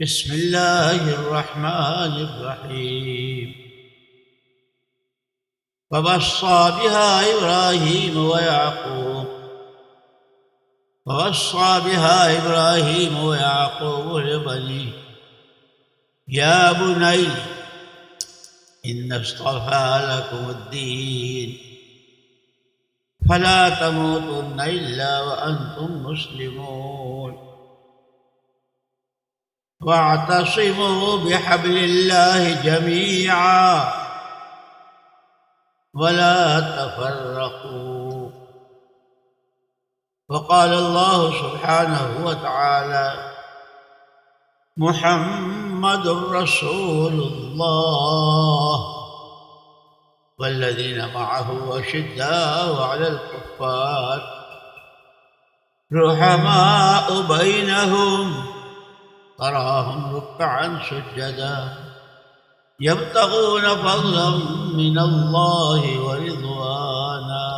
بسم الله الرحمن الرحيم فوصى بها إبراهيم ويعقوب لبنيه يا بني إن اصطفى لكم الدين فلا تموتن إلا وأنتم مسلمون واعتصموا بحبل الله جميعا ولا تفرقوا. وقال الله سبحانه وتعالى محمد رسول الله والذين معه أشداء على الكفار رحماء بينهم تراهم ركعا سجدا يبتغون فضلا من الله ورضوانا.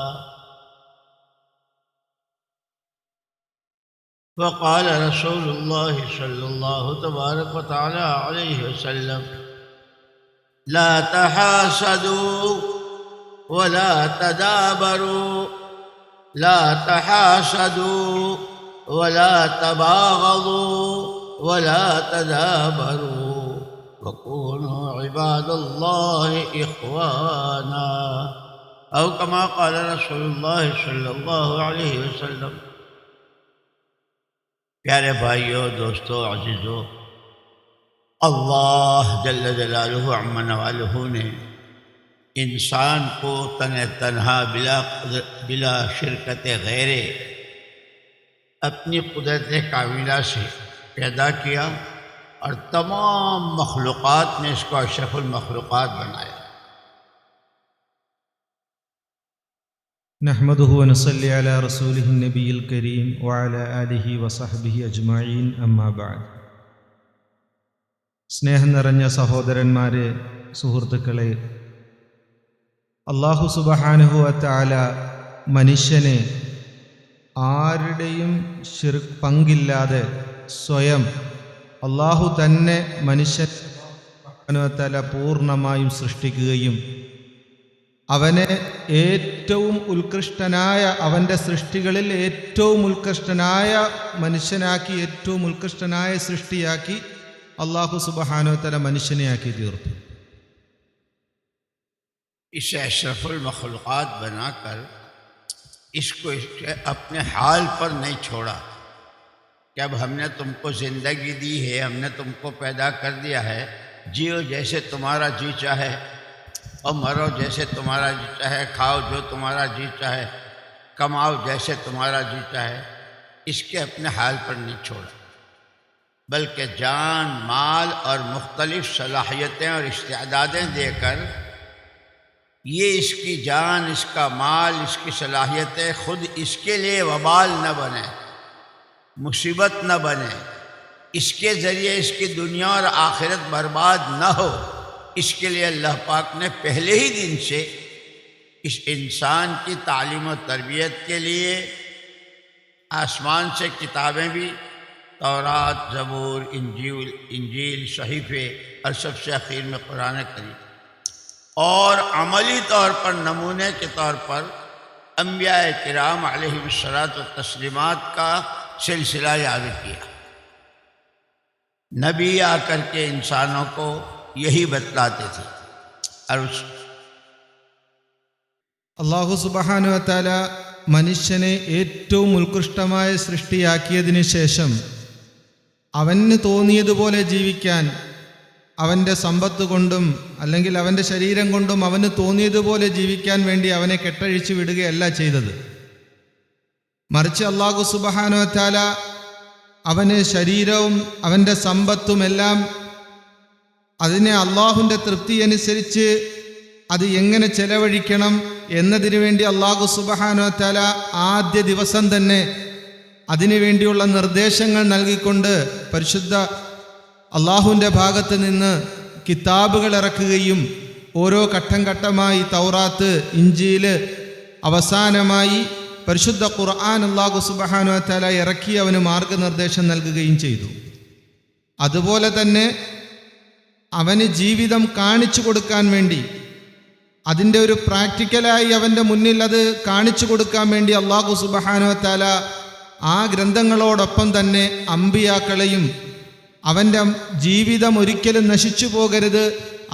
وقال رسول الله صلى الله تبارك وتعالى عليه وسلم لا تحاسدوا ولا تدابروا لا تحاسدوا ولا تباغضوا ولا تدابروا وكونوا عباد الله إخوانا أو كما قال رسول الله صلی اللہ علیہ وسلم. پیارے بھائیو، دوستو، عزیزو، اللہ جل جلالہ عم نوالہ نے انسان کو تنہا بلا شرکت غیر اپنی قدرت کاملہ سے پیدا کیا اور تمام مخلوقات میں اس کو اشرف المخلوقات بنایا. نحمده ونصلي على رسوله النبي الكريم وعلى آله وصحبه أجمعين أما بعد. സ്നേഹം നിറഞ്ഞ സഹോദരന്മാരെ, സുഹൃത്തുക്കളെ, അല്ലാഹു സുബ്ഹാനഹു വ തആല മനുഷ്യനെ ആരുടെയും പങ്കില്ലാതെ സ്വയം അല്ലാഹു തന്നെ മനുഷ്യൻ പൂർണ്ണമായും സൃഷ്ടിക്കുകയും അവനെ ഏറ്റവും ഉത്കൃഷ്ടനായ, അവൻ്റെ സൃഷ്ടികളിൽ ഏറ്റവും ഉത്കൃഷ്ടനായ മനുഷ്യനാക്കി, ഏറ്റവും ഉത്കൃഷ്ടനായ സൃഷ്ടിയാക്കി അല്ലാഹു സുബ്ഹാനഹു വ തആല മനുഷ്യനെ ആക്കി തീർത്തു. اسے اشرف المخلوقات بنا کر اس کو اپنے حال پر نہیں چھوڑا کہ اب ہم نے تم کو زندگی دی ہے، ہم نے تم کو پیدا کر دیا ہے، جیو جیسے تمہارا جی چاہے اور مرو جیسے تمہارا جی چاہے، کھاؤ جو تمہارا جی چاہے، کماؤ جیسے تمہارا جی چاہے. اس کے اپنے حال پر نہیں چھوڑا، بلکہ جان، مال اور مختلف صلاحیتیں اور استعدادیں دے کر یہ اس کی جان، اس کا مال، اس کی صلاحیتیں خود اس کے لیے وبال نہ بنے، مصیبت نہ بنے، اس کے ذریعے اس کی دنیا اور آخرت برباد نہ ہو، اس کے لیے اللہ پاک نے پہلے ہی دن سے اس انسان کی تعلیم و تربیت کے لیے آسمان سے کتابیں بھی، تورات، زبور، انجیل، صحیفے اور سب سے اخیر میں قرآن کریم، اور عملی طور پر نمونے کے طور پر انبیاء کرام علیہم الصلاۃ والتسلیمات کا سلسلہ جاری کیا. نبی آ کر کے انسانوں کو یہی بتلاتے تھے. اور അല്ലാഹു സുബ്ഹാനഹു വ തആല മനുഷ്യനെ ഏറ്റവും ഉത്കൃഷ്ടമായ സൃഷ്ടിയാക്കിയതിനു ശേഷം അവന് തോന്നിയതുപോലെ ജീവിക്കാൻ, അവൻ്റെ സമ്പത്ത് കൊണ്ടും അല്ലെങ്കിൽ അവൻ്റെ ശരീരം കൊണ്ടും അവന് തോന്നിയതുപോലെ ജീവിക്കാൻ വേണ്ടി അവനെ കെട്ടഴിച്ചു വിടുകയല്ല ചെയ്തത്. മറിച്ച് അല്ലാഹു സുബ്ഹാനഹു വ തആല അവന് ശരീരവും അവൻ്റെ സമ്പത്തുമെല്ലാം അതിനെ അല്ലാഹുവിൻ്റെ തൃപ്തി അനുസരിച്ച് അത് എങ്ങനെ ചെലവഴിക്കണം എന്നതിനു വേണ്ടി അല്ലാഹു സുബ്ഹാനഹു വ തആല ആദ്യ ദിവസം തന്നെ അതിനു വേണ്ടിയുള്ള നിർദ്ദേശങ്ങൾ നൽകിക്കൊണ്ട് പരിശുദ്ധ അല്ലാഹുവിൻ്റെ ഭാഗത്ത് നിന്ന് കിതാബുകൾ ഇറക്കുകയും ഓരോ ഘട്ടം ഘട്ടമായി തൗറാത്ത്, ഇഞ്ചീല്, അവസാനമായി പരിശുദ്ധ ഖുർആൻ അല്ലാഹു സുബ്ഹാനഹു വ തആല ഇറക്കി അവന് മാർഗനിർദ്ദേശം നൽകുകയും ചെയ്തു. അതുപോലെ തന്നെ അവന് ജീവിതം കാണിച്ചു കൊടുക്കാൻ വേണ്ടി, അതിൻ്റെ ഒരു പ്രാക്ടിക്കലായി അവൻ്റെ മുന്നിൽ അത് കാണിച്ചു കൊടുക്കാൻ വേണ്ടി അല്ലാഹു സുബ്ഹാനഹു വ തആല ആ ഗ്രന്ഥങ്ങളോടൊപ്പം തന്നെ അമ്പിയാക്കളെയും അവൻ്റെ ജീവിതം ഒരിക്കലും നശിച്ചു പോകരുത്,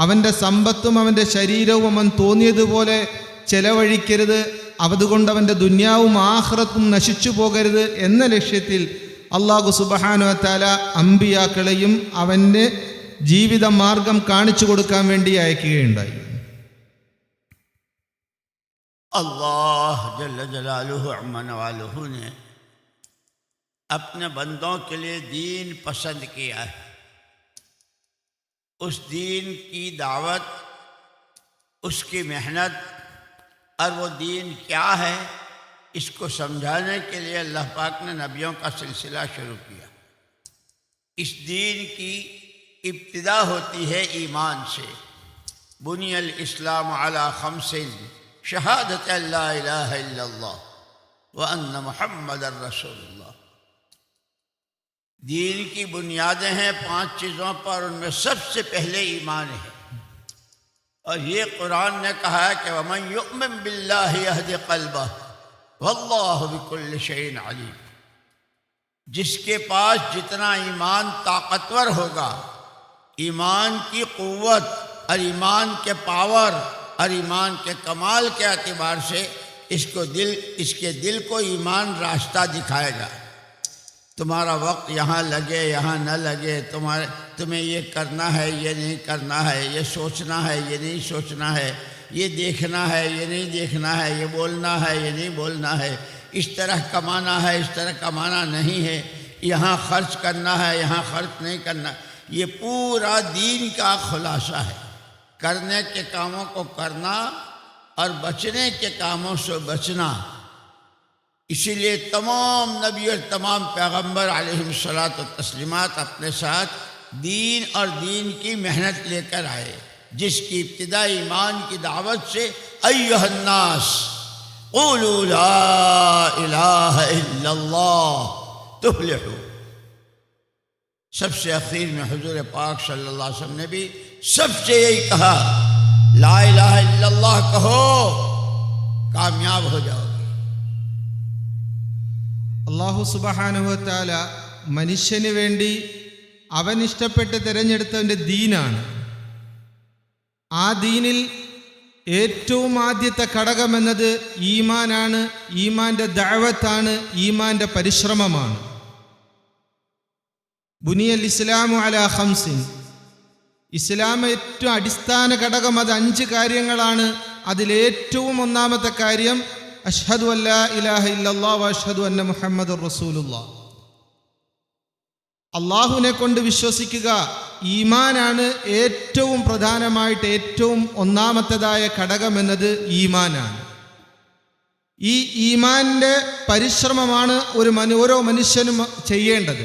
അവൻ്റെ സമ്പത്തും അവൻ്റെ ശരീരവും അവൻ തോന്നിയതുപോലെ ചെലവഴിക്കരുത്, അതുകൊണ്ട് അവൻ്റെ ദുന്യാവും ആഖിറത്തും നശിച്ചു പോകരുത് എന്ന ലക്ഷ്യത്തിൽ അല്ലാഹു സുബ്ഹാനഹു വ തആല അമ്പിയാക്കളെയും അവൻ്റെ ജീവിത മാർഗം കാണിച്ചു കൊടുക്കാൻ വേണ്ടി അയക്കുകയുണ്ടായി. अल्लाह जल्ल जलालुहु अम्मा नवालुहु ने अपने बंदों के लिए दीन पसंद किया है. उस दीन की दावत, उसकी मेहनत और वो दीन क्या है, इसको समझाने के लिए अल्लाह पाक ने नबियों का सिलसिला शुरू किया. इस दीन की इब्तिदा होती है ईमान से. बुनियल इस्लाम अला खम्सिन शहादत अल्ला इलाहा इल्लल्लाह व अन्न मुहम्मदर रसूलुल्लाह. दीन की बुनियादें हैं 5 चीज़ों पर, उनमें सबसे पहले ईमान है. और ये कुरान ने कहा है कि वमन युमिन बिल्लाहि यहदि क़ल्बह वल्लाहु बिकुल्लि शैइन अलीम. जिसके पास जितना ईमान ताकतवर होगा, ईमान की क़ुव्वत और ईमान के पावर और ईमान के कमाल के एतबार से इसके दिल को ईमान रास्ता दिखाएगा. तुम्हारा वक्त यहाँ लगे यहाँ न लगे, तुम्हें ये करना है ये नहीं करना है, ये सोचना है ये नहीं सोचना है, ये देखना है ये नहीं देखना है, ये बोलना है ये नहीं बोलना है, इस तरह कमाना है इस तरह कमाना नहीं है, यहाँ खर्च करना है यहाँ खर्च नहीं करना. ये पूरा दीन का खुलासा है. करने के कामों को करना और बचने के कामों से बचना. इसीलिए तमाम नबी और तमाम पैगम्बर अलैहिस्सलातु तस्लीमात अपने साथ दीन और दीन की मेहनत लेकर आए, जिसकी इब्तिदा ईमान की दावत से अय्युहन्नास क़ूलू ला इलाहा इल्लल्लाह तुफ्लिहू. सबसे आखिर में हुजूर पाक सल्लल्लाहु अलैहि वसल्लम ने भी सबसे यही कहा, ला इलाहा इल्लल्लाह कहो, कामयाब हो जाओगे. അല്ലാഹു സുബ്ഹാനഹു വ തആല മനുഷ്യന് വേണ്ടി അവൻ ഇഷ്ടപ്പെട്ട് തിരഞ്ഞെടുത്തവൻ്റെ ദീനാണ്. ആ ദീനിൽ ഏറ്റവും ആദ്യത്തെ ഘടകമെന്നത് ഈമാനാണ്, ഈമാൻ്റെ ദഅവത്താണ്, ഈമാൻ്റെ പരിശ്രമമാണ്. ബുനിയൽ ഇസ്ലാമു അലാ ഖംസിൻ. ഇസ്ലാം ഏറ്റവും അടിസ്ഥാന ഘടകം അത് 5 കാര്യങ്ങളാണ്. അതിലേറ്റവും ഒന്നാമത്തെ കാര്യം അഷ്ഹദു അല്ലാ ഇലാഹ ഇല്ലല്ലാഹ് വ അഷ്ഹദു അന്ന മുഹമ്മദുർ റസൂലുള്ളാഹ്. അള്ളാഹുവിനെ കൊണ്ട് വിശ്വസിക്കുക. ഈമാനാണ് ഏറ്റവും പ്രധാനമായിട്ട് ഏറ്റവും ഒന്നാമത്തേതായ ഘടകം എന്നത് ഈമാനാണ്. ഈ ഈമാനിൻ്റെ പരിശ്രമമാണ് ഓരോ മനുഷ്യനും ചെയ്യേണ്ടത്.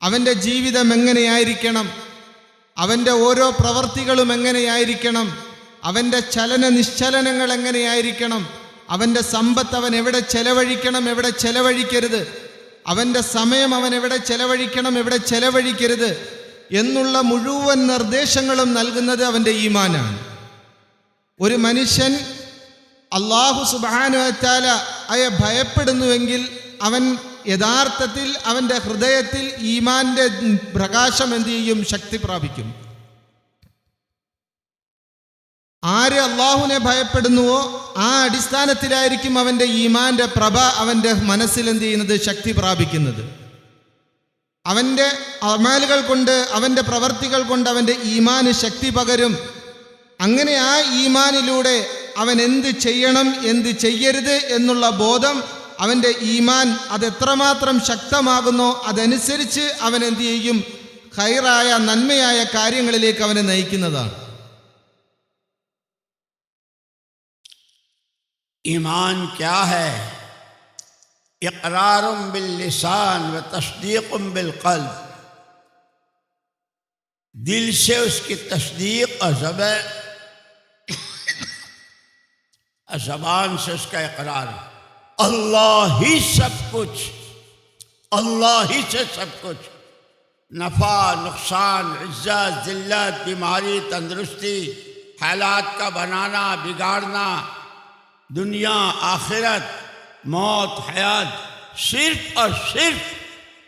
അവൻ്റെ ജീവിതം എങ്ങനെയായിരിക്കണം, അവൻ്റെ ഓരോ പ്രവർത്തികളും എങ്ങനെയായിരിക്കണം, അവൻ്റെ ചലന നിശ്ചലനങ്ങൾ എങ്ങനെയായിരിക്കണം, അവൻ്റെ സമ്പത്ത് അവൻ എവിടെ ചെലവഴിക്കണം എവിടെ ചെലവഴിക്കരുത്, അവൻ്റെ സമയം അവൻ എവിടെ ചെലവഴിക്കണം എവിടെ ചെലവഴിക്കരുത് എന്നുള്ള മുഴുവൻ നിർദ്ദേശങ്ങളും നൽകുന്നത് അവൻ്റെ ഈമാനാണ്. ഒരു മനുഷ്യൻ അല്ലാഹു സുബ്ഹാനഹു വ തആല അയെ ഭയപ്പെടുന്നുവെങ്കിൽ അവൻ യഥാർത്ഥത്തിൽ അവൻ്റെ ഹൃദയത്തിൽ ഈമാൻ്റെ പ്രകാശം എന്ത് ചെയ്യും? ശക്തി പ്രാപിക്കും. ആര് അള്ളാഹുവിനെ ഭയപ്പെടുന്നുവോ ആ അടിസ്ഥാനത്തിലായിരിക്കും അവൻ്റെ ഈമാൻ്റെ പ്രഭ അവൻ്റെ മനസ്സിൽ എന്ത് ചെയ്യുന്നത്? ശക്തി പ്രാപിക്കുന്നത്. അവൻ്റെ അമലുകൾ കൊണ്ട് അവൻ്റെ പ്രവർത്തികൾ കൊണ്ട് അവൻ്റെ ഈമാന് ശക്തി പകരും. അങ്ങനെ ആ ഈമാനിലൂടെ അവൻ എന്ത് ചെയ്യണം എന്ത് ചെയ്യരുത് എന്നുള്ള ബോധം അവൻ്റെ ഈമാൻ അതെത്രമാത്രം ശക്തമാകുന്നോ അതനുസരിച്ച് അവൻ എന്ത് ചെയ്യും? ഖൈറായ നന്മയായ കാര്യങ്ങളിലേക്ക് അവനെ നയിക്കുന്നതാണ്. ईमान क्या है? इक़रारुम बिल लिसान व तस्दीक़ुम बिल क़ल्ब. दिल से उसकी तस्दीक और ज़बान से उसका इक़रार. अल्लाह ही सब कुछ, अल्लाह ही से सब कुछ. نفع نقصان عزت ذلت بیماری تندرستی حالات کا بنانا بگاڑنا دنیا آخرت موت حیات صرف اور صرف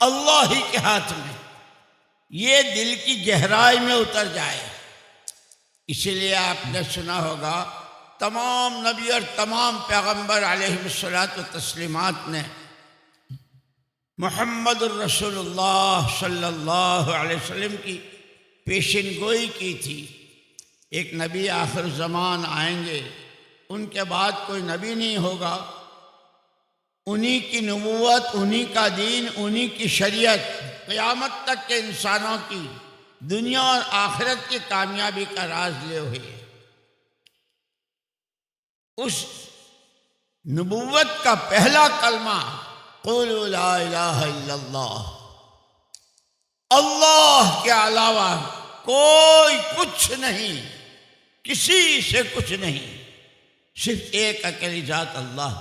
اللہ ہی کے ہاتھ میں. یہ دل کی گہرائی میں اتر جائے. اسی لیے آپ نے سنا ہوگا تمام نبی اور تمام پیغمبر علیہ الصلاۃ والتسلیمات نے محمد الرسول اللہ صلی اللہ علیہ وسلم کی پیشن گوئی کی تھی. ایک نبی آخر زمان آئیں گے، ان کے بعد کوئی نبی نہیں ہوگا، انہی کی نبوت، انہی کا دین، انہی کی شریعت قیامت تک کے انسانوں کی دنیا اور آخرت کی کامیابی کا راز لے ہوئے. اس نبوت کا پہلا کلمہ قولوا لا الہ الا اللہ، اللہ کے علاوہ کوئی کچھ نہیں، کسی سے کچھ نہیں، صرف ایک اکیلی ذات اللہ.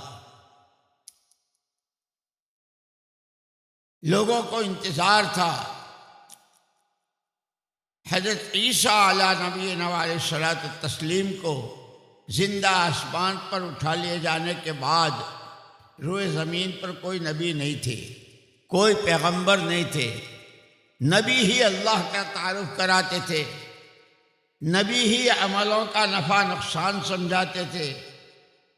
لوگوں کو انتظار تھا حضرت عیسیٰ علیہ نبینا علیہ الصلاۃ والتسلیم کو زندہ آسمان پر اٹھا لیے جانے کے بعد روئے زمین پر کوئی نبی نہیں تھے، کوئی پیغمبر نہیں تھے. نبی ہی اللہ کا تعارف کراتے تھے، نبی ہی عملوں کا نفع نقصان سمجھاتے تھے،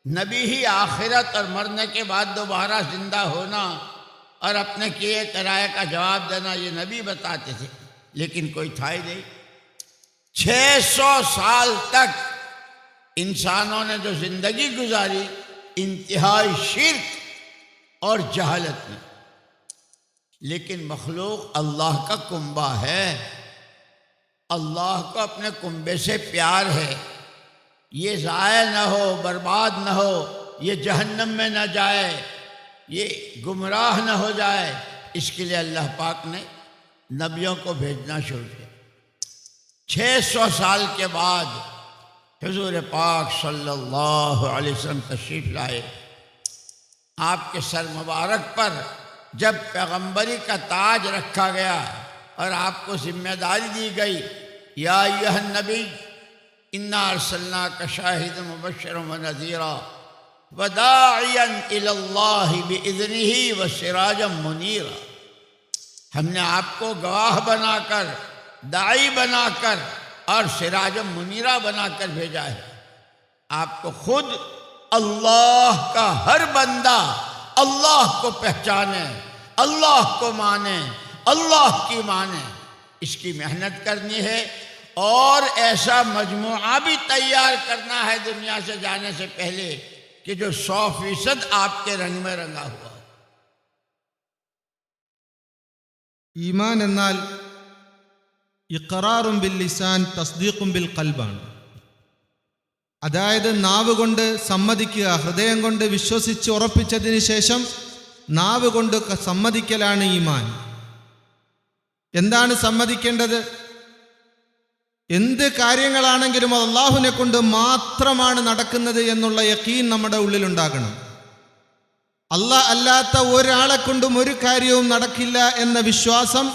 نبی ہی آخرت اور مرنے کے بعد دوبارہ زندہ ہونا اور اپنے کیے کرائے کا جواب دینا یہ نبی بتاتے تھے. لیکن کوئی تھا ہی نہیں. 600 سال تک انسانوں نے جو زندگی گزاری انتہائی شرک اور جہالت میں. لیکن مخلوق اللہ کا کنبہ ہے، اللہ کو اپنے کنبے سے پیار ہے. یہ ضائع نہ ہو، برباد نہ ہو، یہ جہنم میں نہ جائے، یہ گمراہ نہ ہو جائے، اس کے لیے اللہ پاک نے نبیوں کو بھیجنا شروع کیا. 600 سال کے بعد حضور پاک صلی اللہ علیہ وسلم تشریف لائے. آپ کے سر مبارک پر جب پیغمبری کا تاج رکھا گیا اور آپ کو ذمہ داری دی گئی، یا ایھا النبی انا ارسلناک شاہدا مبشرا ونذیرا وداعیا الی اللہ باذنہ وسراجا منیرا، ہم نے آپ کو گواہ بنا کر، داعی بنا کر اور سراج منیرہ بنا کر بھیجا ہے. آپ کو خود اللہ کا ہر بندہ اللہ کو پہچانے، اللہ کو مانے، اللہ کی مانے، اس کی محنت کرنی ہے. اور ایسا مجموعہ بھی تیار کرنا ہے دنیا سے جانے سے پہلے کہ جو 100% آپ کے رنگ میں رنگا ہوا. ഈമാൻ എന്നാൽ ഇഖ്റാറും ബിൽ ലിസാൻ തസ്ദീഖും ബിൽ ഖൽബാണ്. അതായത് നാവ് കൊണ്ട് സമ്മതിക്കുക, ഹൃദയം കൊണ്ട് വിശ്വസിച്ച് ഉറപ്പിച്ചതിന് ശേഷം നാവ് കൊണ്ട് സമ്മതിക്കലാണ് ഈമാൻ. എന്താണ് സമ്മതിക്കേണ്ടത്? എന്ത് കാര്യങ്ങളാണെങ്കിലും അത് അല്ലാഹുവിനെ കൊണ്ട് മാത്രമാണ് നടക്കുന്നത് എന്നുള്ള യഖീൻ നമ്മുടെ ഉള്ളിലുണ്ടാകണം. അല്ലാഹ് അല്ലാത്ത ഒരാളെ കൊണ്ടും ഒരു കാര്യവും നടക്കില്ല എന്ന വിശ്വാസം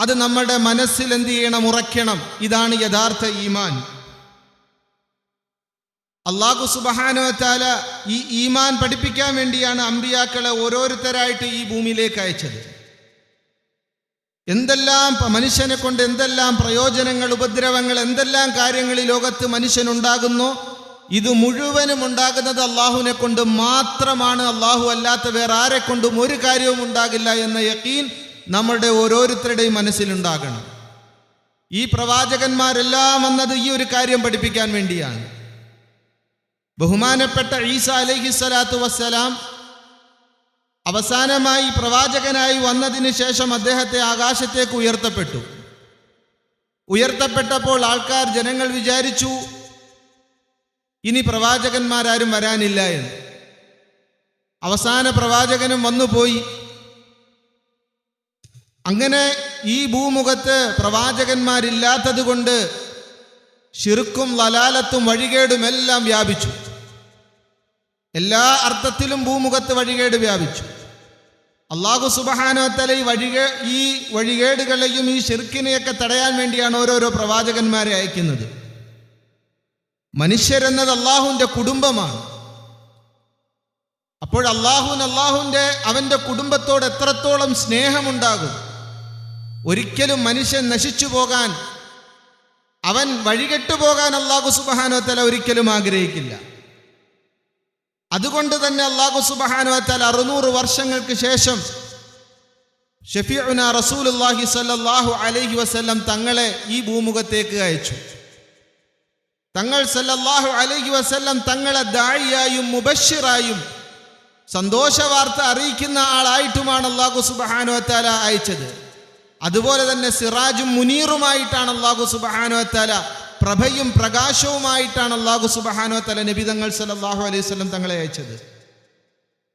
അത് നമ്മുടെ മനസ്സിൽ എന്ത് ചെയ്യണം? ഉറയ്ക്കണം. ഇതാണ് യഥാർത്ഥ ഈമാൻ. അല്ലാഹു സുബ്ഹാനഹു വ തആല ഈ ഈമാൻ പഠിപ്പിക്കാൻ വേണ്ടിയാണ് അമ്പിയാക്കളെ ഓരോരുത്തരായിട്ട് ഈ ഭൂമിയിലേക്ക് അയച്ചത്. എന്തെല്ലാം മനുഷ്യനെ കൊണ്ട് എന്തെല്ലാം പ്രയോജനങ്ങൾ, ഉപദ്രവങ്ങൾ, എന്തെല്ലാം കാര്യങ്ങൾ ഈ ലോകത്ത് മനുഷ്യനുണ്ടാകുന്നു, ഇത് മുഴുവനും ഉണ്ടാകുന്നത് അള്ളാഹുവിനെ കൊണ്ട് മാത്രമാണ്. അള്ളാഹു അല്ലാത്ത വേറെ ആരെ കൊണ്ടും ഒരു കാര്യവും ഉണ്ടാകില്ല എന്ന യഖീൻ നമ്മുടെ ഓരോരുത്തരുടെയും മനസ്സിലുണ്ടാകണം. ഈ പ്രവാചകന്മാരെല്ലാം വന്നത് ഈ ഒരു കാര്യം പഠിപ്പിക്കാൻ വേണ്ടിയാണ്. ബഹുമാനപ്പെട്ട ഈസാ അലൈഹിസ്സലാത്തു വസ്സലാം അവസാനമായി പ്രവാചകനായി വന്നതിന് ശേഷം അദ്ദേഹത്തെ ആകാശത്തേക്ക് ഉയർത്തപ്പെട്ടു. ഉയർത്തപ്പെട്ടപ്പോൾ ആൾക്കാർ, ജനങ്ങൾ വിചാരിച്ചു ഇനി പ്രവാചകന്മാരാരും വരാനില്ല എന്ന്. അവസാന പ്രവാചകനും വന്നുപോയി. അങ്ങനെ ഈ ഭൂമുഖത്ത് പ്രവാചകന്മാരില്ലാത്തത് കൊണ്ട് ശിർക്കും ലലാലത്തും വഴികേടും എല്ലാം വ്യാപിച്ചു. എല്ലാ അർത്ഥത്തിലും ഭൂമുഖത്ത് വഴികേട് വ്യാപിച്ചു. അല്ലാഹു സുബ്ഹാനഹു വ തആല ഈ വഴികേടുകളെയും ഈ ശിർക്കിനെയൊക്കെ തടയാൻ വേണ്ടിയാണ് ഓരോരോ പ്രവാചകന്മാരെ അയക്കുന്നത്. മനുഷ്യരെന്നത് അള്ളാഹുവിൻ്റെ കുടുംബമാണ്. അപ്പോൾ അവൻ്റെ കുടുംബത്തോട് എത്രത്തോളം സ്നേഹമുണ്ടാകും. ഒരിക്കലും മനുഷ്യൻ നശിച്ചു പോകാൻ, അവൻ വഴികെട്ടു പോകാൻ അല്ലാഹു സുബ്ഹാനഹു വ തആല ഒരിക്കലും ആഗ്രഹിക്കില്ല. അതുകൊണ്ട് തന്നെ അല്ലാഹു സുബ്ഹാനഹു വ തആല 600 വർഷങ്ങൾക്ക് ശേഷം ഷഫീഉന റസൂലുള്ളാഹി സ്വല്ലല്ലാഹു അലൈഹി വസല്ലം തങ്ങളെ ഈ ഭൂമുഖത്തേക്ക് അയച്ചു. തങ്ങൾ സല്ലല്ലാഹു അലൈഹി വസല്ലം തങ്ങളെ ദാഇയായും മുബശ്ശിറായും സന്തോഷവാർത്ത അറിയിക്കുന്ന ആളായിട്ടുമാണ് അല്ലാഹു സുബ്ഹാനഹു വ തആല അയച്ചത്. അതുപോലെ തന്നെ സിറാജും മുനീറുമായിട്ടാണ് അല്ലാഹു സുബ്ഹാനഹു വ തആല, പ്രഭയും പ്രകാശവുമായിട്ടാണ് അല്ലാഹു സുബ്ഹാനഹു വ തആല നബി തങ്ങൾ സല്ലല്ലാഹു അലൈഹി വസല്ലം തങ്ങളെ അയച്ചത്.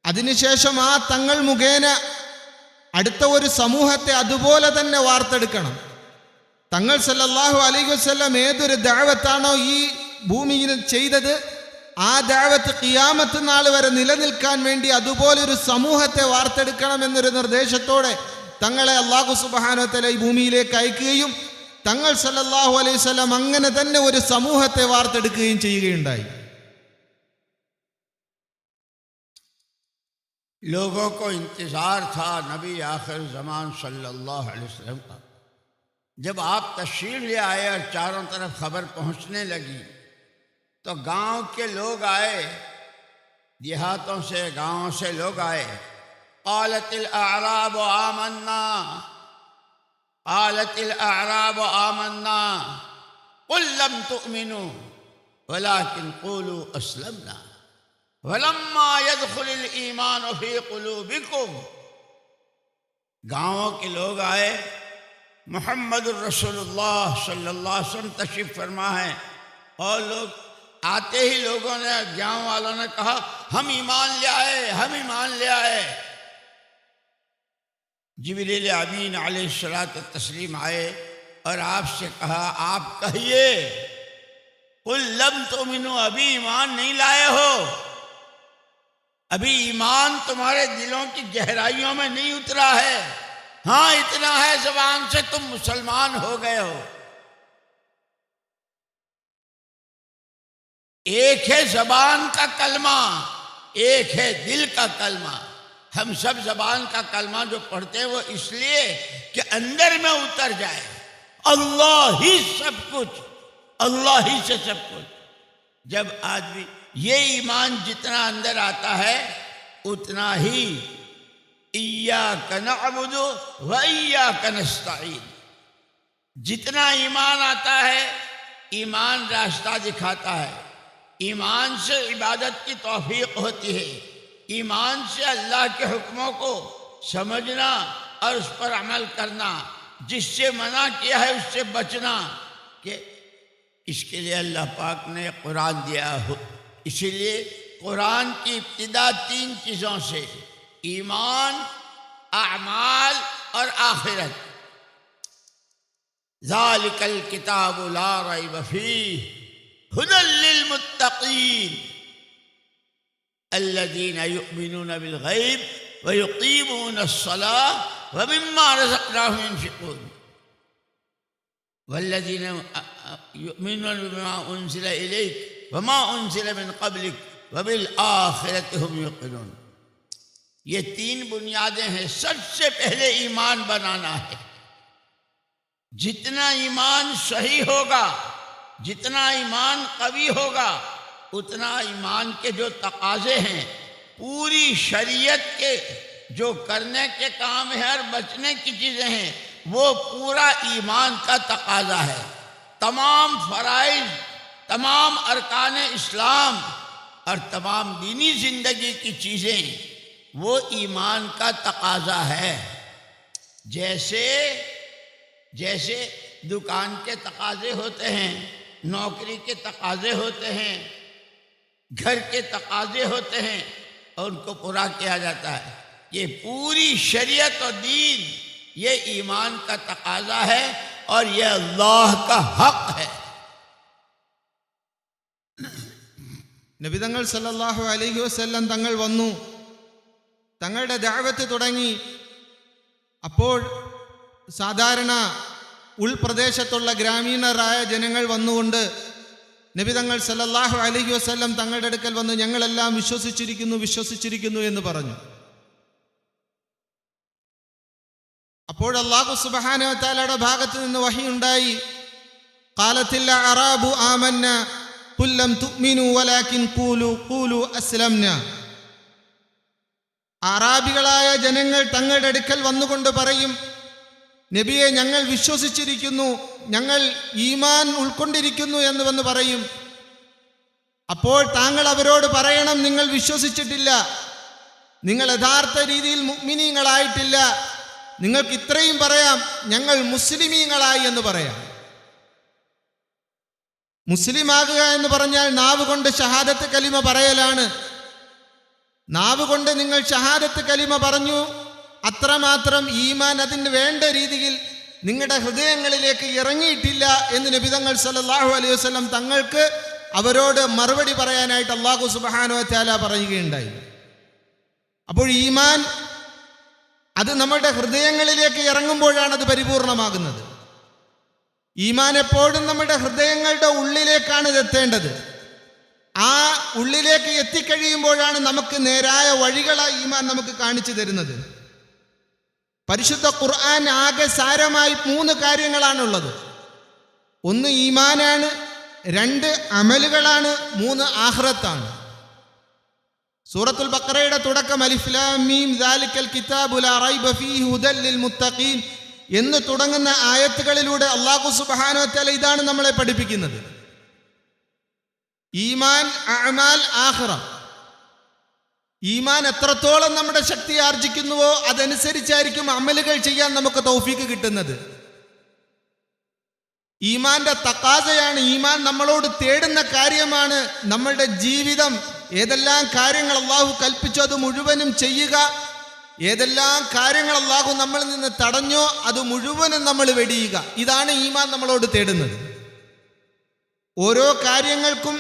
അതിനുശേഷം ആ തങ്ങൾ മുഖേന അടുത്ത ഒരു സമൂഹത്തെ അതുപോലെ തന്നെ വാർത്തെടുക്കണം. തങ്ങൾ സല്ലല്ലാഹു അലൈഹി വസല്ലം ഏതൊരു ദഅവത്താണോ ഈ ഭൂമിയിൽ ചെയ്തത്, ആ ദഅവത്ത് ഖിയാമത്ത് നാൾ വരെ നിലനിൽക്കാൻ വേണ്ടി അതുപോലൊരു സമൂഹത്തെ വാർത്തെടുക്കണം എന്നൊരു നിർദ്ദേശത്തോടെ തങ്ങളെ അല്ലാഹു സുബ്ഹാനഹു വ തആല ഈ ഭൂമിയിലേക്ക് അയക്കുകയും തങ്ങൾ സല്ലല്ലാഹു അലൈഹി വസല്ലം അങ്ങനെ തന്നെ ഒരു സമൂഹത്തെ വാർത്തെടുക്കുകയും ചെയ്യുകയുണ്ടായി. लोगों को इंतज़ार था नबी आखिर ज़मान सल्लल्लाहु अलैहि वसल्लम का। जब आप तशरीफ़ ले आए और चारों तरफ खबर पहुँचने लगी तो गांव के लोग आए, देहातों से गांवों से लोग आए। क़ालतिल अअराब आमन्ना क़ुल लम तुअमिनू वलाकिन क़ूलू अस्लमना वलम्मा यदखुलिल ईमान फ़ी क़ुलूबिकुम। गाँवों के लोग आए, मुहम्मदुर रसूलुल्लाह सल्लल्लाहु अलैहि वसल्लम तशरीफ़ फरमा है, और लोग आते ही लोगों ने, गाँव वालों ने कहा हम ईमान ले आए। जिब्रील अमीन अलैहिस्सलातु तस्लीम आए और आपसे कहा, आप कहिए कुल लम तुमिनु, अभी ईमान नहीं लाए हो, अभी ईमान तुम्हारे दिलों की गहराइयों में नहीं उतरा है। हाँ, इतना है ज़बान से तुम मुसलमान हो गए हो। एक है ज़बान का कलमा, एक है दिल का कलमा। हम सब ज़बान का कलमा जो पढ़ते हैं वो इसलिए कि अंदर में उतर जाए, अल्लाह ही सब कुछ, अल्लाह ही से सब कुछ। जब आदमी ये ईमान जितना अंदर आता है उतना ही इय्याका नअबुदु व इय्याका नस्तईन, जितना ईमान आता है, ईमान रास्ता दिखाता है। ईमान से इबादत की तौफीक होती है, ईमान से अल्लाह के हुक्मों को समझना और उस पर अमल करना, जिससे मना किया है उससे बचना। कि इसके लिए अल्लाह पाक ने कुरान दिया हो। इसीलिए कुरान की इब्तिदा 3 चीज़ों से, ईमान, अमाल और आखिरत। ज़ालिकल किताबु ला रैब फीह हुदल लिल मुत्तक़ीन अल्लज़ीना युमिनूना बिल गैब व युक़ीमूना अस्सलाह व मिम्मा रज़क़नाहुम युनफ़िक़ून वल्लज़ीना युमिनूना बिमा उन्ज़िला इलैक वमा उन्ज़िला मिन क़ब्लिक व बिल आखिरति हुम युक़िनून। ये 3 बुनियादें हैं। सबसे पहले ईमान बनाना है। जितना ईमान सही होगा, जितना ईमान कवी होगा, उतना ईमान के जो तकाजे हैं, पूरी शरीयत के जो करने के काम है और बचने की चीज़ें हैं, वो पूरा ईमान का तकाजा है। तमाम फ़राइज़, तमाम अरकान इस्लाम और तमाम दीनी ज़िंदगी की चीज़ें वो ईमान का तकाजा है। जैसे दुकान के तकाजे होते हैं, नौकरी के तकाजे होते हैं, घर के तकाजे होते हैं और उनको पूरा किया जाता है। ये पूरी शरीयत और दीन ये ईमान का तकाजा है और ये अल्लाह का हक है। നബി തങ്ങൾ സല്ലല്ലാഹു അലൈഹി വസല്ലം തങ്ങൾ വന്നു. തങ്ങളുടെ ദഅവത്ത് തുടങ്ങി. അപ്പോൾ സാധാരണ ഉൾപ്രദേശത്തുള്ള ഗ്രാമീണരായ ജനങ്ങൾ വന്നുകൊണ്ട് നബി തങ്ങൾ സല്ലല്ലാഹു അലൈഹി വസല്ലം തങ്ങളുടെ അടുക്കൽ വന്ന് ഞങ്ങളെല്ലാം വിശ്വസിച്ചിരിക്കുന്നു എന്ന് പറഞ്ഞു. അപ്പോൾ അല്ലാഹു സുബ്ഹാനഹു വ തആലയുടെ ഭാഗത്ത് നിന്ന് വഹി ഉണ്ടായി. ഖാലത്തിൽ അറാബു ആമന്ന ഖുൽ ലം തുഅ്മിനു വലാകിൻ ഖൂലു അസ്ലംനാ. അറാബികളായ ജനങ്ങൾ തങ്ങളുടെ അടുക്കൽ വന്നുകൊണ്ട് പറയും, നബിയെ ഞങ്ങൾ വിശ്വസിച്ചിരിക്കുന്നു, ഞങ്ങൾ ഈമാൻ ഉൾക്കൊണ്ടിരിക്കുന്നു എന്ന് വന്ന് പറയും. അപ്പോൾ താങ്കൾ അവരോട് പറയണം, നിങ്ങൾ വിശ്വസിച്ചിട്ടില്ല, നിങ്ങൾ യഥാർത്ഥ രീതിയിൽ മുഅ്മിനീങ്ങളായിട്ടില്ല. നിങ്ങൾക്ക് ഇത്രയും പറയാം, ഞങ്ങൾ മുസ്ലിമീങ്ങളായി എന്ന് പറയാം. മുസ്ലിമാകുക എന്ന് പറഞ്ഞാൽ നാവ് കൊണ്ട് ഷഹാദത്ത് കലിമ പറയലാണ്. നാവ് കൊണ്ട് നിങ്ങൾ ഷഹാദത്ത് കലിമ പറഞ്ഞു, അത്രമാത്രം ഈമാൻ അതിന് വേണ്ട രീതിയിൽ നിങ്ങളുടെ ഹൃദയങ്ങളിലേക്ക് ഇറങ്ങിയിട്ടില്ല എന്ന് നബി തങ്ങൾ സല്ലല്ലാഹു അലൈഹി വസല്ലം തങ്ങൾക്ക് അവരോട് മറുപടി പറയാനായിട്ട് അല്ലാഹു സുബ്ഹാനഹു വ തആല പറയുകയുണ്ടായി. അപ്പോൾ ഈമാൻ അത് നമ്മുടെ ഹൃദയങ്ങളിലേക്ക് ഇറങ്ങുമ്പോഴാണ് അത് പരിപൂർണമാകുന്നത്. ഈമാൻ എപ്പോഴും നമ്മുടെ ഹൃദയങ്ങളുടെ ഉള്ളിലേക്കാണ് എത്തേണ്ടത്. ആ ഉള്ളിലേക്ക് എത്തിക്കഴിയുമ്പോഴാണ് നമുക്ക് നേരായ വഴികളായി ഈമാൻ നമുക്ക് കാണിച്ചു തരുന്നത്. പരിശുദ്ധ ഖുർആൻ ആകെ സാരമായി 3 കാര്യങ്ങളാണുള്ളത്. 1 ഈമാനാണ്, 2 അമലുകളാണ്, 3 ആഖിറത്താണ്. സൂറത്തുൽ ബഖറയുടെ തുടക്കം അലിഫ് ലാം മീം ദാലിക്കൽ കിതാബു ലാ റൈബ ഫീഹി ഹുദൽ ലിൽ മുത്തഖീൻ എന്ന് തുടങ്ങുന്ന ആയത്തുകളിലൂടെ അല്ലാഹു സുബ്ഹാനഹു വ തആല ഇതാണ് നമ്മളെ പഠിപ്പിക്കുന്നത്. ഈമാൻ, അഅമാൽ, ആഖിറ. ഈമാൻ എത്രത്തോളം നമ്മുടെ ശക്തി ആർജിക്കുന്നുവോ അതനുസരിച്ചായിരിക്കും അമലുകൾ ചെയ്യാൻ നമുക്ക് തൗഫീക്ക് കിട്ടുന്നത്. ഈമാന്റെ തഖാസയാണ്, ഈമാൻ നമ്മളോട് തേടുന്ന കാര്യമാണ്. നമ്മളുടെ ജീവിതം ഏതെല്ലാം കാര്യങ്ങൾ അല്ലാഹു കൽപ്പിച്ചോ അത് മുഴുവനും ചെയ്യുക, ഏതെല്ലാം കാര്യങ്ങൾ അല്ലാഹു നമ്മളിൽ നിന്ന് തടഞ്ഞോ അത് മുഴുവനും നമ്മൾ വെടിയുക. ഇതാണ് ഈമാൻ നമ്മളോട് തേടുന്നത്. ഓരോ കാര്യങ്ങൾക്കും,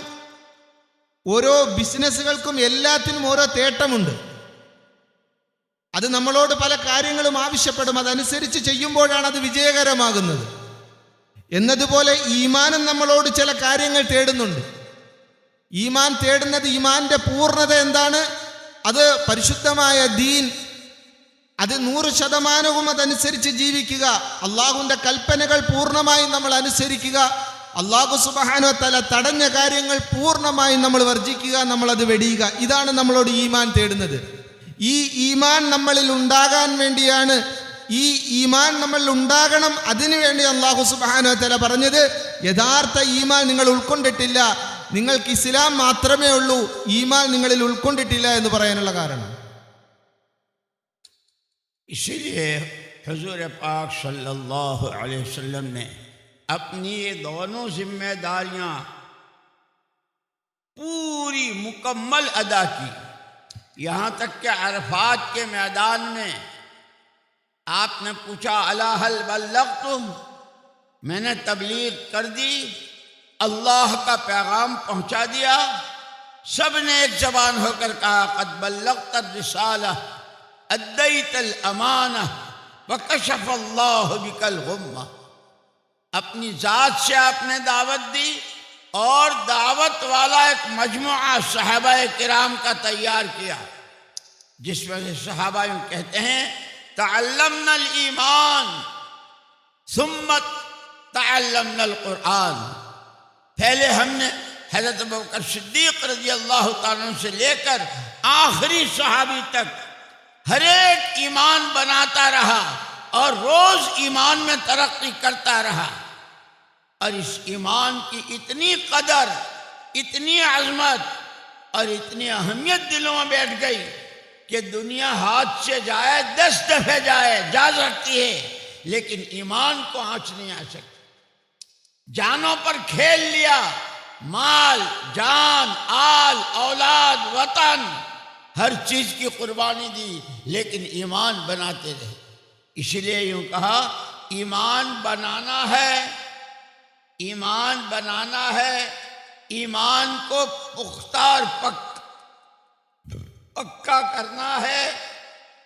ഓരോ ബിസിനസ്സുകൾക്കും എല്ലാത്തിനും ഓരോ തേട്ടമുണ്ട്. അത് നമ്മളോട് പല കാര്യങ്ങളും ആവശ്യപ്പെടും, അതനുസരിച്ച് ചെയ്യുമ്പോഴാണ് അത് വിജയകരമാകുന്നത്. എന്നതുപോലെ ഈമാനും നമ്മളോട് ചില കാര്യങ്ങൾ തേടുന്നുണ്ട്. ഈമാൻ തേടുന്നത്, ഈമാന്റെ പൂർണ്ണത എന്താണ്? അത് പരിശുദ്ധമായ ദീൻ, അത് 100% അതനുസരിച്ച് ജീവിക്കുക, അള്ളാഹുവിൻ്റെ കൽപ്പനകൾ പൂർണ്ണമായും നമ്മൾ അനുസരിക്കുക, അല്ലാഹു സുബ്ഹാനഹു വ തആല തടഞ്ഞ കാര്യങ്ങൾ പൂർണ്ണമായും നമ്മൾ വർജിക്കുക, നമ്മളത് വെടിയുക. ഇതാണ് നമ്മളോട് ഈമാൻ തേടുന്നത്. ഈ ഈമാൻ നമ്മളിൽ ഉണ്ടാകാൻ വേണ്ടിയാണ്, ഈ ഈമാൻ നമ്മളിൽ ഉണ്ടാകണം. അതിനുവേണ്ടി അല്ലാഹു സുബ്ഹാനഹു വ തആല പറഞ്ഞത്, യഥാർത്ഥ ഈമാൻ നിങ്ങൾ ഉൾക്കൊണ്ടിട്ടില്ല, നിങ്ങൾക്ക് ഇസ്ലാം മാത്രമേ ഉള്ളൂ, ഈമാൻ നിങ്ങളിൽ ഉൾക്കൊണ്ടിട്ടില്ല എന്ന് പറയാനുള്ള കാരണം. इसीलिए हुजूर पाक सल्लल्लाहु अलैहि वसल्लम ने अपनी ये दोनों जिम्मेदारियां पूरी मुकम्मल अदा की। यहाँ तक कि अरफात के मैदान में आपने पूछा, अला हल बल्लगतुम, मैंने तबलीग कर दी, अल्लाह का पैगाम पहुँचा दिया। सब ने एक जबान होकर कहा, क़द बल्लगत रिसाला अद्दैतल अमाना वकशफ अल्लाह बिकल गुम्मा। अपनी ज़ात से आपने दावत दी और दावत वाला एक मजमुआ सहाबाए किराम का तैयार किया, जिसमें से सहाबा यूं कहते हैं, तअल्लमनल ईमान सुम्मा तअल्लमनल कुरान। पहले हमने हज़रत अबू बकर सिद्दीक़ रज़ी अल्लाह तआला अन्हु से लेकर आखिरी सहाबी तक हर एक ईमान बनाता रहा और रोज ईमान में तरक्की करता रहा। और इस ईमान की इतनी कदर, इतनी अजमत और इतनी अहमियत दिलों में बैठ गई कि दुनिया हाथ से जाए 10 दफे जाए जा सकती है, लेकिन ईमान को आंच नहीं आ सकती। जानों पर खेल लिया, माल, जान, आल, औलाद, वतन, हर चीज की कुर्बानी दी, लेकिन ईमान बनाते रहे। इसलिए यूं कहा, ईमान बनाना है, ईमान बनाना है, ईमान को पुख्ता और पक्का करना है,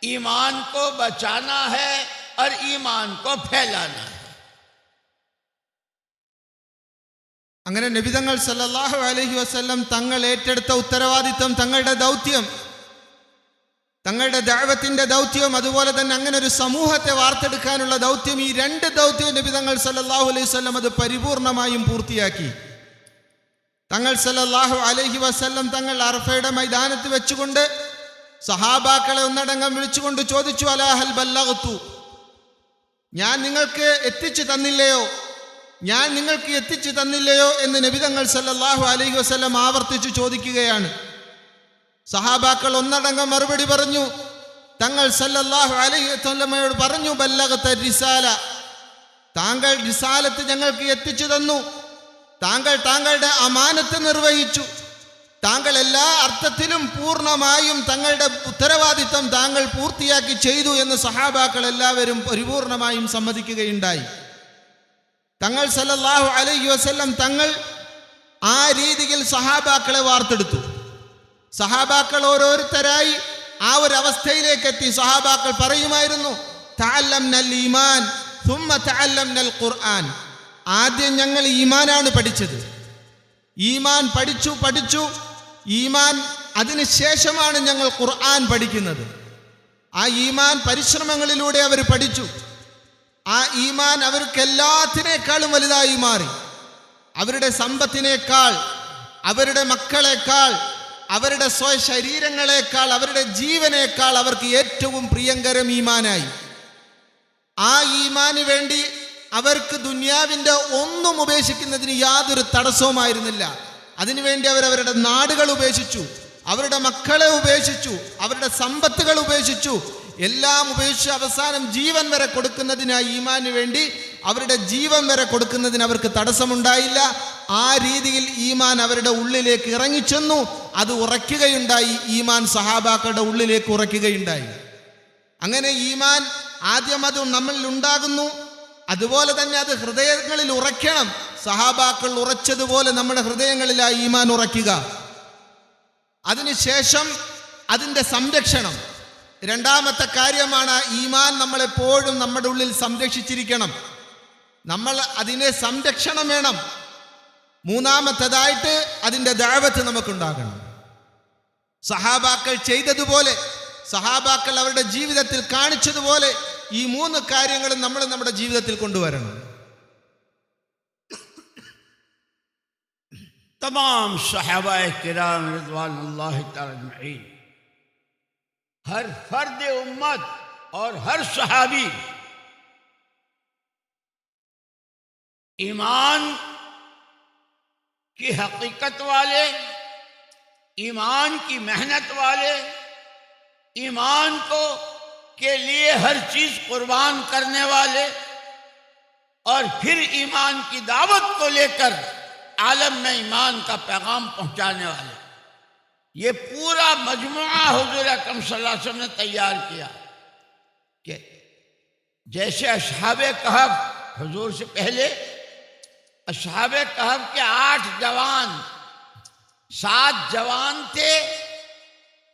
ایمان کو بچانا ہے اور ایمان کو پھیلانا ہے. അങ്ങനെ നബിതങ്ങൾ സല്ലല്ലാഹു അലൈഹി വസല്ലം തങ്ങൾ ഏറ്റെടുത്ത ഉത്തരവാദിത്വം, തങ്ങളുടെ ദൗത്യം, തങ്ങളുടെ ദഅവത്തിന്റെ ദൗത്യം, അതുപോലെ തന്നെ അങ്ങനെ ഒരു സമൂഹത്തെ വാർത്തെടുക്കാനുള്ള ദൗത്യം, ഈ രണ്ട് ദൗത്യവും നബിതങ്ങൾ സല്ലല്ലാഹു അലൈഹി വസല്ലം അത് പരിപൂർണമായും പൂർത്തിയാക്കി. തങ്ങൾ സല്ലല്ലാഹു അലൈഹി വസല്ലം തങ്ങൾ അറഫയുടെ മൈതാനത്ത് വെച്ചുകൊണ്ട് സഹാബാക്കളെ ഒന്നടങ്കം വിളിച്ചുകൊണ്ട് ചോദിച്ചു, അലാ ഹൽ ബല്ലഗ്തു, ഞാൻ നിങ്ങൾക്ക് എത്തിച്ചു തന്നില്ലയോ, ഞാൻ നിങ്ങൾക്ക് എത്തിച്ചു തന്നില്ലയോ എന്ന് നബിതങ്ങൾ സല്ലല്ലാഹു അലൈഹി വസല്ലം ആവർത്തിച്ചു ചോദിക്കുകയാണ്. സഹാബാക്കൾ ഒന്നടങ്കം മറുപടി പറഞ്ഞു. തങ്ങൾ സല്ലല്ലാഹു അലൈഹി വസല്ലമയോട് പറഞ്ഞു, ബല്ലഗത റിസാല, താങ്കൾ റിസാലത്ത് ഞങ്ങൾക്ക് എത്തിച്ചു തന്നു, താങ്കൾ താങ്കളുടെ അമാനത്ത് നിർവഹിച്ചു, താങ്കൾ എല്ലാ അർത്ഥത്തിലും പൂർണ്ണമായും തങ്ങളുടെ ഉത്തരവാദിത്വം താങ്കൾ പൂർത്തിയാക്കി ചെയ്തു എന്ന് സഹാബാക്കൾ എല്ലാവരും പരിപൂർണമായും സമ്മതിക്കുകയുണ്ടായി. തങ്ങൾ സല്ലല്ലാഹു അലൈഹി വസല്ലം തങ്ങൾ ആ രീതിയിൽ സഹാബാക്കളെ വാർത്തെടുത്തു. സഹാബാക്കൾ ഓരോരുത്തരായി ആ ഒരു അവസ്ഥയിലേക്ക് എത്തി. സഹാബാക്കൾ പറയുമായിരുന്നു, തഅല്ലംനൽ ഈമാൻ സുമ്മ തഅല്ലംനൽ ഖുർആൻ, ആദ്യം ഞങ്ങൾ ഈമാനാണ് പഠിച്ചത്, ഈമാൻ പഠിച്ചു, ഈമാൻ അതിനുശേഷമാണ് ഞങ്ങൾ ഖുർആൻ പഠിക്കുന്നത്. ആ ഈമാൻ പരിശ്രമങ്ങളിലൂടെ അവർ പഠിച്ചു. ആ ഈമാൻ അവർക്ക് എല്ലാത്തിനേക്കാളും വലുതായി മാറി. അവരുടെ സമ്പത്തിനേക്കാൾ, അവരുടെ മക്കളെക്കാൾ, അവരുടെ സ്വശരീരങ്ങളെക്കാൾ, അവരുടെ ജീവനേക്കാൾ അവർക്ക് ഏറ്റവും പ്രിയങ്കരം ഈമാനായി. ആ ഈമാന് വേണ്ടി അവർക്ക് ദുനിയാവിൻ്റെ ഒന്നും ഉപേക്ഷിക്കുന്നതിന് യാതൊരു തടസ്സവുമായിരുന്നില്ല. അതിനുവേണ്ടി അവരവരുടെ നാടുകൾ ഉപേക്ഷിച്ചു, അവരുടെ മക്കളെ ഉപേക്ഷിച്ചു, അവരുടെ സമ്പത്തുകൾ ഉപേക്ഷിച്ചു, എല്ലാം ഉപേക്ഷിച്ച് അവസാനം ജീവൻ വരെ കൊടുക്കുന്നതിന്, ആ ഈമാന് വേണ്ടി അവരുടെ ജീവൻ വരെ കൊടുക്കുന്നതിന് അവർക്ക് തടസ്സമുണ്ടായില്ല. ആ രീതിയിൽ ഈമാൻ അവരുടെ ഉള്ളിലേക്ക് ഇറങ്ങിച്ചെന്നു. അത് ഉറയ്ക്കുകയുണ്ടായി, ഈമാൻ സഹാബാക്കളുടെ ഉള്ളിലേക്ക് ഉറയ്ക്കുകയുണ്ടായി. അങ്ങനെ ഈമാൻ ആദ്യം അത് നമ്മളിൽ ഉണ്ടാകുന്നു, അതുപോലെ തന്നെ അത് ഹൃദയങ്ങളിൽ ഉറയ്ക്കണം. സഹാബാക്കൾ ഉറച്ചതുപോലെ നമ്മുടെ ഹൃദയങ്ങളിൽ ആ ഈമാൻ ഉറയ്ക്കുക. അതിനുശേഷം അതിൻ്റെ സംരക്ഷണം. രണ്ടാമത്തെ കാര്യമാണ് ഈമാൻ നമ്മളെപ്പോഴും നമ്മുടെ ഉള്ളിൽ സംരക്ഷിച്ചിരിക്കണം, നമ്മൾ അതിനെ സംരക്ഷണം വേണം. മൂന്നാമത്തേതായിട്ട് അതിൻ്റെ ദഅവത്ത് നമുക്കുണ്ടാകണം. സഹാബാക്കൾ ചെയ്തതുപോലെ, സഹാബാക്കൾ അവരുടെ ജീവിതത്തിൽ കാണിച്ചതുപോലെ ഈ മൂന്ന് കാര്യങ്ങളും നമ്മൾ നമ്മുടെ ജീവിതത്തിൽ കൊണ്ടുവരണം. तमाम सहाबाए किराम रिज़वानुल्लाह तआला अजमईन, हर फर्द उम्मत और हर सहाबी ईमान की हकीकत वाले, ईमान की मेहनत वाले, ईमान को के लिए हर चीज कुर्बान करने वाले और फिर ईमान की दावत को लेकर आलम में ईमान का पैगाम पहुंचाने वाले, ये पूरा मजमुआ हुजूर अकरम सल्लल्लाहु अलैहि वसल्लम ने तैयार किया. कि जैसे असहाबे कहफ, हुजूर से पहले असहाबे कहफ के 8 जवान, 7 जवान थे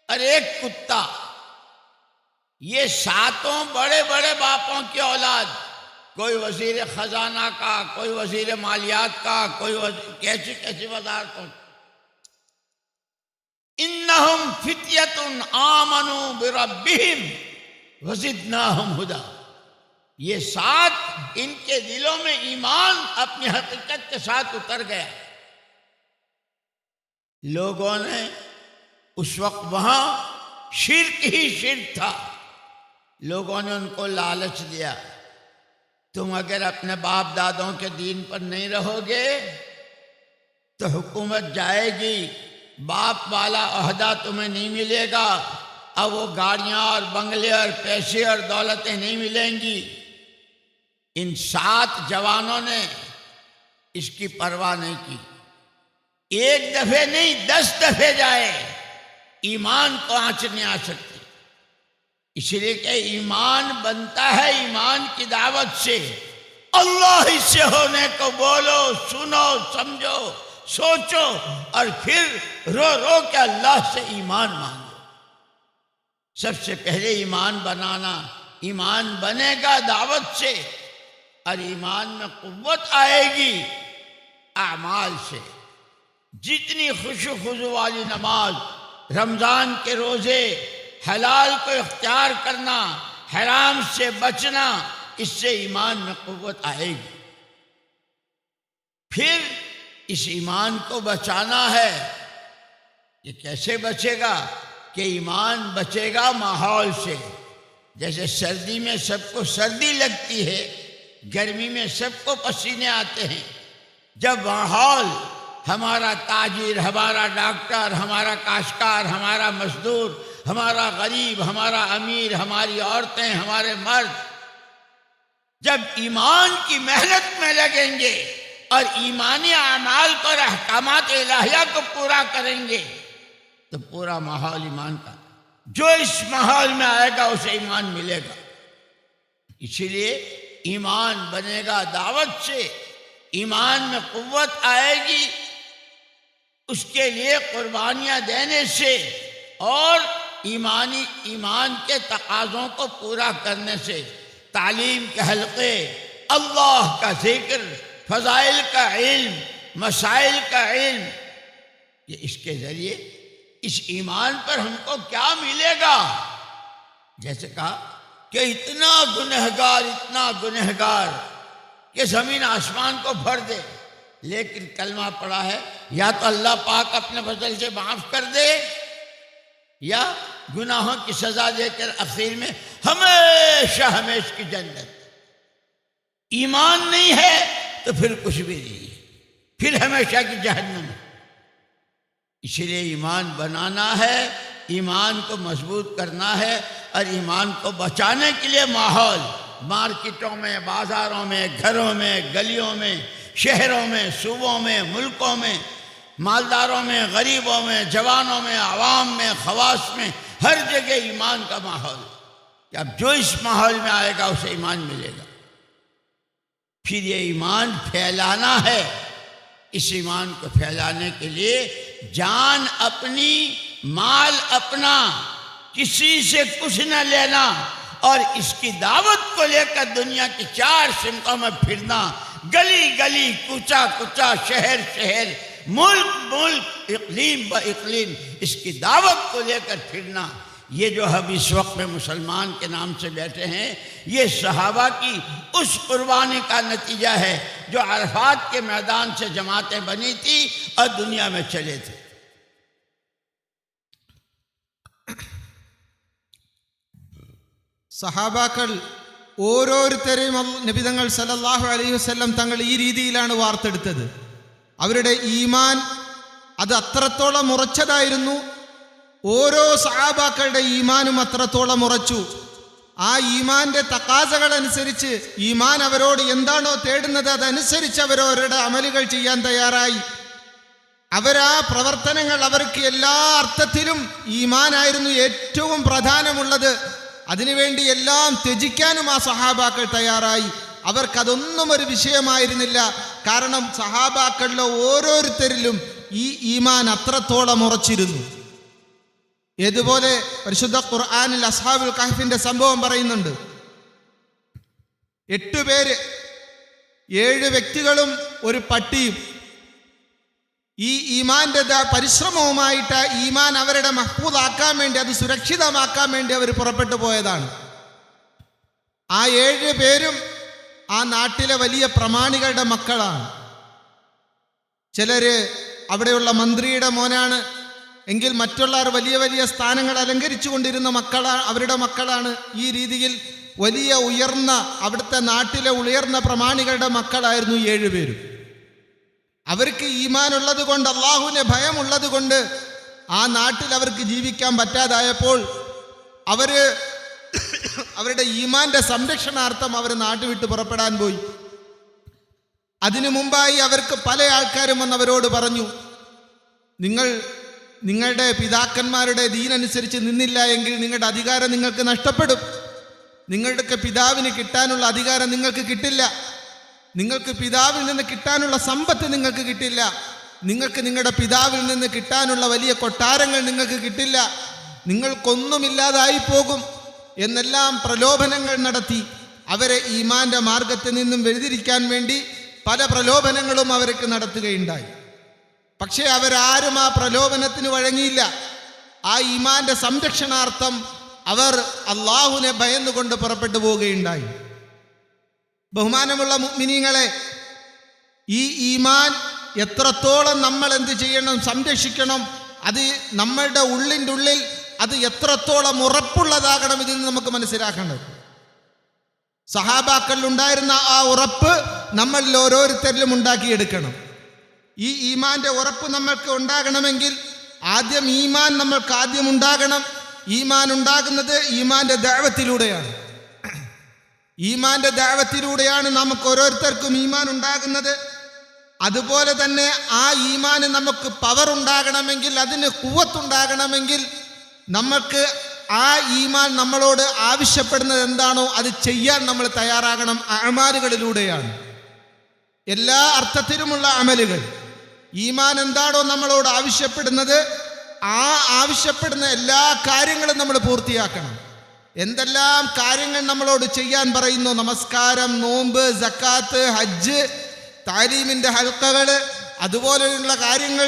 और एक कुत्ता, ये सातों बड़े बड़े बापों की औलाद, कोई वजीर खजाना का, कोई वजीर मालियात का, कोई कैसी कैसी वजारतों. इन्नहुम फित्यतुन आमनु बिरब्बिहिम वज़िदनाहुम हुदा, ये 7 इनके दिलों में ईमान अपनी हकीकत के साथ उतर गया. लोगों ने उस वक्त वहां शिर्क ही शिर्क था. लोगों ने उनको लालच दिया, तुम अगर अपने बाप दादों के दीन पर नहीं रहोगे तो हुकूमत जाएगी, बाप वाला ओहदा तुम्हें नहीं मिलेगा, अब वो गाड़ियां और बंगले और पैसे और दौलतें नहीं मिलेंगी. इन 7 जवानों ने इसकी परवाह नहीं की. एक दफे नहीं 10 दफे जाए, ईमान को आंच नहीं आ सकती. इसलिए कि ईमान बनता है ईमान की दावत से. अल्लाह से होने को बोलो, सुनो, समझो, सोचो और फिर रो रो के अल्लाह से ईमान मांगो. سب سے پہلے ایمان بنانا. ایمان بنے گا دعوت سے، اور ایمان میں قوت آئے گی اعمال سے. جتنی خشوع خضوع والی نماز، رمضان کے روزے، حلال کو اختیار کرنا، حرام سے بچنا، اس سے ایمان میں قوت آئے گی. پھر اس ایمان کو بچانا ہے. یہ کیسے بچے گا؟ کہ ایمان بچے گا ماحول سے. جیسے سردی میں سب کو سردی لگتی ہے، گرمی میں سب کو پسینے آتے ہیں. جب ماحول ہمارا تاجر، ہمارا ڈاکٹر، ہمارا کاشتکار، ہمارا مزدور، ہمارا غریب، ہمارا امیر، ہماری عورتیں، ہمارے مرد جب ایمان کی محنت میں لگیں گے اور ایمانی اعمال پر احکامات الہیہ کو پورا کریں گے تو پورا ماحول ایمان کا. جو اس ماحول میں آئے گا اسے ایمان ملے گا. اسی لیے ایمان بنے گا دعوت سے، ایمان میں قوت آئے گی اس کے لیے قربانیاں دینے سے، اور ایمان کے تقاضوں کو پورا کرنے سے. تعلیم کے حلقے، اللہ کا ذکر، فضائل کا علم، مسائل کا علم، یہ اس کے ذریعے اس ایمان پر ہم کو کیا ملے گا؟ جیسے کہا کہ اتنا گنہگار کہ زمین آسمان کو بھر دے، لیکن کلمہ پڑا ہے، یا تو اللہ پاک اپنے فضل سے معاف کر دے، یا گناہوں کی سزا دے کر اخیر میں ہمیشہ کی جنت. ایمان نہیں ہے تو پھر کچھ بھی نہیں ہے، پھر ہمیشہ کی جہنم. اسی لیے ایمان بنانا ہے، ایمان کو مضبوط کرنا ہے، اور ایمان کو بچانے کے لیے ماحول، مارکیٹوں میں، بازاروں میں، گھروں میں، گلیوں میں، شہروں میں، صوبوں میں، ملکوں میں، مالداروں میں، غریبوں میں، جوانوں میں، عوام میں، خواص میں، ہر جگہ ایمان کا ماحول. کہ اب جو اس ماحول میں آئے گا اسے ایمان ملے گا. پھر یہ ایمان پھیلانا ہے. اس ایمان کو پھیلانے کے لیے جان اپنی، مال اپنا، کسی سے کچھ نہ لینا، اور اس کی دعوت کو لے کر دنیا کی 4 سمتوں میں پھرنا، گلی گلی، کوچہ کوچہ، شہر شہر، ملک اقلیم با اقلیم، اس کی دعوت کو لے کر پھرنا. یہ جو ہم اس وقت میں مسلمان کے نام سے بیٹھے ہیں، یہ صحابہ کی اس قربانی کا نتیجہ ہے جو عرفات کے میدان سے جماعتیں بنی تھی اور دنیا میں چلے تھے. സഹാബാക്കൾ ഓരോരുത്തരെയും നബി തങ്ങൾ സല്ലല്ലാഹു അലൈഹി വസല്ലം തങ്ങൾ ഈ രീതിയിലാണ് വാർത്തെടുത്തത്. അവരുടെ ഈമാൻ അത് അത്രത്തോളം ഉറച്ചതായിരുന്നു. ഓരോ സഹാബാക്കളുടെ ഈമാനും അത്രത്തോളം ഉറച്ചു. ആ ഈമാന്റെ തഖാസകളനുസരിച്ച്, ഈമാൻ അവരോട് എന്താണോ തേടുന്നത് അതനുസരിച്ച് അവരവരുടെ അമലുകൾ ചെയ്യാൻ തയ്യാറായി. അവരാ പ്രവർത്തനങ്ങൾ, അവർക്ക് എല്ലാ അർത്ഥത്തിലും ഈമാനായിരുന്നു ഏറ്റവും പ്രധാനമുള്ളത്. അതിനുവേണ്ടി എല്ലാം ത്യജിക്കാനും ആ സഹാബാക്കൾ തയ്യാറായി. അവർക്കതൊന്നും ഒരു വിഷയമായിരുന്നില്ല. കാരണം സഹാബാക്കളിലെ ഓരോരുത്തരിലും ഈ ഈമാൻ അത്രത്തോളം ഉറച്ചിരുന്നു. ഏതുപോലെ പരിശുദ്ധ ഖുർആനിൽ അസ്ഹാബുൽ കഹ്ഫിന്റെ സംഭവം പറയുന്നുണ്ട്. 8 പേര്, 7 വ്യക്തികളും ഒരു പട്ടിയും ഈ ഈമാന്റെ പരിശ്രമവുമായിട്ട് ഈമാൻ അവരുടെ മഹ്ഫൂദാക്കാൻ വേണ്ടി, അത് സുരക്ഷിതമാക്കാൻ വേണ്ടി അവർ പുറപ്പെട്ടു പോയതാണ്. ആ 7 പേരും ആ നാട്ടിലെ വലിയ പ്രമാണികളുടെ മക്കളാണ്. ചിലര് അവിടെയുള്ള മന്ത്രിയുടെ മോനാണ്, എങ്കിൽ മറ്റുള്ളവർ വലിയ വലിയ സ്ഥാനങ്ങൾ അലങ്കരിച്ചു കൊണ്ടിരുന്ന അവരുടെ മക്കളാണ്. ഈ രീതിയിൽ വലിയ ഉയർന്ന, അവിടുത്തെ നാട്ടിലെ ഉയർന്ന പ്രമാണികളുടെ മക്കളായിരുന്നു 7 പേരും. അവർക്ക് ഈമാൻ ഉള്ളത് കൊണ്ട്, അള്ളാഹുവിനെ ഭയമുള്ളത് കൊണ്ട് ആ നാട്ടിൽ അവർക്ക് ജീവിക്കാൻ പറ്റാതായപ്പോൾ അവരുടെ ഈമാന്റെ സംരക്ഷണാർത്ഥം അവർ നാട്ടു വിട്ട് പുറപ്പെടാൻ പോയി. അതിനു മുമ്പായി അവർക്ക് പല ആൾക്കാരും വന്ന് അവരോട് പറഞ്ഞു, നിങ്ങളുടെ പിതാക്കന്മാരുടെ ദീനനുസരിച്ച് നിന്നില്ല എങ്കിൽ നിങ്ങളുടെ അധികാരം നിങ്ങൾക്ക് നഷ്ടപ്പെടും. നിങ്ങളുടെ പിതാവിന് കിട്ടാനുള്ള അധികാരം നിങ്ങൾക്ക് കിട്ടില്ല. നിങ്ങൾക്ക് പിതാവിൽ നിന്ന് കിട്ടാനുള്ള സമ്പത്ത് നിങ്ങൾക്ക് കിട്ടില്ല. നിങ്ങൾക്ക് നിങ്ങളുടെ പിതാവിൽ നിന്ന് കിട്ടാനുള്ള വലിയ കൊട്ടാരങ്ങൾ നിങ്ങൾക്ക് കിട്ടില്ല. നിങ്ങൾക്കൊന്നുമില്ലാതായി പോകും എന്നെല്ലാം പ്രലോഭനങ്ങൾ നടത്തി അവരെ ഈമാന്റെ മാർഗത്തിൽ നിന്നും വ്യതിരിക്കാൻ വേണ്ടി പല പ്രലോഭനങ്ങളും അവർക്ക് നടത്തുകയുണ്ടായി. പക്ഷേ അവരാരും ആ പ്രലോഭനത്തിന് വഴങ്ങിയില്ല. ആ ഈമാന്റെ സംരക്ഷണാർത്ഥം അവർ അള്ളാഹുവിനെ ഭയന്നുകൊണ്ട് പുറപ്പെട്ടു പോവുകയുണ്ടായി. ബഹുമാനമുള്ള മുഅ്മിനീങ്ങളെ, ഈ ഈമാൻ എത്രത്തോളം നമ്മൾ എന്ത് ചെയ്യണം, സംരക്ഷിക്കണം, അത് നമ്മളുടെ ഉള്ളിൻ്റെ ഉള്ളിൽ അത് എത്രത്തോളം ഉറപ്പുള്ളതാകണം, ഇതിൽ നിന്ന് നമുക്ക് മനസ്സിലാക്കേണ്ടത്. സഹാബാക്കളിൽ ഉണ്ടായിരുന്ന ആ ഉറപ്പ് നമ്മളിൽ ഓരോരുത്തരിലും ഉണ്ടാക്കിയെടുക്കണം. ഈ ഈമാന്റെ ഉറപ്പ് നമ്മൾക്ക് ഉണ്ടാകണമെങ്കിൽ ആദ്യം ഈമാൻ നമ്മൾക്ക് ആദ്യം ഉണ്ടാകണം. ഈമാൻ ഉണ്ടാകുന്നത് ഈമാന്റെ ദഅവത്തിലൂടെയാണ്. ഈമാന്റെ ദഅവത്തിലൂടെയാണ് നമുക്ക് ഓരോരുത്തർക്കും ഈമാൻ ഉണ്ടാകുന്നത്. അതുപോലെ തന്നെ ആ ഈമാന് നമുക്ക് പവർ ഉണ്ടാകണമെങ്കിൽ, അതിന് ഖുവ്വത്തുണ്ടാകണമെങ്കിൽ നമുക്ക് ആ ഈമാൻ നമ്മളോട് ആവശ്യപ്പെടുന്നത് എന്താണോ അത് ചെയ്യാൻ നമ്മൾ തയ്യാറാകണം. അമലുകളിലൂടെയാണ്, എല്ലാ അർത്ഥത്തിലുമുള്ള അമലുകൾ. ഈമാൻ എന്താണോ നമ്മളോട് ആവശ്യപ്പെടുന്നത് ആ ആവശ്യപ്പെടുന്ന എല്ലാ കാര്യങ്ങളും നമ്മൾ പൂർത്തിയാക്കണം. എന്തെല്ലാം കാര്യങ്ങൾ നമ്മളോട് ചെയ്യാൻ പറയുന്നു, നമസ്കാരം, നോമ്പ്, സക്കാത്ത്, ഹജ്ജ്, താലീമിൻ്റെ ഹൽക്കകൾ, അതുപോലെയുള്ള കാര്യങ്ങൾ,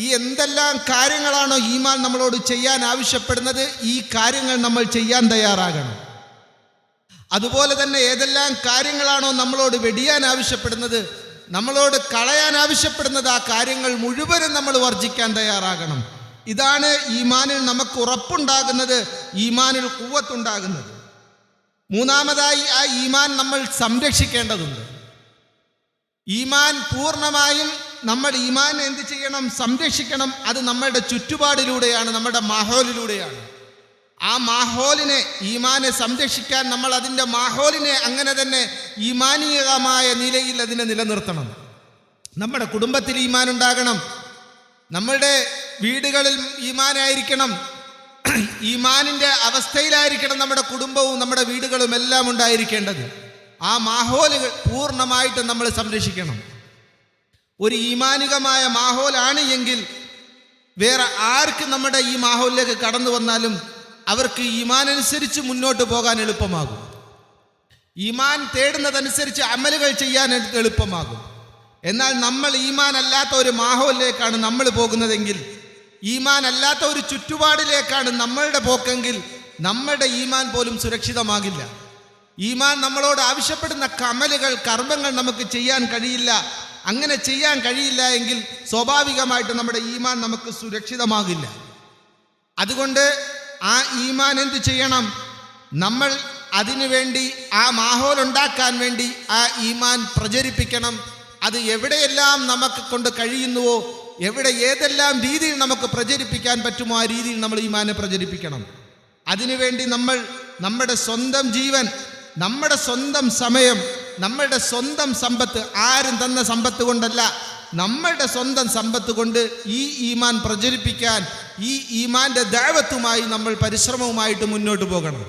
ഈ എന്തെല്ലാം കാര്യങ്ങളാണോ ഈമാൻ നമ്മളോട് ചെയ്യാൻ ആവശ്യപ്പെടുന്നത് ഈ കാര്യങ്ങൾ നമ്മൾ ചെയ്യാൻ തയ്യാറാകണം. അതുപോലെ തന്നെ ഏതെല്ലാം കാര്യങ്ങളാണോ നമ്മളോട് വെടിയാൻ ആവശ്യപ്പെടുന്നത്, നമ്മളോട് കളയാൻ ആവശ്യപ്പെടുന്നത്, ആ കാര്യങ്ങൾ മുഴുവനും നമ്മൾ വർജിക്കാൻ തയ്യാറാകണം. ഇതാണ് ഈമാനിൽ നമുക്ക് ഉറപ്പുണ്ടാകുന്നത്, ഈമാനിൽ ഖുവ്വത്തുണ്ടാകുന്നത്. മൂന്നാമതായി ആ ഈമാൻ നമ്മൾ സംരക്ഷിക്കേണ്ടതുണ്ട്. ഈമാൻ പൂർണ്ണമായും നമ്മൾ ഈമാൻ എന്ത് ചെയ്യണം, സംരക്ഷിക്കണം. അത് നമ്മളുടെ ചുറ്റുപാടിലൂടെയാണ്, നമ്മുടെ മാഹോലിലൂടെയാണ്. ആ മാഹോലിനെ, ഈമാനെ സംരക്ഷിക്കാൻ നമ്മൾ അതിൻ്റെ മാഹോലിനെ അങ്ങനെ തന്നെ ഈമാനീയമായ നിലയിൽ അതിനെ നിലനിർത്തണം. നമ്മുടെ കുടുംബത്തിൽ ഈമാൻ ഉണ്ടാകണം, നമ്മളുടെ വീടുകളിൽ ഈമാനായിരിക്കണം, ഈമാനിൻ്റെ അവസ്ഥയിലായിരിക്കണം നമ്മുടെ കുടുംബവും നമ്മുടെ വീടുകളും എല്ലാം ഉണ്ടായിരിക്കേണ്ടത്. ആ മാഹോലുകൾ പൂർണ്ണമായിട്ട് നമ്മൾ സംരക്ഷിക്കണം. ഒരു ഈമാനികമായ മാഹോലാണ് എങ്കിൽ വേറെ ആർക്ക് നമ്മുടെ ഈ മാഹോലിലേക്ക് കടന്നു വന്നാലും അവർക്ക് ഈമാൻ അനുസരിച്ച് മുന്നോട്ട് പോകാൻ എളുപ്പമാകും. ഈമാൻ തേടുന്നതനുസരിച്ച് അമലുകൾ ചെയ്യാൻ എളുപ്പമാകും. എന്നാൽ നമ്മൾ ഈമാൻ അല്ലാത്ത ഒരു മാഹോലിലേക്കാണ് നമ്മൾ പോകുന്നതെങ്കിൽ, ഈമാൻ അല്ലാത്ത ഒരു ചുറ്റുപാടിലേക്കാണ് നമ്മളുടെ പോക്കെങ്കിൽ നമ്മളുടെ ഈമാൻ പോലും സുരക്ഷിതമാകില്ല. ഈമാൻ നമ്മളോട് ആവശ്യപ്പെടുന്ന അമലുകൾ, കർമ്മങ്ങൾ നമുക്ക് ചെയ്യാൻ കഴിയില്ല. അങ്ങനെ ചെയ്യാൻ കഴിയില്ല എങ്കിൽ സ്വാഭാവികമായിട്ട് നമ്മുടെ ഈമാൻ നമുക്ക് സുരക്ഷിതമാകില്ല. അതുകൊണ്ട് ആ ഈമാൻ എന്ത് ചെയ്യണം, നമ്മൾ അതിനുവേണ്ടി ആ മാഹോൽ ഉണ്ടാക്കാൻ വേണ്ടി ആ ഈമാൻ പ്രചരിപ്പിക്കണം. അത് എവിടെയെല്ലാം നമുക്ക് കൊണ്ട് കഴിയുന്നുവോ, എവിടെ ഏതെല്ലാം രീതിയിൽ നമുക്ക് പ്രചരിപ്പിക്കാൻ പറ്റുമോ ആ രീതിയിൽ നമ്മൾ ഈമാനെ പ്രചരിപ്പിക്കണം. അതിനുവേണ്ടി നമ്മൾ നമ്മുടെ സ്വന്തം ജീവൻ, നമ്മുടെ സ്വന്തം സമയം, നമ്മളുടെ സ്വന്തം സമ്പത്ത്, ആരും തന്ന സമ്പത്ത് കൊണ്ടല്ല, നമ്മളുടെ സ്വന്തം സമ്പത്ത് കൊണ്ട് ഈ ഈമാൻ പ്രചരിപ്പിക്കാൻ, ഈ ഈമാന്റെ ദഅവത്തുമായി നമ്മൾ പരിശ്രമവുമായിട്ട് മുന്നോട്ട് പോകണം.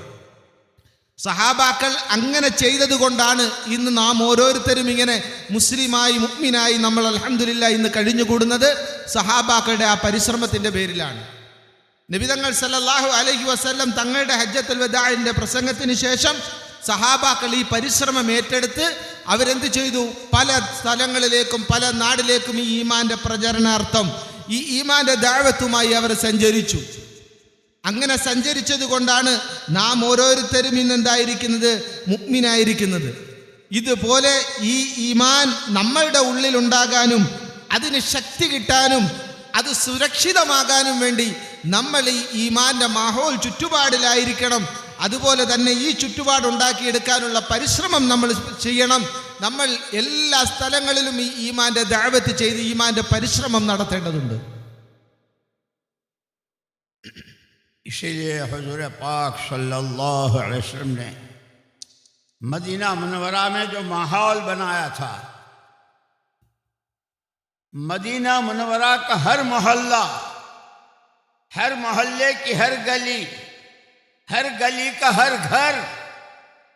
സഹാബാക്കൾ അങ്ങനെ ചെയ്തത് കൊണ്ടാണ് ഇന്ന് നാം ഓരോരുത്തരും ഇങ്ങനെ മുസ്ലിമായി മുഅ്മിനായി നമ്മൾ അൽഹംദുലില്ലാഹ് ഇന്ന് കഴിഞ്ഞുകൂടുന്നത്. സഹാബാക്കളുടെ ആ പരിശ്രമത്തിൻ്റെ പേരിലാണ്. നബിതങ്ങൾ സല്ലല്ലാഹു അലൈഹി വസല്ലം തങ്ങളുടെ ഹജ്ജത്തുൽ വദാഇന്റെ പ്രസംഗത്തിന് ശേഷം സഹാബാക്കൾ ഈ പരിശ്രമം ഏറ്റെടുത്ത് അവരെന്ത് ചെയ്തു, പല സ്ഥലങ്ങളിലേക്കും പല നാടിലേക്കും ഈ ഈമാന്റെ പ്രചരണാർത്ഥം, ഈ ഈമാന്റെ ദഅവത്തുമായി അവർ സഞ്ചരിച്ചു. അങ്ങനെ സഞ്ചരിച്ചത് കൊണ്ടാണ് നാം ഓരോരുത്തരും ഇന്ന് എന്തായിരിക്കുന്നത്, മുഅ്മിനായിരിക്കുന്നത്. ഇതുപോലെ ഈ ഈമാൻ നമ്മളുടെ ഉള്ളിൽ ഉണ്ടാകാനും അതിന് ശക്തി കിട്ടാനും അത് സുരക്ഷിതമാകാനും വേണ്ടി നമ്മൾ ഈ ഈമാന്റെ മാഹോൽ ചുറ്റുപാടിലായിരിക്കണം. അതുപോലെ തന്നെ ഈ ചുറ്റുപാടുണ്ടാക്കിയെടുക്കാനുള്ള പരിശ്രമം നമ്മൾ ചെയ്യണം. നമ്മൾ എല്ലാ സ്ഥലങ്ങളിലും ഈ ഈമാന്റെ ദഅവത്ത് ചെയ്ത് ഈമാന്റെ പരിശ്രമം നടത്തേണ്ടതുണ്ട്. इसीलिए हुजूर पाक सल्लल्लाहु अलैहि वसल्लम ने मदीना मुनव्वरा में जो माहौल बनाया था, मदीना मुनव्वरा का हर मोहल्ला, हर मोहल्ले की हर गली का हर घर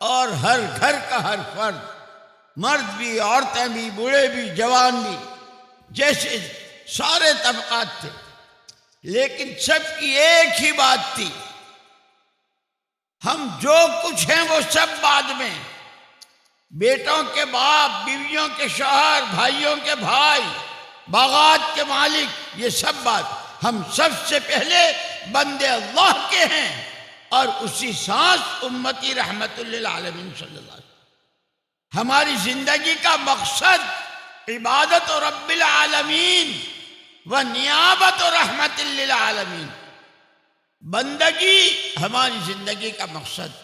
और हर घर का हर फर्द, मर्द भी, औरतें भी, बूढ़े भी, जवान भी, जैसे सारे तबकात थे, لیکن سب کی ایک ہی بات تھی، ہم جو کچھ ہیں وہ سب بعد میں، بیٹوں کے باپ، بیویوں کے شوہر، بھائیوں کے بھائی، باغات کے مالک، یہ سب بات، ہم سب سے پہلے بندے اللہ کے ہیں، اور اسی سانس امتی رحمت للعالمین صلی اللہ علیہ وسلم۔ ہماری زندگی کا مقصد عبادت و رب العالمین و نیابت و رحمت للعالمین، بندگی ہماری زندگی کا مقصد،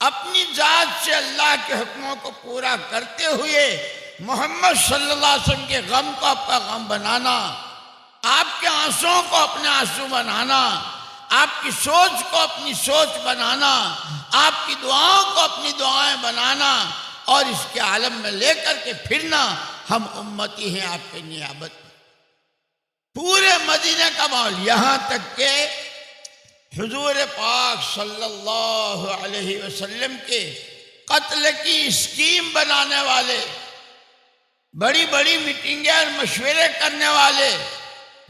اپنی ذات سے اللہ کے حکموں کو پورا کرتے ہوئے محمد صلی اللہ علیہ وسلم کے غم کو آپ کا غم بنانا، آپ کے آنسوؤں کو اپنے آنسو بنانا، آپ کی سوچ کو اپنی سوچ بنانا، آپ کی دعاؤں کو اپنی دعائیں بنانا، اور اس کے عالم میں لے کر کے پھرنا۔ ہم امتی ہیں آپ کے نیابت میں۔ پورے مدینہ کا ماحول، یہاں تک کہ حضور پاک صلی اللہ علیہ وسلم کے قتل کی اسکیم بنانے والے، بڑی بڑی میٹنگیں اور مشورے کرنے والے،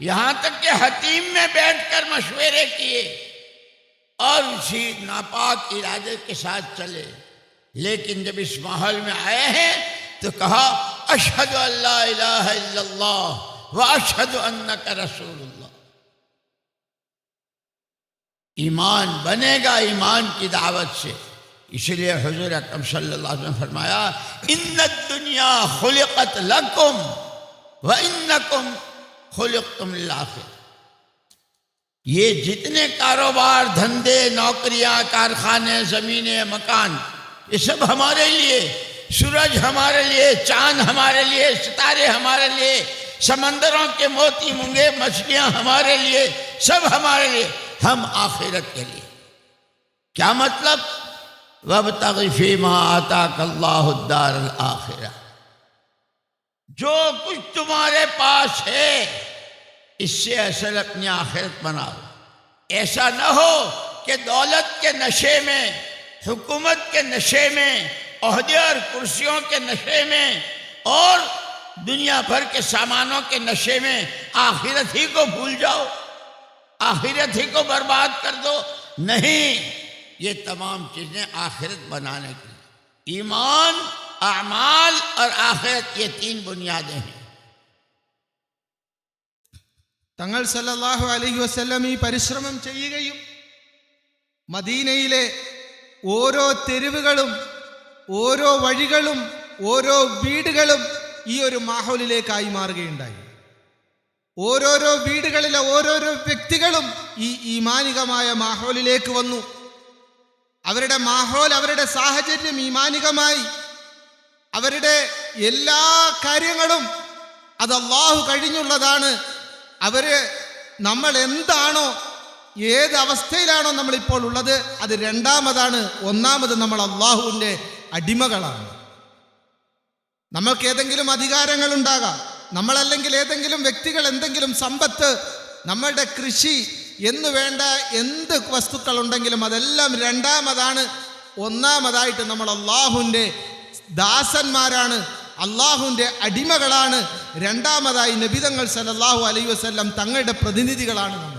یہاں تک کہ حتیم میں بیٹھ کر مشورے کیے اور اسی ناپاک ارادے کے ساتھ چلے، لیکن جب اس ماحول میں آئے ہیں تو کہا اشہد ان لا الہ الا اللہ واشہد انک رسول اللہ۔ ایمان بنے گا ایمان کی دعوت سے، اس لیے حضور اکرم صلی اللہ علیہ وسلم فرمایا ان الدنیا خلقت لکم وانکم خلقتم للآخرہ۔ یہ جتنے کاروبار، دھندے، نوکریاں، کارخانے، زمینیں، مکان، یہ سب ہمارے لیے، سورج ہمارے لیے، چاند ہمارے لیے، ستارے ہمارے لیے، سمندروں کے موتی مونگے مچھلیاں ہمارے لیے، سب ہمارے لیے، ہم آخرت کے لیے۔ کیا مطلب؟ وَابْتَغِ فِيمَا آتَاكَ اللَّهُ الدَّارَ الْآخِرَةَ، جو کچھ تمہارے پاس ہے اس سے اصل اپنی آخرت بناؤ۔ ایسا نہ ہو کہ دولت کے نشے میں، حکومت کے نشے میں، عہدے اور کرسیوں کے نشے میں اور دنیا بھر کے سامانوں کے نشے میں آخرت ہی کو بھول جاؤ، آخرت ہی کو برباد کر دو۔ نہیں، یہ تمام چیزیں آخرت بنانے کی، ایمان، اعمال اور آخرت، یہ تین بنیادیں ہیں۔ തങ്ങൾ സല്ലല്ലാഹു അലൈഹി വസല്ലം ഈ പരിശ്രമം ചെയ്യുകയും മദീനയിലെ ഓരോ തെരുവുകളും ഓരോ വഴികളും ഓരോ വീടുകളും ഈ ഒരു മാഹോലിലേക്കായി മാറുകയുണ്ടായി। ഓരോരോ വീടുകളിലെ ഓരോരോ വ്യക്തികളും ഈ ഈമാനികമായ മാഹോലിലേക്ക് വന്നു। അവരുടെ മാഹോൽ, അവരുടെ സാഹചര്യം ഈമാനികമായി, അവരുടെ എല്ലാ കാര്യങ്ങളും അത് അല്ലാഹു കഴിഞ്ഞുള്ളതാണ്। നമ്മൾ എന്താണോ, ഏത് അവസ്ഥയിലാണോ നമ്മളിപ്പോൾ ഉള്ളത് അത് രണ്ടാമതാണ്, ഒന്നാമത് നമ്മൾ അല്ലാഹുവിൻ്റെ അടിമകളാണ്। നമ്മൾക്ക് ഏതെങ്കിലും അധികാരങ്ങൾ ഉണ്ടാകാം, നമ്മളല്ലെങ്കിൽ ഏതെങ്കിലും വ്യക്തികൾ എന്തെങ്കിലും സമ്പത്ത്, നമ്മളുടെ കൃഷി എന്ന് വേണ്ട എന്ത് വസ്തുക്കൾ ഉണ്ടെങ്കിലും അതെല്ലാം രണ്ടാമതാണ്. ഒന്നാമതായിട്ട് നമ്മൾ അല്ലാഹുവിൻ്റെ ദാസന്മാരാണ്, അല്ലാഹുവിൻ്റെ അടിമകളാണ്. രണ്ടാമതായി നബിതങ്ങൾ സല്ലല്ലാഹു അലൈഹി വസല്ലം തങ്ങളുടെ പ്രതിനിധികളാണ് നമ്മൾ.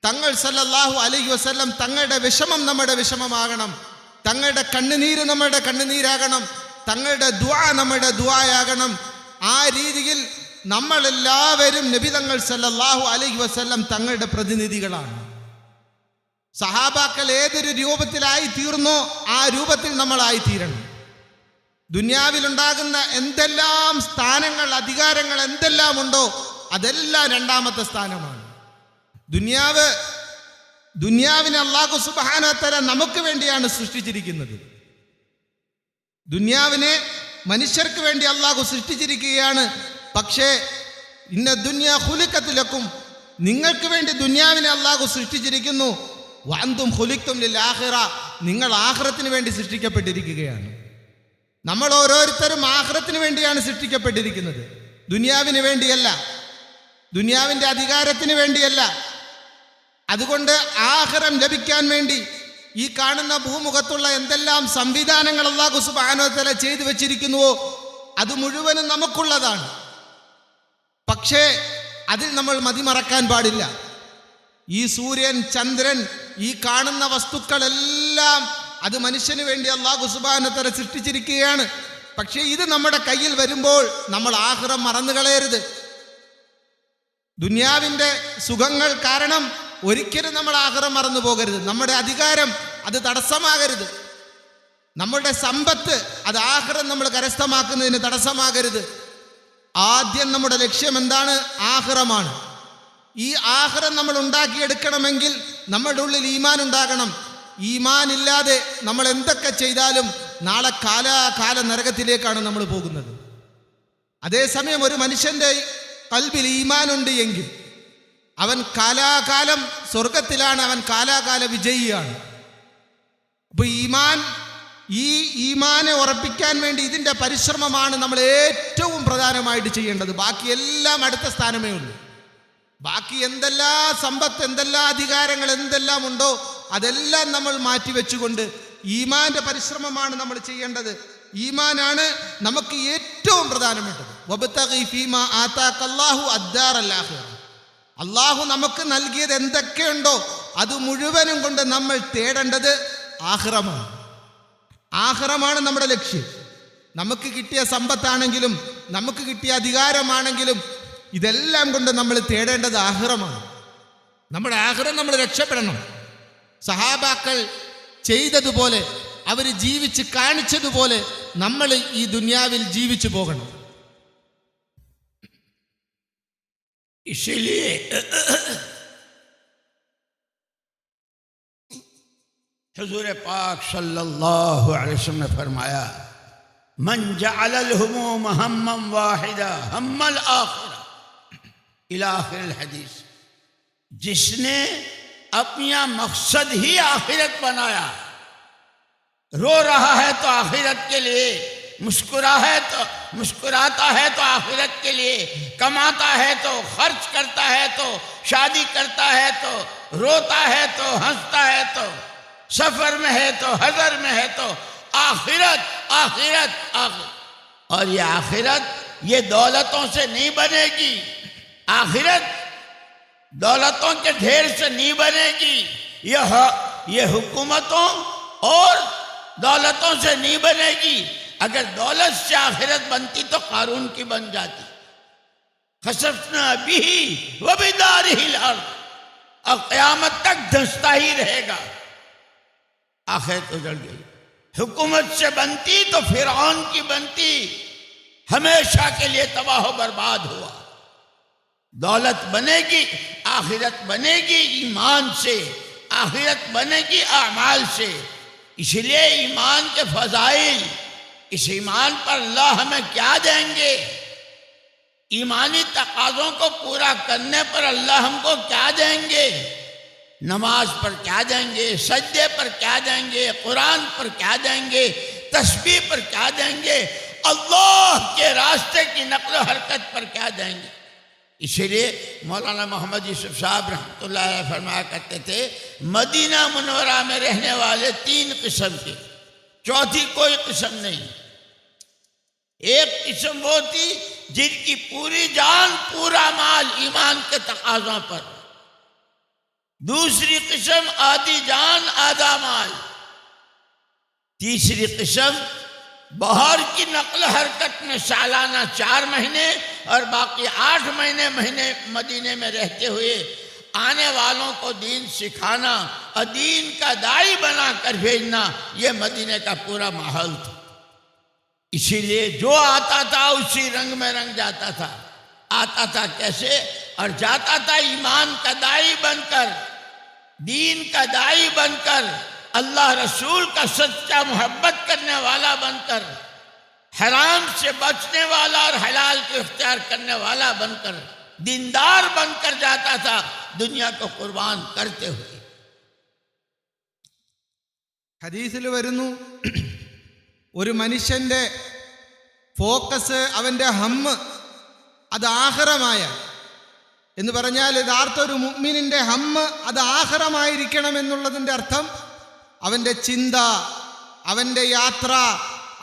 തങ്ങൾ സല്ലല്ലാഹു അലൈഹി വസല്ലം തങ്ങളുടെ വിഷമം നമ്മുടെ വിഷമമാകണം, തങ്ങളുടെ കണ്ണുനീര് നമ്മുടെ കണ്ണുനീരാകണം, തങ്ങളുടെ ദുആ നമ്മുടെ ദുആയാകണം. ആ രീതിയിൽ നമ്മളെല്ലാവരും നബിതങ്ങൾ സല്ലല്ലാഹു അലൈഹി വസല്ലം തങ്ങളുടെ പ്രതിനിധികളാണ്. സഹാബാക്കൾ ഏതൊരു രൂപത്തിലായി തീർന്നോ ആ രൂപത്തിൽ നമ്മളായി തീരണം. ദുനിയാവിലുണ്ടാകുന്ന എന്തെല്ലാം സ്ഥാനങ്ങൾ, അധികാരങ്ങൾ എന്തെല്ലാം ഉണ്ടോ അതെല്ലാം രണ്ടാമത്തെ സ്ഥാനമാണ്. ദുനിയാവിനെ അല്ലാഹു സുബ്ഹാനഹു വ തആല നമുക്ക് വേണ്ടിയാണ് സൃഷ്ടിച്ചിരിക്കുന്നത്. ദുനിയാവിനെ മനുഷ്യർക്ക് വേണ്ടി അല്ലാഹു സൃഷ്ടിച്ചിരിക്കുകയാണ്. പക്ഷേ ഇന്ന ദുനിയാ ഖുലിഖത് ലക്കും, നിങ്ങൾക്ക് വേണ്ടി ദുനിയാവിനെ അല്ലാഹു സൃഷ്ടിച്ചിരിക്കുന്നു. വഅൻതും ഖുലിഖ്തും ലിൽ ആഖിറ, നിങ്ങൾ ആഖിറത്തിന് വേണ്ടി സൃഷ്ടിക്കപ്പെട്ടിരിക്കുകയാണ്. നമ്മൾ ഓരോരുത്തരും ആഖിറത്തിന് വേണ്ടിയാണ് സൃഷ്ടിക്കപ്പെട്ടിരിക്കുന്നത്, ദുനിയാവിന് വേണ്ടിയല്ല, ദുനിയാവിൻ്റെ അധികാരത്തിന് വേണ്ടിയല്ല. അതുകൊണ്ട് ആഖിറം ലഭിക്കാൻ വേണ്ടി ഈ കാണുന്ന ഭൂമുഖത്തുള്ള എന്തെല്ലാം സംവിധാനങ്ങൾ അല്ലാഹു സുബ്ഹാനഹു വ തആല ചെയ്തു വെച്ചിരിക്കുന്നുവോ അത് മുഴുവനും നമുക്കുള്ളതാണ്. പക്ഷേ അതിൽ നമ്മൾ മതിമറക്കാൻ പാടില്ല. ഈ സൂര്യൻ, ചന്ദ്രൻ, ഈ കാണുന്ന വസ്തുക്കളെല്ലാം അത് മനുഷ്യന് വേണ്ടി അല്ലാഹു സുബ്ഹാനഹു വ തആല സൃഷ്ടിച്ചിരിക്കുകയാണ്. പക്ഷേ ഇത് നമ്മുടെ കയ്യിൽ വരുമ്പോൾ നമ്മൾ ആഖിറം മറന്നു കളയരുത്. ദുനിയാവിൻ്റെ സുഖങ്ങൾ കാരണം ഒരിക്കലും നമ്മൾ ആഖിറം മറന്നു പോകരുത്. നമ്മുടെ അധികാരം അത് തടസ്സമാകരുത്. നമ്മുടെ സമ്പത്ത് അത് ആഖിറം നമ്മൾ കരസ്ഥമാക്കുന്നതിന് തടസ്സമാകരുത്. ആദ്യം നമ്മുടെ ലക്ഷ്യം എന്താണ്? ആഖിറമാണ്. ഈ ആഖിറം നമ്മൾ ഉണ്ടാക്കിയെടുക്കണമെങ്കിൽ നമ്മുടെ ഉള്ളിൽ ഈമാൻ ഉണ്ടാകണം. ഈമാൻ ഇല്ലാതെ നമ്മൾ എന്തൊക്കെ ചെയ്താലും നാളെ കാലാകാല നരകത്തിലേക്കാണ് നമ്മൾ പോകുന്നത്. അതേസമയം ഒരു മനുഷ്യൻ്റെ ഖൽബിൽ ഈമാനുണ്ട് എങ്കിൽ അവൻ കാലാകാലം സ്വർഗത്തിലാണ്, അവൻ കാലാകാല വിജയിയാണ്. അപ്പോൾ ഈ ഈമാനെ ഉറപ്പിക്കാൻ വേണ്ടി ഇതിൻ്റെ പരിശ്രമമാണ് നമ്മൾ ഏറ്റവും പ്രധാനമായിട്ട് ചെയ്യേണ്ടത്. ബാക്കിയെല്ലാം അടുത്ത സ്ഥാനമേ ഉള്ളൂ. ബാക്കി എന്തെല്ലാം സമ്പത്ത്, എന്തെല്ലാം അധികാരങ്ങൾ, എന്തെല്ലാം ഉണ്ടോ അതെല്ലാം നമ്മൾ മാറ്റിവെച്ചുകൊണ്ട് ഈമാന്റെ പരിശ്രമമാണ് നമ്മൾ ചെയ്യേണ്ടത്. ഈമാനാണ് നമുക്ക് ഏറ്റവും പ്രധാനപ്പെട്ടത്. വബ്തഗി ഫീമാ ആതാകല്ലാഹു അദ്ദാറൽ ആഖിറ. അല്ലാഹു നമുക്ക് നൽകിയത് എന്തൊക്കെയുണ്ടോ അത് മുഴുവനും കൊണ്ട് നമ്മൾ തേടേണ്ടത് ആഖിറമാണ്. ആഖിറമാണ് നമ്മുടെ ലക്ഷ്യം. നമുക്ക് കിട്ടിയ സമ്പത്താണെങ്കിലും നമുക്ക് കിട്ടിയ അധികാരമാണെങ്കിലും ഇതെല്ലാം കൊണ്ട് നമ്മൾ തേടേണ്ടത് ആഖിറമാണ്. നമ്മുടെ ആഖിറം നമ്മൾ രക്ഷപ്പെടണം. സഹാബാക്കൾ ചെയ്തതുപോലെ, അവർ ജീവിച്ച് കാണിച്ചതുപോലെ നമ്മൾ ഈ ദുനിയാവിൽ ജീവിച്ചു പോകണം. इसीलिए हुजूर पाक सल्लल्लाहु अलैहि वसल्लम ने फरमाया, मन जअलल हुमूम हम्मम वाहिदा हम्मल आखिरा इला आखिरिल हदीस. जिसने अपना मकसद ही आखिरत बनाया, रो रहा है तो आखिरत के लिए, मुस्कुराता है तो आखिरत के लिए, कमाता है तो, खर्च करता है तो, शादी करता है तो, रोता है तो, हंसता है तो, सफर में है तो, हजर में है तो, आखिरत आखिरत आखिरत. और ये आखिरत ये दौलतों से नहीं बनेगी. आखिरत दौलतों के ढेर से नहीं बनेगी. ये हुकूमतों और दौलतों से नहीं बनेगी. अगर दौलत से आखिरत बनती तो कारून की बन जाती. खसफना बिही व बिदारिहिल अर्द. और क़यामत तक धंसता ही रहेगा. आखिरत उजड़ गई. हुकूमत से बनती तो फिरौन की बनती, हमेशा के लिए तबाह बर्बाद हुआ. दौलत बनेगी, आखिरत बनेगी ईमान से, आखिरत बनेगी अमाल से. इसलिए ईमान के फजाइल, इस ईमान पर अल्लाह हमें क्या देंगे, ईमानी तकाज़ों को पूरा करने पर अल्लाह हमको क्या देंगे, नमाज पर क्या देंगे, सजदे पर क्या देंगे, कुरान पर क्या देंगे, तस्बीह पर क्या देंगे, अल्लाह के रास्ते की नक्ल हरकत पर क्या देंगे. इसीलिए मौलाना मोहम्मद यूसुफ साहब रहमतुल्लाह अलैह फरमाया करते थे, मदीना मुनव्वरा में रहने वाले 3 किस्म के, चौथी कोई किस्म नहीं. एक किस्म वो थी जिनकी पूरी जान पूरा माल ईमान के तकाज़ों पर. दूसरी किस्म आधी जान आधा माल. तीसरी किस्म बाहर की नकल हरकत में सालाना 4 महीने और बाकी 8 महीने मदीने में रहते हुए आने वालों को दीन सिखाना और दीन का दाई बना कर भेजना. ये मदीने का पूरा माहौल था. इसीलिए जो आता था उसी रंग में रंग जाता था. आता था कैसे और जाता था ईमान का दाई बनकर, दीन का दाई बनकर, अल्लाह रसूल का सच्चा मोहब्बत करने वाला बनकर, हराम से बचने वाला और हलाल को इख्तियार करने वाला बनकर, दीनदार बनकर जाता था, दुनिया को कुर्बान करते हुए. ഹദീസിൽ വരുന്നു, ഒരു മനുഷ്യൻ്റെ ഫോക്കസ്, അവൻ്റെ ഹമ്മ് അത് ആഖിറമായ എന്ന് പറഞ്ഞാൽ യഥാർത്ഥ ഒരു മുഅ്മിനിൻ്റെ ഹമ്മ് അത് ആഖിറമായിരിക്കണം എന്നുള്ളതിൻ്റെ അർത്ഥം അവൻ്റെ ചിന്ത, അവൻ്റെ യാത്ര,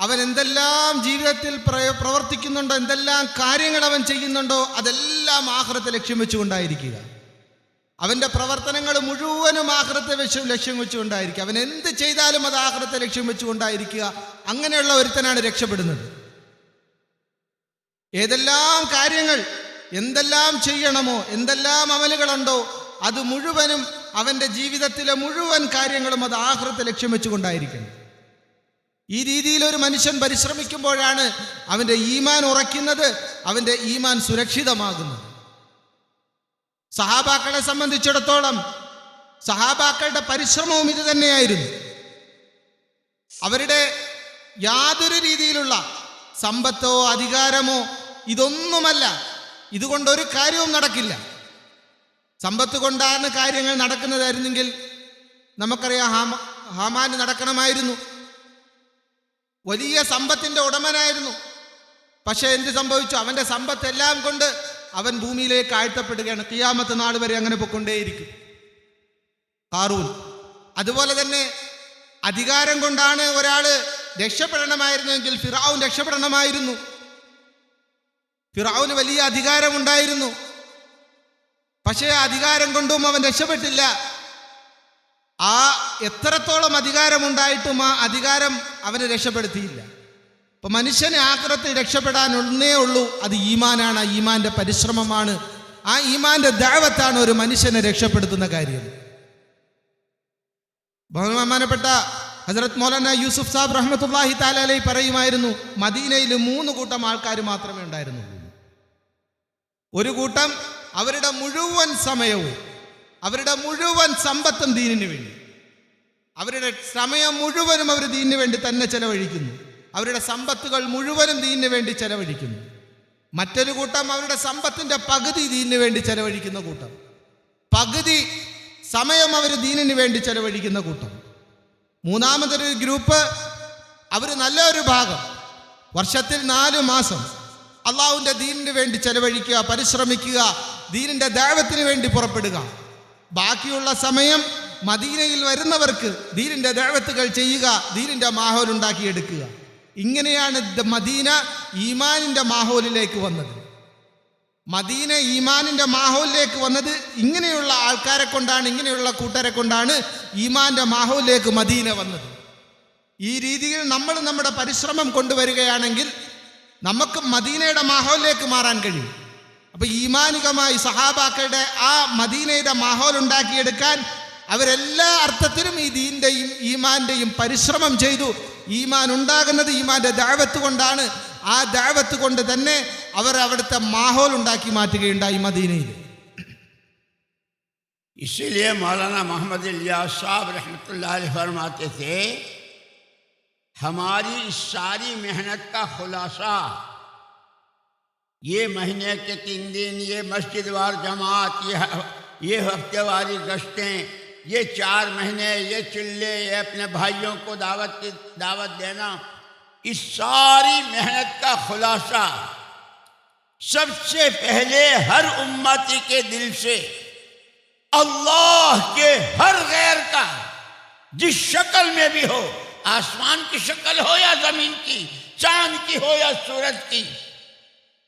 അവൻ എന്തെല്ലാം ജീവിതത്തിൽ പ്രവർത്തിക്കുന്നുണ്ടോ, എന്തെല്ലാം കാര്യങ്ങൾ അവൻ ചെയ്യുന്നുണ്ടോ, അതെല്ലാം ആഖിറത്തെ ലക്ഷ്യം വെച്ചുകൊണ്ടായിരിക്കുക. അവൻ്റെ പ്രവർത്തനങ്ങൾ മുഴുവനും ആഖിറത്തെ ലക്ഷ്യം വെച്ചുകൊണ്ടായിരിക്കുക. അവൻ എന്ത് ചെയ്താലും അത് ആഖിറത്തെ ലക്ഷ്യം വെച്ചുകൊണ്ടായിരിക്കുക. അങ്ങനെയുള്ള ഒരുത്തനാണ് രക്ഷപ്പെടുന്നത്. ഏതെല്ലാം കാര്യങ്ങൾ, എന്തെല്ലാം ചെയ്യണമോ, എന്തെല്ലാം അമലുകളുണ്ടോ, അത് മുഴുവനും അവൻ്റെ ജീവിതത്തിലെ മുഴുവൻ കാര്യങ്ങളും അത് ആഖിറത്തെ ലക്ഷ്യം വെച്ചുകൊണ്ടായിരിക്കണം. ഈ രീതിയിൽ ഒരു മനുഷ്യൻ പരിശ്രമിക്കുമ്പോഴാണ് അവൻ്റെ ഈമാൻ ഉറയ്ക്കുന്നത്, അവൻ്റെ ഈമാൻ സുരക്ഷിതമാകുന്നത്. സഹാബാക്കളെ സംബന്ധിച്ചിടത്തോളം സഹാബാക്കളുടെ പരിശ്രമവും ഇത് തന്നെയായിരുന്നു. അവരുടെ യാതൊരു രീതിയിലുള്ള സമ്പത്തോ അധികാരമോ ഇതൊന്നുമല്ല. ഇതുകൊണ്ടൊരു കാര്യവും നടക്കില്ല. സമ്പത്ത് കൊണ്ടാണ് കാര്യങ്ങൾ നടക്കുന്നതായിരുന്നെങ്കിൽ നമുക്കറിയാം, ഹാമാന് നടക്കണമായിരുന്നു. വലിയ സമ്പത്തിൻ്റെ ഉടമനായിരുന്നു. പക്ഷേ എന്ത് സംഭവിച്ചു? അവൻ്റെ സമ്പത്തെല്ലാം കൊണ്ട് അവൻ ഭൂമിയിലേക്ക് ആഴ്ത്തപ്പെടുകയാണ്. ഖിയാമത്ത് നാൾ വരെ അങ്ങനെ പൊക്കൊണ്ടേയിരിക്കും ഖാറൂൻ. അതുപോലെ തന്നെ അധികാരം കൊണ്ടാണ് ഒരാൾ രക്ഷപ്പെടണമായിരുന്നെങ്കിൽ ഫിറഔൻ രക്ഷപ്പെടണമായിരുന്നു. ഫിറഔന് വലിയ അധികാരമുണ്ടായിരുന്നു. പക്ഷേ അധികാരം കൊണ്ടും അവൻ രക്ഷപ്പെട്ടില്ല. ആ എത്രത്തോളം അധികാരമുണ്ടായിട്ടും ആ അധികാരം അവനെ രക്ഷപ്പെടുത്തിയില്ല. അപ്പൊ മനുഷ്യനെ ആഖിറത്തിൽ രക്ഷപ്പെടാൻ ഒന്നേ ഉള്ളൂ, അത് ഈമാനാണ്. ആ ഈമാന്റെ പരിശ്രമമാണ്, ആ ഈമാന്റെ ദഅവത്താണ് ഒരു മനുഷ്യനെ രക്ഷപ്പെടുത്തുന്ന കാര്യം. ബഹുമാനപ്പെട്ട ഹസ്രത്ത് മൗലാന യൂസുഫ് സാബ് റഹ്മത്തുള്ളാഹി തആല അലൈഹി പറയുമായിരുന്നു, മദീനയിൽ 3 കൂട്ടം ആൾക്കാർ മാത്രമേ ഉണ്ടായിരുന്നുള്ളൂ. ഒരു കൂട്ടം അവരുടെ മുഴുവൻ സമയവും അവരുടെ മുഴുവൻ സമ്പത്തും ദീനിന് വേണ്ടി, അവരുടെ സമയം മുഴുവനും അവർ ദീനിന് വേണ്ടി തന്നെ ചെലവഴിക്കുന്നു. അവരുടെ സമ്പത്തുകൾ മുഴുവനും ദീനിന് വേണ്ടി ചെലവഴിക്കുന്നു. മറ്റൊരു കൂട്ടം അവരുടെ സമ്പത്തിൻ്റെ പകുതി ദീനിന് വേണ്ടി ചെലവഴിക്കുന്ന കൂട്ടം, പകുതി സമയം അവർ ദീനിന് വേണ്ടി ചെലവഴിക്കുന്ന കൂട്ടം. മൂന്നാമതൊരു ഗ്രൂപ്പ്, അവർ നല്ലൊരു ഭാഗം വർഷത്തിൽ 4 മാസം അള്ളാഹുവിൻ്റെ ദീനിന് വേണ്ടി ചെലവഴിക്കുക, പരിശ്രമിക്കുക, ദീനിൻ്റെ ദഅവത്തിന് വേണ്ടി പുറപ്പെടുക. ബാക്കിയുള്ള സമയം മദീനയിൽ വരുന്നവർക്ക് ദീനിൻ്റെ ദഅവത്തുകൾ ചെയ്യുക, ദീനിൻ്റെ മാഹോൽ ഉണ്ടാക്കിയെടുക്കുക. ഇങ്ങനെയാണ് മദീന ഈമാനിൻ്റെ മാഹോലിലേക്ക് വന്നത്. മദീന ഈമാനിൻ്റെ മാഹോലിലേക്ക് വന്നത് ഇങ്ങനെയുള്ള ആൾക്കാരെ കൊണ്ടാണ്, ഇങ്ങനെയുള്ള കൂട്ടരെ കൊണ്ടാണ് ഈമാൻ്റെ മാഹോലിലേക്ക് മദീന വന്നത്. ഈ രീതിയിൽ നമ്മൾ നമ്മുടെ പരിശ്രമം കൊണ്ടുവരികയാണെങ്കിൽ നമുക്ക് മദീനയുടെ മാഹോലിലേക്ക് മാറാൻ കഴിയും. അപ്പൊ ഈമാനികമായി സഹാബാക്കളുടെ ആ മദീനയുടെ മാഹോൽ ഉണ്ടാക്കിയെടുക്കാൻ അവരെല്ലാ അർത്ഥത്തിലും ഈ ദീനിൻ്റെയും ഈമാൻ്റെയും പരിശ്രമം ചെയ്തു. ഈമാൻ ഉണ്ടാകുന്നത് ഈമാൻ്റെ ദഅവത്ത് കൊണ്ടാണ്. ആ ദഅവത്ത് കൊണ്ട് തന്നെ അവർ അവിടുത്തെ മാഹോൽ ഉണ്ടാക്കി മാറ്റുകയുണ്ടായി മദീനയിൽ. इसीलिए मौलाना मोहम्मद इलियास साहब रहमतुल्लाह अलैह फरमाते थे, हमारी इस सारी मेहनत का खुलासा ये महीने के 3 दिन, ये मस्जिदवार जमात, ये हफ्तेवारी गश्तें, ये 4 महीने, ये चिल्ले, ये अपने भाइयों को दावत देना, इस सारी मेहनत का खुलासा सबसे पहले हर उम्मती के दिल से अल्लाह के हर गैर का, जिस शक्ल में भी हो, आसमान की शक्ल हो या जमीन की, चांद की हो या सूरज की,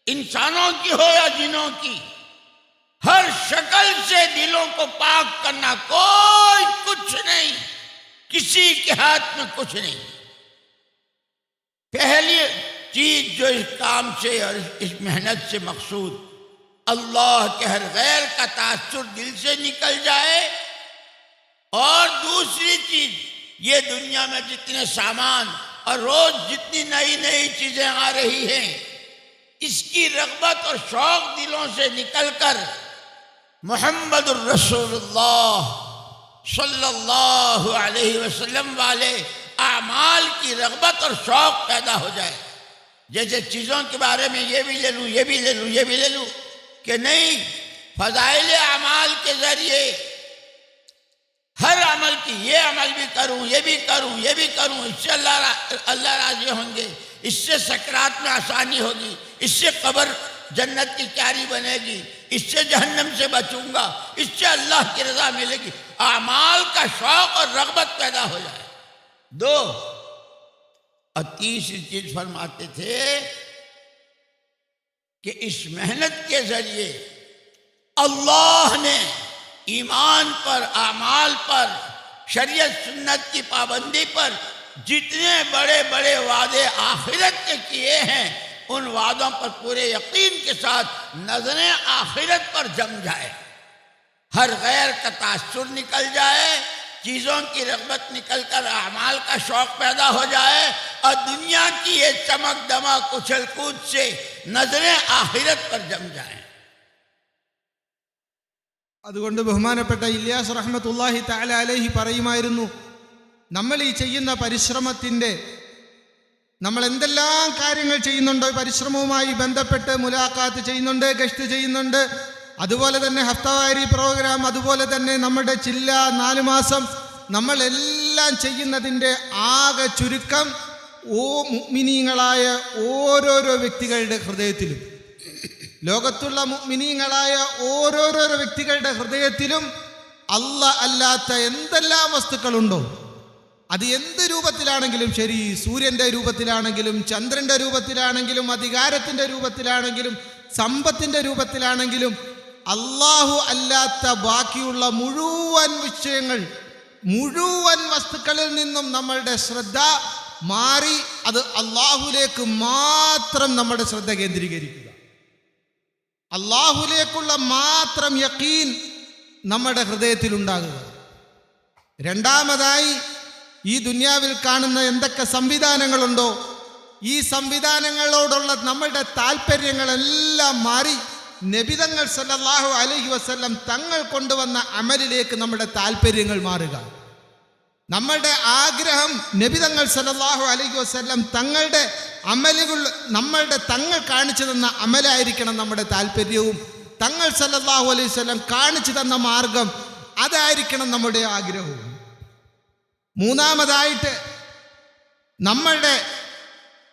इंसानों की हो या जिनों की, हर शक्ल से दिलों को पाक करना। कोई कुछ नहीं, किसी के हाथ में कुछ नहीं। पहली चीज जो इस काम से और इस मेहनत से मकसूद अल्लाह के हर गैर का तासुर दिल से निकल जाए। और दूसरी चीज, ये दुनिया में जितने सामान और रोज जितनी नई नई चीजें आ रही हैं, इसकी रग़बत और शौक दिलों से निकलकर मुहम्मदुर रसूलुल्लाह सल्लल्लाहु अलैहि वसल्लम वाले आमाल की रग़बत और शौक पैदा हो जाए। जैसे चीज़ों के बारे में ये भी ले लूँ, ये भी ले लूँ, ये भी ले लूँ, कि नहीं, फ़ज़ाइल अमाल के ज़रिए हर अमल की, ये अमल भी करूँ, ये भी करूँ, ये भी करूँ, इससे अल्लाह राज़ी होंगे, इससे सकरात में आसानी होगी, इससे कब्र जन्नत की क्यारी बनेगी, इससे जहन्नम से बचूंगा, इससे अल्लाह की रज़ा मिलेगी। आमाल का शौक़ और रग़बत पैदा हो जाए। 2, اور تیسری چیز فرماتے تھے کہ اس محنت کے ذریعے اللہ نے ایمان پر، اعمال پر، شریعت سنت کی پابندی پر جتنے بڑے بڑے وعدے آخرت کے کیے ہیں ان وعدوں پر پورے یقین کے ساتھ نظریں آخرت پر جم جائے، ہر غیر کا تاثر نکل جائے، چیزوں کی رغبت نکل کر اعمال کا شوق پیدا ہو جائے، اور دنیا کی یہ چمک دمک اچھل کود سے نظریں آخرت پر جم جائیں۔ അതുകൊണ്ട് ബഹുമാനപ്പെട്ട ഇല്യാസ് റഹ്മത്തുള്ളാഹി തആല അലൈഹി പറയുമായിരുന്നു, നമ്മൾ ഈ ചെയ്യുന്ന പരിശ്രമത്തിൻ്റെ, നമ്മൾ എന്തെല്ലാം കാര്യങ്ങൾ ചെയ്യുന്നുണ്ടോ, പരിശ്രമവുമായി ബന്ധപ്പെട്ട് മുലാഖാത്ത് ചെയ്യുന്നുണ്ട്, ഗസ്റ്റ് ചെയ്യുന്നുണ്ട്, അതുപോലെ തന്നെ ഹഫ്തവാരി പ്രോഗ്രാം, അതുപോലെ തന്നെ നമ്മുടെ ചില്ല 4 മാസം, നമ്മളെല്ലാം ചെയ്യുന്നതിൻ്റെ ആകെ ചുരുക്കം മുഅ്മിനീങ്ങളായ ഓരോരോ വ്യക്തികളുടെ ഹൃദയത്തിലും, ലോകത്തുള്ള മുഅ്മിനീങ്ങളായ ഓരോരോ വ്യക്തികളുടെ ഹൃദയത്തിലും അല്ലാഹ് അല്ലാത്ത എന്തെല്ലാം വസ്തുക്കളുണ്ടോ, അത് എന്ത് രൂപത്തിലാണെങ്കിലും ശരി, സൂര്യൻ്റെ രൂപത്തിലാണെങ്കിലും ചന്ദ്രൻ്റെ രൂപത്തിലാണെങ്കിലും അധികാരത്തിൻ്റെ രൂപത്തിലാണെങ്കിലും സമ്പത്തിൻ്റെ രൂപത്തിലാണെങ്കിലും, അല്ലാഹു അല്ലാത്ത ബാക്കിയുള്ള മുഴുവൻ വിഷയങ്ങൾ, മുഴുവൻ വസ്തുക്കളിൽ നിന്നും നമ്മളുടെ ശ്രദ്ധ മാറി അത് അല്ലാഹുലേക്ക് മാത്രം നമ്മുടെ ശ്രദ്ധ കേന്ദ്രീകരിക്കുക, അല്ലാഹുലേക്കുള്ള മാത്രം യഖീൻ നമ്മുടെ ഹൃദയത്തിലുണ്ടാകുക. രണ്ടാമതായി, ഈ ദുനിയാവിൽ കാണുന്ന എന്തൊക്കെ സംവിധാനങ്ങളുണ്ടോ ഈ സംവിധാനങ്ങളോടുള്ള നമ്മളുടെ താല്പര്യങ്ങളെല്ലാം മാറി നബിതങ്ങൾ സല്ലല്ലാഹു അലൈഹി വസല്ലം തങ്ങൾ കൊണ്ടുവന്ന അമലിലേക്ക് നമ്മുടെ താല്പര്യങ്ങൾ മാറുക. നമ്മളുടെ ആഗ്രഹം നബിതങ്ങൾ സല്ലല്ലാഹു അലൈഹി വസല്ലം തങ്ങളുടെ അമലുകൾ, നമ്മളുടെ തങ്ങൾ കാണിച്ചു തന്ന അമലായിരിക്കണം നമ്മുടെ താല്പര്യവും, തങ്ങൾ സല്ലല്ലാഹു അലൈഹി വസല്ലം കാണിച്ചു തന്ന മാർഗം അതായിരിക്കണം നമ്മുടെ ആഗ്രഹവും. മൂന്നാമതായിട്ട്, നമ്മളുടെ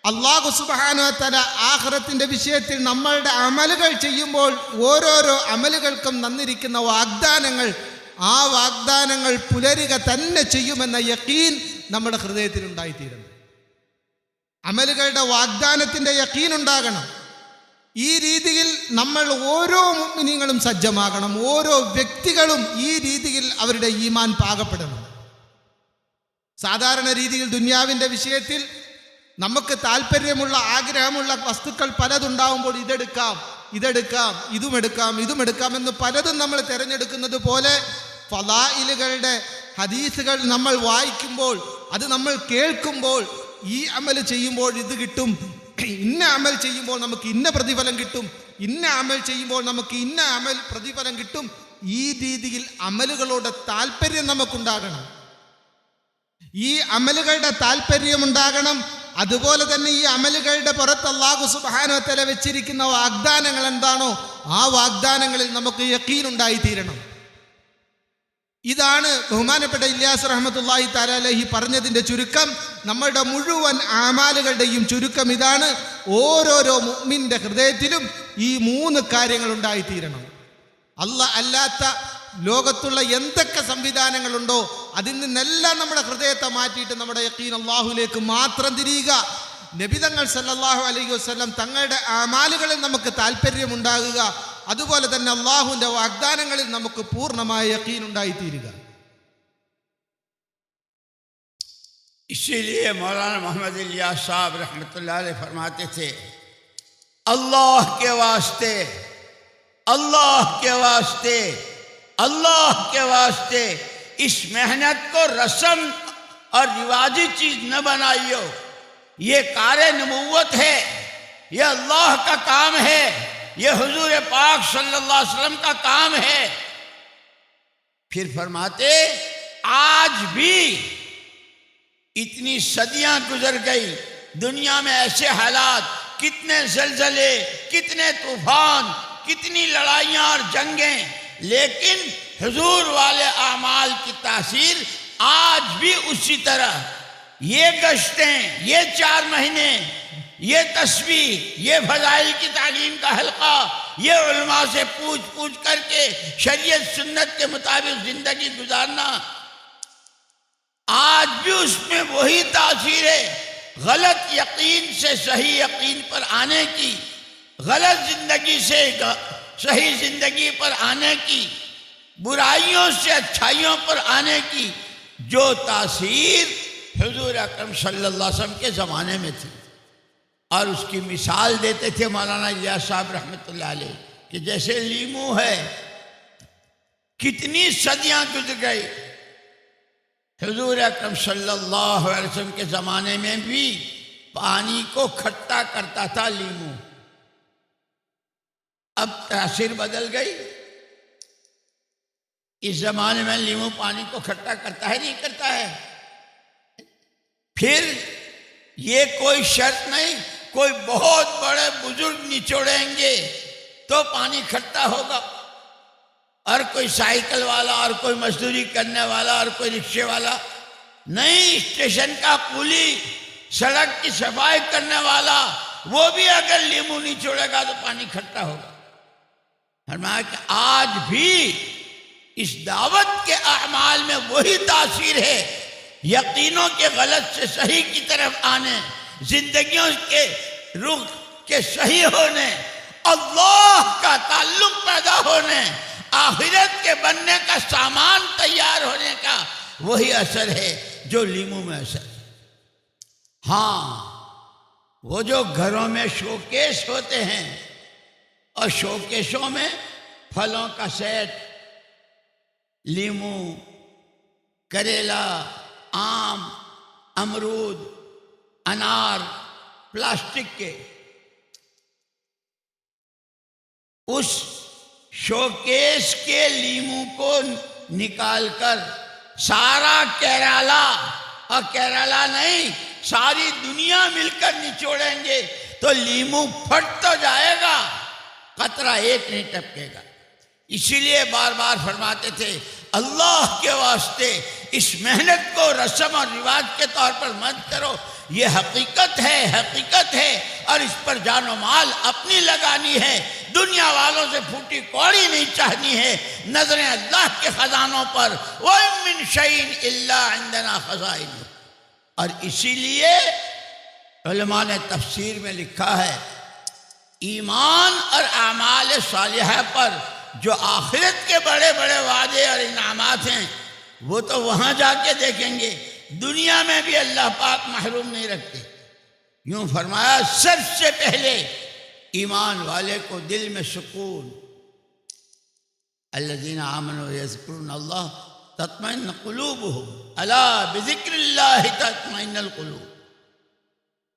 അല്ലാഹു സുബ്ഹാനഹു വ തആല ആഖിറത്തിന്റെ വിഷയത്തിൽ നമ്മളുടെ അമലുകൾ ചെയ്യുമ്പോൾ ഓരോരോ അമലുകൾക്കും തന്നിരിക്കുന്ന വാഗ്ദാനങ്ങൾ, ആ വാഗ്ദാനങ്ങൾ പുലരുക തന്നെ ചെയ്യുമെന്ന യഖീൻ നമ്മുടെ ഹൃദയത്തിൽ ഉണ്ടായിത്തീരണം. അമലുകളുടെ വാഗ്ദാനത്തിൻ്റെ യഖീൻ ഉണ്ടാകണം. ഈ രീതിയിൽ നമ്മൾ ഓരോ മുഅ്മിനീങ്ങളും സജ്ജമാകണം. ഓരോ വ്യക്തികളും ഈ രീതിയിൽ അവരുടെ ഈമാൻ പാകപ്പെടണം. സാധാരണ രീതിയിൽ ദുനിയാവിൻ്റെ വിഷയത്തിൽ നമുക്ക് താല്പര്യമുള്ള, ആഗ്രഹമുള്ള വസ്തുക്കൾ പലതുണ്ടാവുമ്പോൾ ഇതെടുക്കാം, ഇതുമെടുക്കാം എന്ന് പലതും നമ്മൾ തിരഞ്ഞെടുക്കുന്നത് പോലെ ഫളായിലുകളുടെ ഹദീസുകൾ നമ്മൾ വായിക്കുമ്പോൾ, അത് നമ്മൾ കേൾക്കുമ്പോൾ, ഈ അമൽ ചെയ്യുമ്പോൾ ഇത് കിട്ടും, ഇന്ന അമൽ ചെയ്യുമ്പോൾ നമുക്ക് ഇന്ന പ്രതിഫലം കിട്ടും, ഇന്ന അമൽ ചെയ്യുമ്പോൾ നമുക്ക് ഇന്ന അമൽ പ്രതിഫലം കിട്ടും, ഈ രീതിയിൽ അമലുകളുടെ താല്പര്യം നമുക്കുണ്ടാകണം. ഈ അമലുകളുടെ താല്പര്യമുണ്ടാകണം. അതുപോലെ തന്നെ ഈ അമലുകളുടെ പുറത്ത് അല്ലാഹു സുബ്ഹാനഹു വ തആല വെച്ചിരിക്കുന്ന വാഗ്ദാനങ്ങൾ എന്താണോ ആ വാഗ്ദാനങ്ങളിൽ നമുക്ക് യഖീൻ ഉണ്ടായിത്തീരണം. ഇതാണ് ബഹുമാനപ്പെട്ട ഇല്യാസ് റഹ്മത്തുള്ളാഹി തആല അലൈഹി പറഞ്ഞതിൻ്റെ ചുരുക്കം. നമ്മളുടെ മുഴുവൻ ആമാലുകളുടെയും ചുരുക്കം ഇതാണ്. ഓരോരോ മുഅ്മിന്റെ ഹൃദയത്തിലും ഈ 3 കാര്യങ്ങൾ ഉണ്ടായിത്തീരണം. അല്ലാഹ് അല്ലാത്ത ലോകത്തുള്ള എന്തൊക്കെ സംവിധാനങ്ങളുണ്ടോ അതിൽ നിന്നെല്ലാം നമ്മുടെ ഹൃദയത്തെ മാറ്റിയിട്ട് നമ്മുടെ യഖീൻ അല്ലാഹുവിലേക്ക് മാത്രം തിരിയുക. നബിതങ്ങൾ സല്ലല്ലാഹു അലൈഹി വസല്ലം തങ്ങളുടെ ആമാലുകളിൽ നമുക്ക് താല്പര്യമുണ്ടാകുക. അതുപോലെ തന്നെ അല്ലാഹുവിൻ്റെ വാഗ്ദാനങ്ങളിൽ നമുക്ക് പൂർണ്ണമായ യഖീൻ ഉണ്ടായിത്തീരുക. इसीलिए मौलाना मोहम्मद इलियास साहब रहमतुल्लाह अलैह फरमाते थे, अल्लाह के वास्ते, अल्लाह के वास्ते, अल्लाह के वास्ते इस मेहनत को रस्म और रिवाजी चीज न बनाइयो। ये कार्य नबूवत है, ये अल्लाह का काम है, ये हुजूर पाक सल्लल्लाहु अलैहि वसल्लम का काम है। फिर फरमाते, आज भी इतनी सदियां गुजर गई, दुनिया में ऐसे हालात, कितने जलजले, कितने तूफान, कितनी लड़ाइयां और जंगें, लेकिन हुजूर वाले आमाल की तासीर आज भी उसी तरह। ये गश्तें, ये 4 महीने, ये तस्बीह, ये फजाइल की तालीम का हल्का, ये उलमा से पूछ पूछ करके शरीयत सुन्नत के मुताबिक जिंदगी गुजारना, आज भी उसमें वही तासीर है। غلط یقین سے صحیح یقین پر آنے کی، غلط زندگی سے صحیح زندگی پر آنے کی، برائیوں سے اچھائیوں پر آنے کی جو تاثیر حضور اکرم صلی اللہ علیہ وسلم کے زمانے میں تھی. اور اس کی مثال دیتے تھے مولانا الیاس صاحب رحمۃ اللہ علیہ کہ جیسے لیمو ہے، کتنی صدیاں گزر گئی، حضور اکرم صلی اللہ علیہ وسلم کے زمانے میں بھی پانی کو کھٹا کرتا تھا لیمو. اب تاثیر بدل گئی. اس زمانے میں لیمو پانی کو کھٹا کرتا ہے نہیں کرتا ہے. پھر یہ کوئی شرط نہیں کوئی بہت بڑے بزرگ نچوڑیں گے تو پانی کھٹا ہوگا، اور کوئی سائیکل والا اور کوئی مزدوری کرنے والا اور کوئی رکشے والا نہیں، اسٹیشن کا کولی، سڑک کی صفائی کرنے والا، وہ بھی اگر لیمو نہیں چھوڑے گا تو پانی کھٹا ہوگا. فرمایا کہ آج بھی اس دعوت کے اعمال میں وہی تاثیر ہے، یقینوں کے غلط سے صحیح کی طرف آنے، زندگیوں کے رخ کے صحیح ہونے، اللہ کا تعلق پیدا ہونے، آخرت کے بننے کا سامان تیار ہونے کا وہی اثر ہے جو لیمو میں اثر ہے. ہاں وہ جو گھروں میں شوکیس ہوتے ہیں اور شوکیسوں میں پھلوں کا سیٹ، لیمو، کریلا، آم، امرود، انار، پلاسٹک کے، اس شوکیس کے لیمو کو نکال کر سارا کیرالا، اور کیرالا نہیں ساری دنیا مل کر نچوڑیں گے تو لیمو پھٹ تو جائے گا، قطرہ ایک نہیں ٹپکے گا. اسی لیے بار بار فرماتے تھے اللہ کے واسطے اس محنت کو رسم اور رواج کے طور پر مت کرو، یہ حقیقت ہے اور اس پر جان و مال اپنی لگانی ہے، دنیا والوں سے پھوٹی کوڑی نہیں چاہنی ہے، نظریں اللہ کے خزانوں پر، وَإِن مِّن شَيْءٍ إِلَّا عِندَنَا خَزَائِنُهُ. اور اسی لیے علماء نے تفسیر میں لکھا ہے ایمان اور اعمال صالحہ پر جو آخرت کے بڑے بڑے وعدے اور انعامات ہیں وہ تو وہاں جا کے دیکھیں گے، دنیا میں بھی اللہ پاک محروم نہیں رکھتے. یوں فرمایا سب سے پہلے ایمان والے کو دل میں سکون، الذین آمنوا یذکرون اللہ تطمئن قلوبہم الا بذکر اللہ تطمئن القلوب.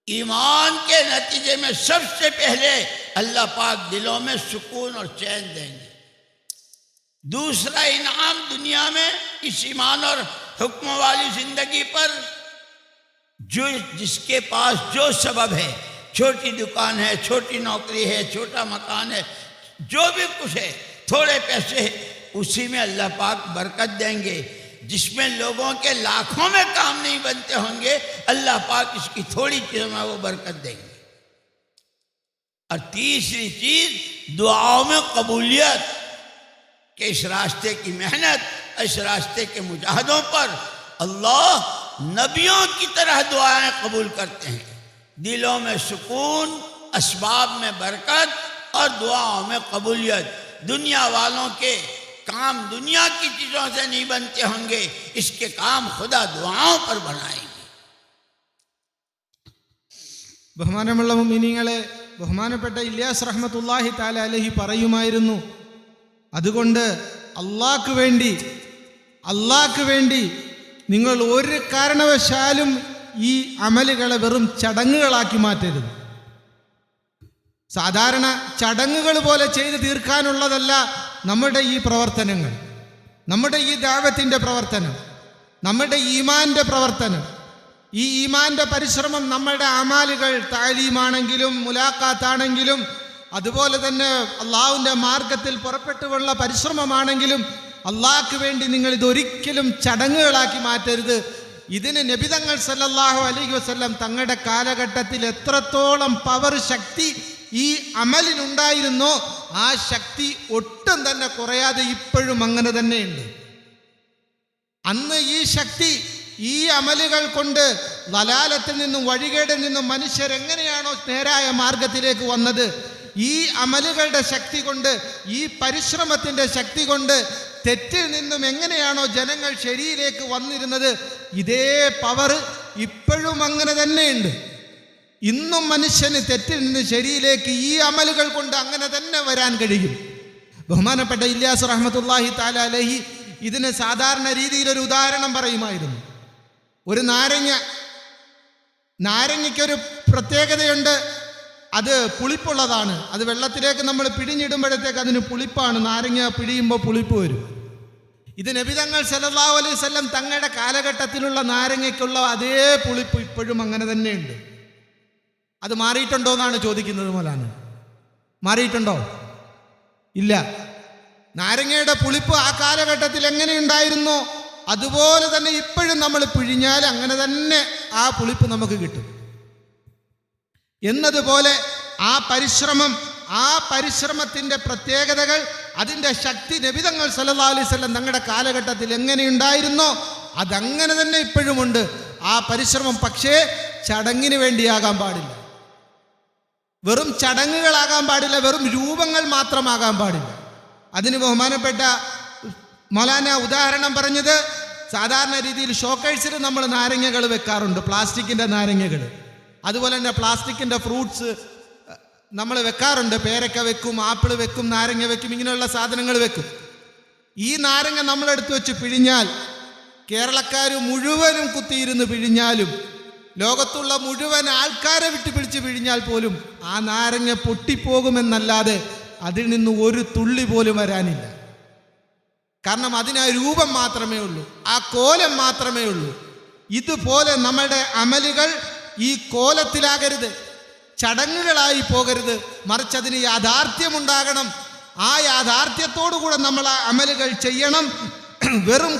ایمان کے نتیجے میں سب سے پہلے اللہ پاک دلوں میں سکون اور چین دیں گے. دوسرا انعام دنیا میں اس ایمان اور حکم والی زندگی پر جس کے پاس جو سبب ہے، چھوٹی دکان ہے، چھوٹی نوکری ہے، چھوٹا مکان ہے، جو بھی کچھ ہے، تھوڑے پیسے، اسی میں اللہ پاک برکت دیں گے. جس میں لوگوں کے لاکھوں میں کام نہیں بنتے ہوں گے اللہ پاک اس کی تھوڑی چیزوں میں وہ برکت دیں گے. اور تیسری چیز دعاؤں میں قبولیت، کہ اس راستے کی محنت، اس راستے کے مجاہدوں پر اللہ نبیوں کی طرح دعائیں قبول کرتے ہیں. دلوں میں سکون، اسباب میں برکت اور دعاؤں میں قبولیت. دنیا والوں کے کام دنیا کی چیزوں سے نہیں بنتے ہوں گے، اس کے کام خدا دعاؤں پر بنائیں گے. ബഹുമാനമുള്ള മുഅ്മിനീങ്ങളെ, ബഹുമാനപ്പെട്ട ഇല്യാസ് റഹ്മത്തുള്ളാഹി തആല അലൈഹി പറയുമായിരുന്നു, അതുകൊണ്ട് അള്ളാഹ്ക്ക് വേണ്ടി നിങ്ങൾ ഒരു കാരണവശാലും ഈ അമലുകളെ വെറും ചടങ്ങുകളാക്കി മാറ്റരുത്. സാധാരണ ചടങ്ങുകൾ പോലെ ചെയ്തു തീർക്കാനുള്ളതല്ല നമ്മുടെ ഈ പ്രവർത്തനങ്ങൾ, നമ്മുടെ ഈ ദഅവത്തിന്റെ പ്രവർത്തനം, നമ്മുടെ ഈമാന്റെ പ്രവർത്തനം. ഈ ഈമാന്റെ പരിശ്രമം നമ്മുടെ അമാലുകൾ, താലീമാണെങ്കിലും മുലാഖാത്താണെങ്കിലും അതുപോലെ തന്നെ അള്ളാഹുവിൻ്റെ മാർഗത്തിൽ പുറപ്പെട്ടുള്ള പരിശ്രമമാണെങ്കിലും അള്ളാഹ്ക്ക് വേണ്ടി നിങ്ങൾ ഇതൊരിക്കലും ചടങ്ങുകളാക്കി മാറ്റരുത്. ഇതിന് നബി തങ്ങൾ സല്ലല്ലാഹു അലൈഹി വസല്ലം തങ്ങളുടെ കാലഘട്ടത്തിൽ എത്രത്തോളം പവർ, ശക്തി ഈ അമലിനുണ്ടായിരുന്നോ ആ ശക്തി ഒട്ടും തന്നെ കുറയാതെ ഇപ്പോഴും അങ്ങനെ തന്നെയുണ്ട്. അന്ന് ഈ ശക്തി, ഈ അമലുകൾ കൊണ്ട് ദലാലത്തിൽ നിന്നും വഴികേടിൽ നിന്നും മനുഷ്യരെങ്ങനെയാണോ നേരായ മാർഗത്തിലേക്ക് വന്നത്, ഈ അമലുകളുടെ ശക്തി കൊണ്ട്, ഈ പരിശ്രമത്തിൻ്റെ ശക്തി കൊണ്ട് തെറ്റിൽ നിന്നും എങ്ങനെയാണോ ജനങ്ങൾ ശരിയിലേക്ക് വന്നിരുന്നത്, ഇതേ പവർ ഇപ്പോഴും അങ്ങനെ തന്നെയുണ്ട്. ഇന്നും മനുഷ്യന് തെറ്റിൽ നിന്ന് ശരിയിലേക്ക് ഈ അമലുകൾ കൊണ്ട് അങ്ങനെ തന്നെ വരാൻ കഴിയും. ബഹുമാനപ്പെട്ട ഇല്യാസ് റഹ്മത്തുള്ളാഹി തആല അലൈഹി ഇതിന് സാധാരണ രീതിയിൽ ഒരു ഉദാഹരണം പറയുമായിരുന്നു. ഒരു നാരങ്ങയ്ക്കൊരു പ്രത്യേകതയുണ്ട്, അത് പുളിപ്പുള്ളതാണ്. അത് വെള്ളത്തിലേക്ക് നമ്മൾ പിഴിഞ്ഞിടുമ്പോഴത്തേക്ക് അതിന് പുളിപ്പാണ്. നാരങ്ങ പിഴിയുമ്പോൾ പുളിപ്പ് വരും. ഇത് നബി തങ്ങൾ സല്ലല്ലാഹു അലൈഹി വസല്ലം തങ്ങളുടെ കാലഘട്ടത്തിലുള്ള നാരങ്ങയ്ക്കുള്ള അതേ പുളിപ്പ് ഇപ്പോഴും അങ്ങനെ തന്നെയുണ്ട്. അത് മാറിയിട്ടുണ്ടോ എന്നാണ് ചോദിക്കുന്നത്. മോലാണ് മാറിയിട്ടുണ്ടോ? ഇല്ല. നാരങ്ങയുടെ പുളിപ്പ് ആ കാലഘട്ടത്തിൽ എങ്ങനെയുണ്ടായിരുന്നോ അതുപോലെ തന്നെ ഇപ്പോഴും നമ്മൾ പിഴിഞ്ഞാൽ അങ്ങനെ തന്നെ ആ പുളിപ്പ് നമുക്ക് കിട്ടും. എന്നതുപോലെ ആ പരിശ്രമത്തിൻ്റെ പ്രത്യേകതകൾ, അതിൻ്റെ ശക്തി നബി തങ്ങൾ സല്ലല്ലാഹു അലൈഹി വസല്ലം തങ്ങളുടെ കാലഘട്ടത്തിൽ എങ്ങനെയുണ്ടായിരുന്നോ അതങ്ങനെ തന്നെ ഇപ്പോഴുമുണ്ട്. ആ പരിശ്രമം പക്ഷേ ചടങ്ങിന് വേണ്ടിയാകാൻ പാടില്ല, വെറും ചടങ്ങുകളാകാൻ പാടില്ല, വെറും രൂപങ്ങൾ മാത്രമാകാൻ പാടില്ല. അതിന് ബഹുമാനപ്പെട്ട മൗലാന ഉദാഹരണം പറഞ്ഞത്, സാധാരണ രീതിയിൽ ഷോക്കേഴ്സിൽ നമ്മൾ നാരങ്ങകൾ വെക്കാറുണ്ട്, പ്ലാസ്റ്റിക്കിൻ്റെ നാരങ്ങകൾ. അതുപോലെ തന്നെ പ്ലാസ്റ്റിക്കിൻ്റെ ഫ്രൂട്ട്സ് നമ്മൾ വെക്കാറുണ്ട്. പേരക്ക വെക്കും, ആപ്പിൾ വെക്കും, നാരങ്ങ വെക്കും, ഇങ്ങനെയുള്ള സാധനങ്ങൾ വെക്കും. ഈ നാരങ്ങ നമ്മളെടുത്ത് വെച്ച് പിഴിഞ്ഞാൽ, കേരളക്കാർ മുഴുവനും കുത്തിയിരുന്ന് പിഴിഞ്ഞാലും, ലോകത്തുള്ള മുഴുവൻ ആൾക്കാരെ വിട്ട് പിടിച്ച് പിഴിഞ്ഞാൽ പോലും ആ നാരങ്ങ പൊട്ടിപ്പോകുമെന്നല്ലാതെ അതിൽ നിന്ന് ഒരു തുള്ളി പോലും വരാനില്ല. കാരണം അതിന് ആ രൂപം മാത്രമേ ഉള്ളൂ, ആ കോലം മാത്രമേ ഉള്ളൂ. ഇതുപോലെ നമ്മുടെ അമലുകൾ ഈ കോലത്തിലാകരുത്, ചടങ്ങുകളായി പോകരുത്, മറിച്ച് അതിന് യാഥാർത്ഥ്യമുണ്ടാകണം. ആ യാഥാർത്ഥ്യത്തോടുകൂടെ നമ്മൾ ആ അമലുകൾ ചെയ്യണം. വെറും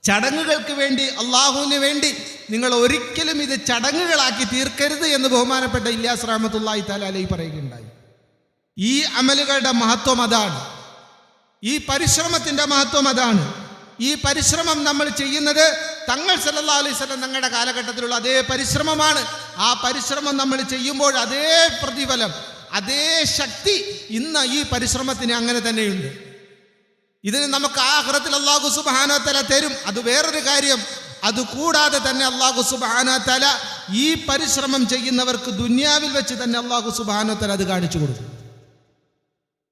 ചടങ്ങുകൾക്ക് വേണ്ടി, അള്ളാഹുവിന് വേണ്ടി നിങ്ങൾ ഒരിക്കലും ഇത് ചടങ്ങുകളാക്കി തീർക്കരുത് എന്ന് ബഹുമാനപ്പെട്ട ഇല്യാസ് റഹ്മത്തുള്ളാഹി തആല അലൈഹി പറയുകയുണ്ടായി. ഈ അമലുകളുടെ മഹത്വം അതാണ്, ഈ പരിശ്രമത്തിൻ്റെ മഹത്വം അതാണ്. ഈ പരിശ്രമം നമ്മൾ ചെയ്യുന്നത് തങ്ങൾ സല്ലല്ലാഹു അലൈഹി വസല്ലം തങ്ങളുടെ കാലഘട്ടത്തിലുള്ള അതേ പരിശ്രമമാണ്. ആ പരിശ്രമം നമ്മൾ ചെയ്യുമ്പോൾ അതേ പ്രതിഫലം, അതേ ശക്തി ഇന്ന് ഈ പരിശ്രമത്തിന് അങ്ങനെ തന്നെയുണ്ട്. ഇതിന് നമുക്ക് ആഖിറത്തിൽ അല്ലാഹു സുബ്ഹാനഹു വ തആല തരും, അത് വേറൊരു കാര്യം. അതുകൂടാതെ തന്നെ അല്ലാഹു സുബ്ഹാനഹു വ തആല ഈ പരിശ്രമം ചെയ്യുന്നവർക്ക് ദുനിയാവിൽ വെച്ച് തന്നെ അല്ലാഹു സുബ്ഹാനഹു വ തആല അത് കാണിച്ചു കൊടുക്കും.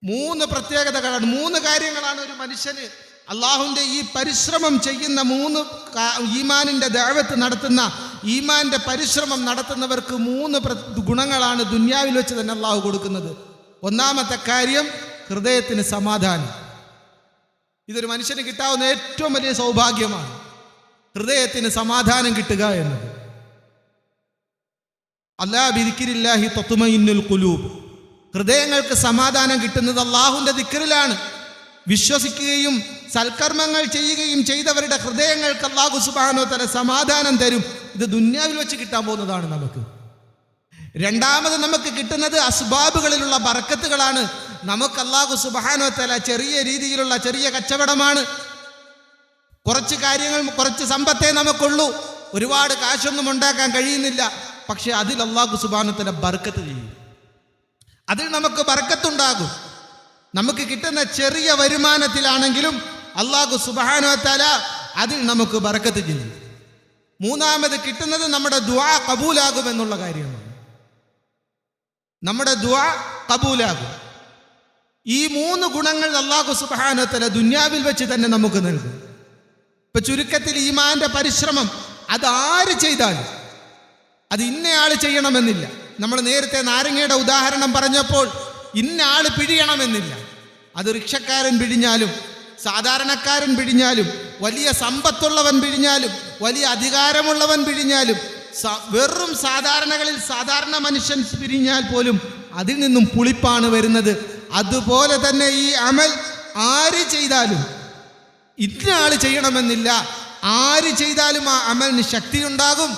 3 പ്രത്യേകതകളാണ്, 3 കാര്യങ്ങളാണ് ഒരു മനുഷ്യന് അള്ളാഹുവിൻ്റെ ഈ പരിശ്രമം ചെയ്യുന്ന 3 ഈമാനിൻ്റെ ദഅവത്ത് നടത്തുന്ന, ഈമാൻ്റെ പരിശ്രമം നടത്തുന്നവർക്ക് 3 ഗുണങ്ങളാണ് ദുനിയാവിൽ വെച്ച് തന്നെ അള്ളാഹു കൊടുക്കുന്നത്. ഒന്നാമത്തെ കാര്യം ഹൃദയത്തിന് സമാധാനം. ഇതൊരു മനുഷ്യന് കിട്ടാവുന്ന ഏറ്റവും വലിയ സൗഭാഗ്യമാണ്, ഹൃദയത്തിന് സമാധാനം കിട്ടുക എന്നത്. അലാ ബിദിക്രില്ലാഹി തത്മഇന്നുൽ ഖുലൂബ്. ഹൃദയങ്ങൾക്ക് സമാധാനം കിട്ടുന്നത് അള്ളാഹുവിൻ്റെ ദിക്റിലാണ്. വിശ്വസിക്കുകയും സൽക്കർമ്മങ്ങൾ ചെയ്യുകയും ചെയ്തവരുടെ ഹൃദയങ്ങൾക്ക് അല്ലാഹു സുബ്ഹാനഹു വ തആല സമാധാനം തരും. ഇത് ദുനിയാവിൽ വെച്ച് കിട്ടാൻ പോകുന്നതാണ് നമുക്ക്. രണ്ടാമത് നമുക്ക് കിട്ടുന്നത് അസ്ബാബുകളിലുള്ള ബറക്കത്തുകളാണ്. നമുക്ക് അല്ലാഹു സുബ്ഹാനഹു വ തആല ചെറിയ രീതിയിലുള്ള ചെറിയ കച്ചവടമാണ്, കുറച്ച് കാര്യങ്ങൾ, കുറച്ച് സമ്പത്തേ നമുക്കുള്ളൂ, ഒരുപാട് കാശൊന്നും ഉണ്ടാക്കാൻ കഴിയുന്നില്ല. പക്ഷെ അതിൽ അല്ലാഹു സുബ്ഹാനഹു വ തആല ബർക്കത്ത് ചെയ്യും, അതിൽ നമുക്ക് ബർക്കത്തുണ്ടാകും. നമുക്ക് കിട്ടുന്ന ചെറിയ വരുമാനത്തിലാണെങ്കിലും അല്ലാഹു സുബ്ഹാനഹു വ തആല അതിൽ നമുക്ക് ബർക്കത്ത് ചെയ്യും. മൂന്നാമത് കിട്ടുന്നത് നമ്മുടെ ദുആ കബൂലാകുമെന്നുള്ള കാര്യമാണ്. നമ്മുടെ ദുആ കബൂലാകും. ഈ 3 ഗുണങ്ങൾ അല്ലാഹു സുബ്ഹാനഹു വ തആല ദുനിയാവിൽ വെച്ച് തന്നെ നമുക്ക് നൽകും. ഇപ്പൊ ചുരുക്കത്തിൽ ഈമാന്റെ പരിശ്രമം അത് ആര് ചെയ്താലും, അത് ഇന്നയാൾ ചെയ്യണമെന്നില്ല. നമ്മൾ നേരത്തെ നാരങ്ങയുടെ ഉദാഹരണം പറഞ്ഞപ്പോൾ ഇന്ന ആൾ പിഴിയണമെന്നില്ല. അത് റിക്ഷക്കാരൻ പിഴിഞ്ഞാലും, സാധാരണക്കാരൻ പിഴിഞ്ഞാലും, വലിയ സമ്പത്തുള്ളവൻ പിഴിഞ്ഞാലും, വലിയ അധികാരമുള്ളവൻ പിഴിഞ്ഞാലും, വെറും സാധാരണകളിൽ സാധാരണ മനുഷ്യൻ പിരിഞ്ഞാൽ പോലും അതിൽ നിന്നും പുളിപ്പാണ് വരുന്നത്. അതുപോലെ തന്നെ ഈ അമൽ ആര് ചെയ്താലും, ഇന്ന ആൾ ചെയ്യണമെന്നില്ല, ആര് ചെയ്താലും ആ അമലിന് ശക്തിയുണ്ടാകും.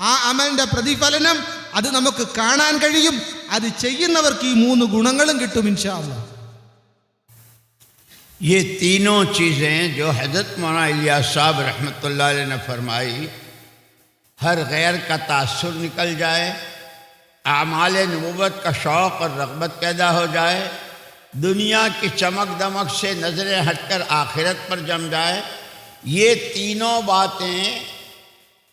ആ അമലിൻ്റെ പ്രതിഫലനം അത് നമുക്ക് കാണാൻ കഴിയും. അത് ചെയ്യുന്നവർക്ക് ഈ 3 ഗുണങ്ങളും കിട്ടും ഇൻഷാ അല്ലാഹ്. ये तीनों चीज़ें जो हज़रत मौलाना इलियास साहब रहमतुल्लाह अलैह ने फरमाई, ہر غیر کا تاثر نکل جائے، اعمال نبوت کا شوق اور رغبت پیدا ہو جائے، دنیا کی چمک دمک سے نظریں ہٹ کر آخرت پر جم جائے۔ یہ تینوں باتیں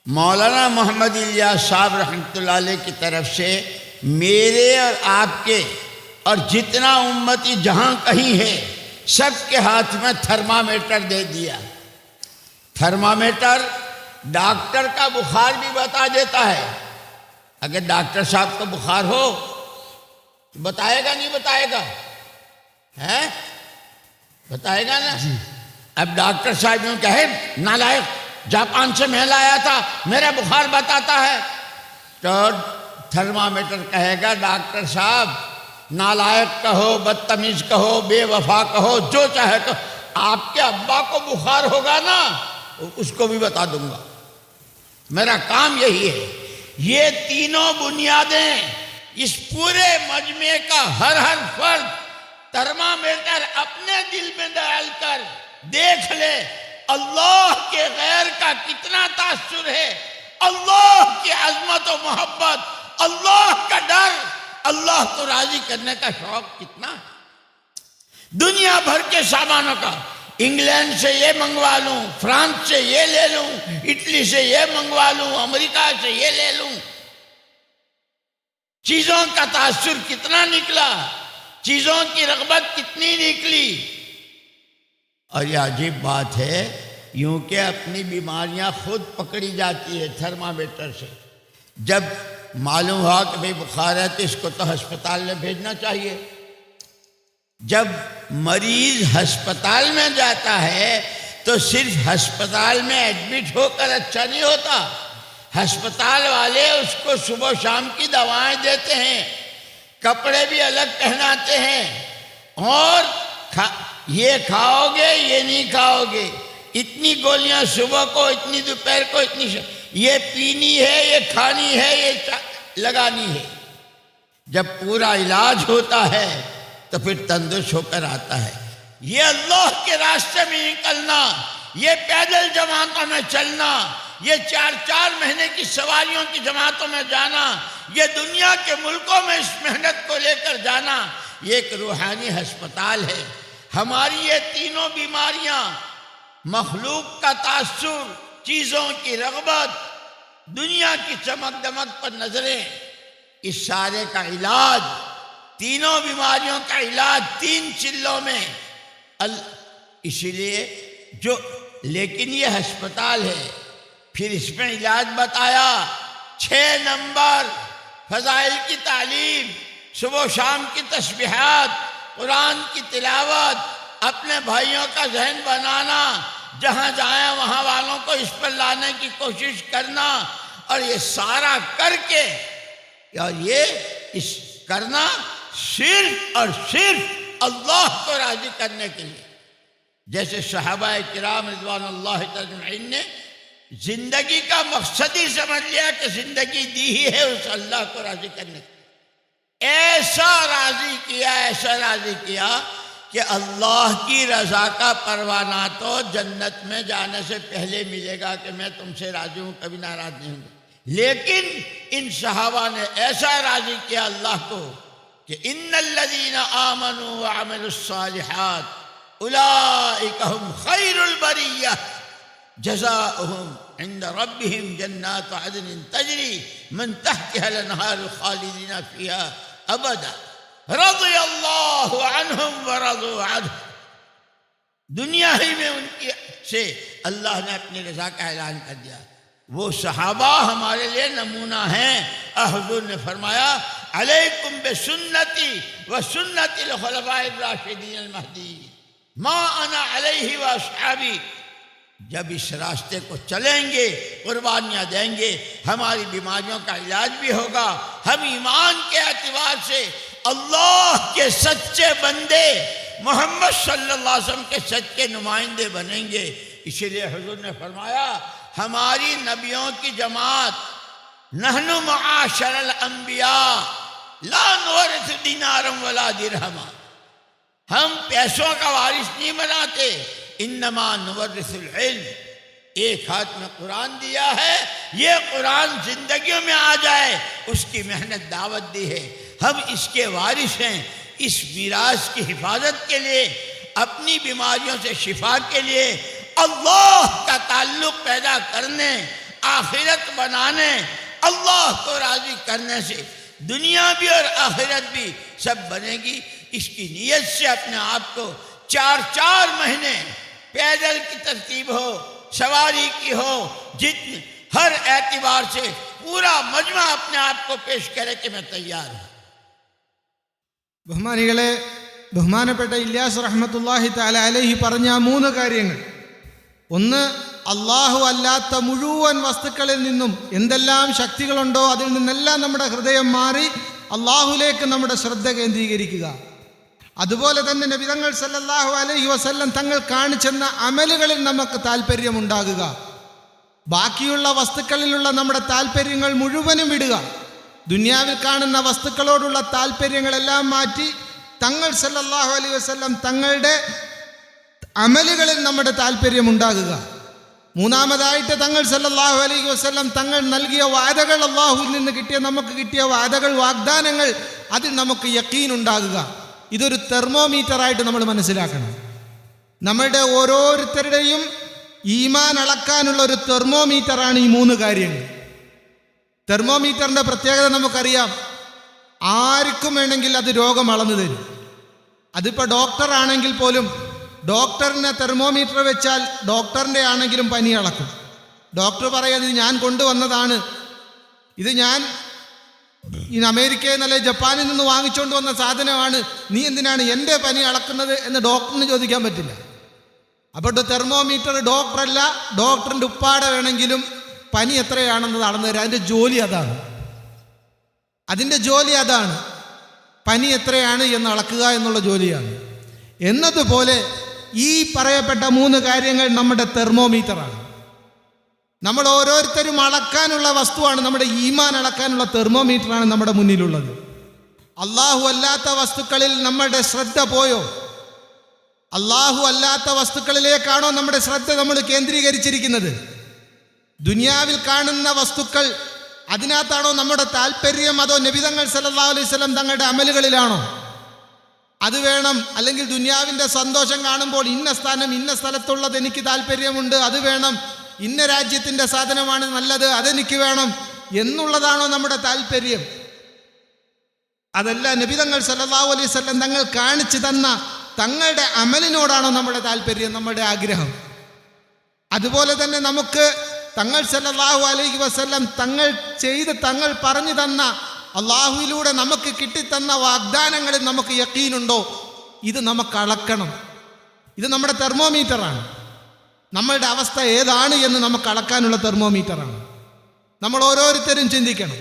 مولانا محمد الیاس صاحب رحمۃ اللہ علیہ کی طرف سے میرے اور آپ کے اور جتنا امتی جہاں کہیں ہے سب کے ہاتھ میں تھرمامیٹر دے دیا۔ تھرمامیٹر ڈاکٹر کا بخار بھی بتا دیتا ہے۔ اگر ڈاکٹر صاحب کو بخار ہو بتائے گا نہیں بتائے گا؟ ہے بتائے گا نا؟ اب ڈاکٹر صاحب یوں کہے نالائق جاپان سے میں لایا تھا میرا بخار بتاتا ہے، تو تھرمامیٹر کہے گا ڈاکٹر صاحب نالائق کہو، بدتمیز کہو، بے وفا کہو، جو چاہے کہو، آپ کے ابا کو بخار ہوگا نا اس کو بھی بتا دوں گا، میرا کام یہی ہے۔ یہ تینوں بنیادیں اس پورے مجمع کا ہر فرد تھرمامیٹر اپنے دل میں ڈال کر دیکھ لے اللہ کے غیر کا کتنا تاثر ہے، اللہ کی عظمت و محبت، اللہ کا ڈر، اللہ کو راضی کرنے کا شوق کتنا ہے۔ دنیا بھر کے سامانوں کا، انگلینڈ سے یہ منگوا لوں، فرانس سے یہ لے لوں، اٹلی سے یہ منگوا لوں، امریکہ سے یہ لے لوں، چیزوں کا تاثر کتنا نکلا، چیزوں کی رغبت کتنی نکلی۔ اور یہ عجیب بات ہے یوں کہ اپنی بیماریاں خود پکڑی جاتی ہے تھرمامیٹر سے۔ جب معلوم ہوا کہ بھئی بخار ہے تو اس کو تو ہسپتال میں بھیجنا چاہیے۔ جب مریض ہسپتال میں جاتا ہے تو صرف ہسپتال میں ایڈمٹ ہو کر اچھا نہیں ہوتا، ہسپتال والے اس کو صبح و شام کی دوائیں دیتے ہیں، کپڑے بھی الگ پہناتے ہیں، اور یہ کھاؤ گے یہ نہیں کھاؤ گے، اتنی گولیاں صبح کو، اتنی دوپہر کو، اتنی یہ پینی ہے، یہ کھانی ہے، یہ لگانی ہے۔ جب پورا علاج ہوتا ہے تو پھر تندرست ہو کر آتا ہے۔ یہ اللہ کے راستے میں نکلنا، یہ پیدل جماعتوں میں چلنا، یہ 4 مہینے کی سواریوں کی جماعتوں میں جانا، یہ دنیا کے ملکوں میں اس محنت کو لے کر جانا، یہ ایک روحانی ہسپتال ہے۔ ہماری یہ تینوں بیماریاں، مخلوق کا تاثر، چیزوں کی رغبت، دنیا کی چمک دمک پر نظریں، اس سارے کا علاج، تینوں بیماریوں کا علاج 3 چلوں میں۔ اسی لیے لیکن یہ ہسپتال ہے، پھر اس میں علاج بتایا 6 نمبر، فضائل کی تعلیم، صبح و شام کی تسبیحات، قرآن کی تلاوت، اپنے بھائیوں کا ذہن بنانا، جہاں جائیں وہاں والوں کو اس پر لانے کی کوشش کرنا، اور یہ سارا کر کے، اور یہ کرنا صرف اور صرف اللہ کو راضی کرنے کے لیے۔ جیسے صحابہ کرام رضوان اللہ اجمعین نے زندگی کا مقصد ہی سمجھ لیا کہ زندگی دی ہی ہے اس اللہ کو راضی کرنے کے لیے، ایسا راضی کیا کہ اللہ کی رضا کا پروانہ تو جنت میں جانے سے پہلے ملے گا کہ میں تم سے راضی ہوں، کبھی ناراض نہیں ہوں۔ لیکن ان صحابہ نے ایسا راضی کیا اللہ کو کہ ان الذین آمنوا وعملوا الصالحات اولئک هم خیر البریہ جزاؤہم عند ربهم جنات عدن تجری من تحتها الانہار خالدین فیہا ابدا رضی اللہ عنہم ورضوا عنہ۔ دنیا ہی میں ان کی سے اللہ نے اپنی رضا کا اعلان کر دیا۔ وہ صحابہ ہمارے لیے نمونہ ہیں۔ حضور نے فرمایا علیکم بسنتی وسنت الخلفاء الراشدین المہدیین ما انا علیہ واصحابی۔ جب اس راستے کو چلیں گے، قربانیاں دیں گے، ہماری بیماریوں کا علاج بھی ہوگا، ہم ایمان کے اعتبار سے اللہ کے سچے بندے، محمد صلی اللہ علیہ وسلم کے سچے نمائندے بنیں گے۔ اسی لیے حضور نے فرمایا ہماری نبیوں کی جماعت نحن معاشر الانبیاء لا نورث دینارا ولا درہما، ہم پیسوں کا وارث نہیں بناتے، انما نورث العلم، ایک ہاتھ میں قرآن دیا ہے، یہ قرآن زندگیوں میں آ جائے، اس کی محنت دعوت دی ہے۔ ہم اس کے وارث ہیں، اس میراث کی حفاظت کے لیے، اپنی بیماریوں سے شفا کے لیے، اللہ کا تعلق پیدا کرنے، آخرت بنانے، اللہ کو راضی کرنے سے دنیا بھی اور آخرت بھی سب بنے گی۔ اس کی نیت سے اپنے آپ کو 4 مہینے پیدل کی ترتیب ہو، سواری کی ہو، جتنے ہر اعتبار سے پورا مجمع اپنے آپ کو پیش کرے کہ میں تیار ہوں۔ ബഹുമാനികളെ, ബഹുമാനപ്പെട്ട ഇല്യാസ് റഹ്മത്തുള്ളാഹി തആല അലൈഹി പറഞ്ഞ 3 കാര്യങ്ങൾ. ഒന്ന്, അള്ളാഹു അല്ലാത്ത മുഴുവൻ വസ്തുക്കളിൽ നിന്നും എന്തെല്ലാം ശക്തികളുണ്ടോ അതിൽ നിന്നെല്ലാം നമ്മുടെ ഹൃദയം മാറി അള്ളാഹുലേക്ക് നമ്മുടെ ശ്രദ്ധ കേന്ദ്രീകരിക്കുക. അതുപോലെ തന്നെ നബിതങ്ങൾ സല്ലല്ലാഹു അലൈഹി വസല്ലം തങ്ങൾ കാണിച്ചെന്ന അമലുകളിൽ നമുക്ക് താല്പര്യമുണ്ടാകുക. ബാക്കിയുള്ള വസ്തുക്കളിലുള്ള നമ്മുടെ താല്പര്യങ്ങൾ മുഴുവനും വിടുക. ദുനിയാവിൽ കാണുന്ന വസ്തുക്കളോടുള്ള താല്പര്യങ്ങളെല്ലാം മാറ്റി തങ്ങൾ സല്ലല്ലാഹു അലൈഹി വസല്ലം തങ്ങളുടെ അമലുകളിൽ നമ്മുടെ താല്പര്യമുണ്ടാകുക. മൂന്നാമതായിട്ട് തങ്ങൾ സല്ലല്ലാഹു അലൈഹി വസല്ലം തങ്ങൾ നൽകിയ വാദകൾ, അള്ളാഹുവിൽ നിന്ന് നമുക്ക് കിട്ടിയ വാദകൾ, വാഗ്ദാനങ്ങൾ, അതിൽ നമുക്ക് യഖീൻ ഉണ്ടാകുക. ഇതൊരു തെർമോമീറ്ററായിട്ട് നമ്മൾ മനസ്സിലാക്കണം. നമ്മളുടെ ഓരോരുത്തരുടെയും ഈമാൻ അളക്കാനുള്ള ഒരു തെർമോമീറ്ററാണ് ഈ 3 കാര്യങ്ങൾ. തെർമോമീറ്ററിൻ്റെ പ്രത്യേകത നമുക്കറിയാം. ആർക്കും വേണമെങ്കിൽ അത് രോഗം അളന്നു തരും. അതിപ്പോൾ ഡോക്ടറാണെങ്കിൽ പോലും ഡോക്ടറിനെ തെർമോമീറ്റർ വെച്ചാൽ ഡോക്ടറിൻ്റെ ആണെങ്കിലും പനി അളക്കും. ഡോക്ടർ പറയുന്നത് ഞാൻ കൊണ്ടുവന്നതാണ്, ഇത് ഞാൻ അമേരിക്കയിൽ നിന്നല്ല ജപ്പാനിൽ നിന്ന് വാങ്ങിച്ചുകൊണ്ട് വന്ന സാധനമാണ്, നീ എന്തിനാണ് എൻ്റെ പനി അളക്കുന്നത് എന്ന് ഡോക്ടറിന് ചോദിക്കാൻ പറ്റില്ല. അപ്പോൾ തെർമോമീറ്റർ ഡോക്ടറല്ല, ഡോക്ടറിൻ്റെ ഉപ്പാടെ വേണമെങ്കിലും പനി എത്രയാണെന്നത് അളന്നു തരാം. അതിൻ്റെ ജോലി അതാണ്. പനി എത്രയാണ് എന്ന് അളക്കുക എന്നുള്ള ജോലിയാണ്. എന്നതുപോലെ ഈ പറയപ്പെട്ട 3 കാര്യങ്ങൾ നമ്മുടെ തെർമോമീറ്ററാണ്. നമ്മൾ ഓരോരുത്തരും അളക്കാനുള്ള വസ്തുവാണ്. നമ്മുടെ ഈമാൻ അളക്കാനുള്ള തെർമോമീറ്ററാണ് നമ്മുടെ മുന്നിലുള്ളത്. അള്ളാഹു അല്ലാത്ത വസ്തുക്കളിൽ നമ്മുടെ ശ്രദ്ധ പോയോ? അള്ളാഹു അല്ലാത്ത വസ്തുക്കളിലേക്കാണോ നമ്മുടെ ശ്രദ്ധ നമ്മൾ കേന്ദ്രീകരിച്ചിരിക്കുന്നത്? ദുനിയാവിൽ കാണുന്ന വസ്തുക്കൾ, അതിനകത്താണോ നമ്മുടെ താല്പര്യം? അതോ നബിതങ്ങൾ സല്ലല്ലാഹു അലൈഹി വസല്ലം തങ്ങളുടെ അമലുകളിലാണോ? അത് വേണം. അല്ലെങ്കിൽ ദുനിയാവിൻ്റെ സന്തോഷം കാണുമ്പോൾ ഇന്ന സ്ഥാനം, ഇന്ന സ്ഥലത്തുള്ളത് എനിക്ക് താല്പര്യമുണ്ട്, അത് വേണം. ഇന്ന രാജ്യത്തിൻ്റെ സാധനമാണ് നല്ലത്, അതെനിക്ക് വേണം എന്നുള്ളതാണോ നമ്മുടെ താല്പര്യം? അതല്ല, നബിതങ്ങൾ സല്ലല്ലാഹു അലൈഹി വസല്ലം തങ്ങൾ കാണിച്ചു തന്ന തങ്ങളുടെ അമലിനോടാണോ നമ്മുടെ താല്പര്യം, നമ്മുടെ ആഗ്രഹം? അതുപോലെ തന്നെ നമുക്ക് തങ്ങൾ സല്ലല്ലാഹു അലൈഹി വസല്ലം തങ്ങൾ പറഞ്ഞു തന്ന, അള്ളാഹുവിലൂടെ നമുക്ക് കിട്ടിത്തന്ന വാഗ്ദാനങ്ങളിൽ നമുക്ക് യഖീനുണ്ടോ? ഇത് നമുക്ക് അളക്കണം. ഇത് നമ്മുടെ തെർമോമീറ്ററാണ്. നമ്മളുടെ അവസ്ഥ ഏതാണ് എന്ന് നമുക്ക് അളക്കാനുള്ള തെർമോമീറ്ററാണ്. നമ്മൾ ഓരോരുത്തരും ചിന്തിക്കണം.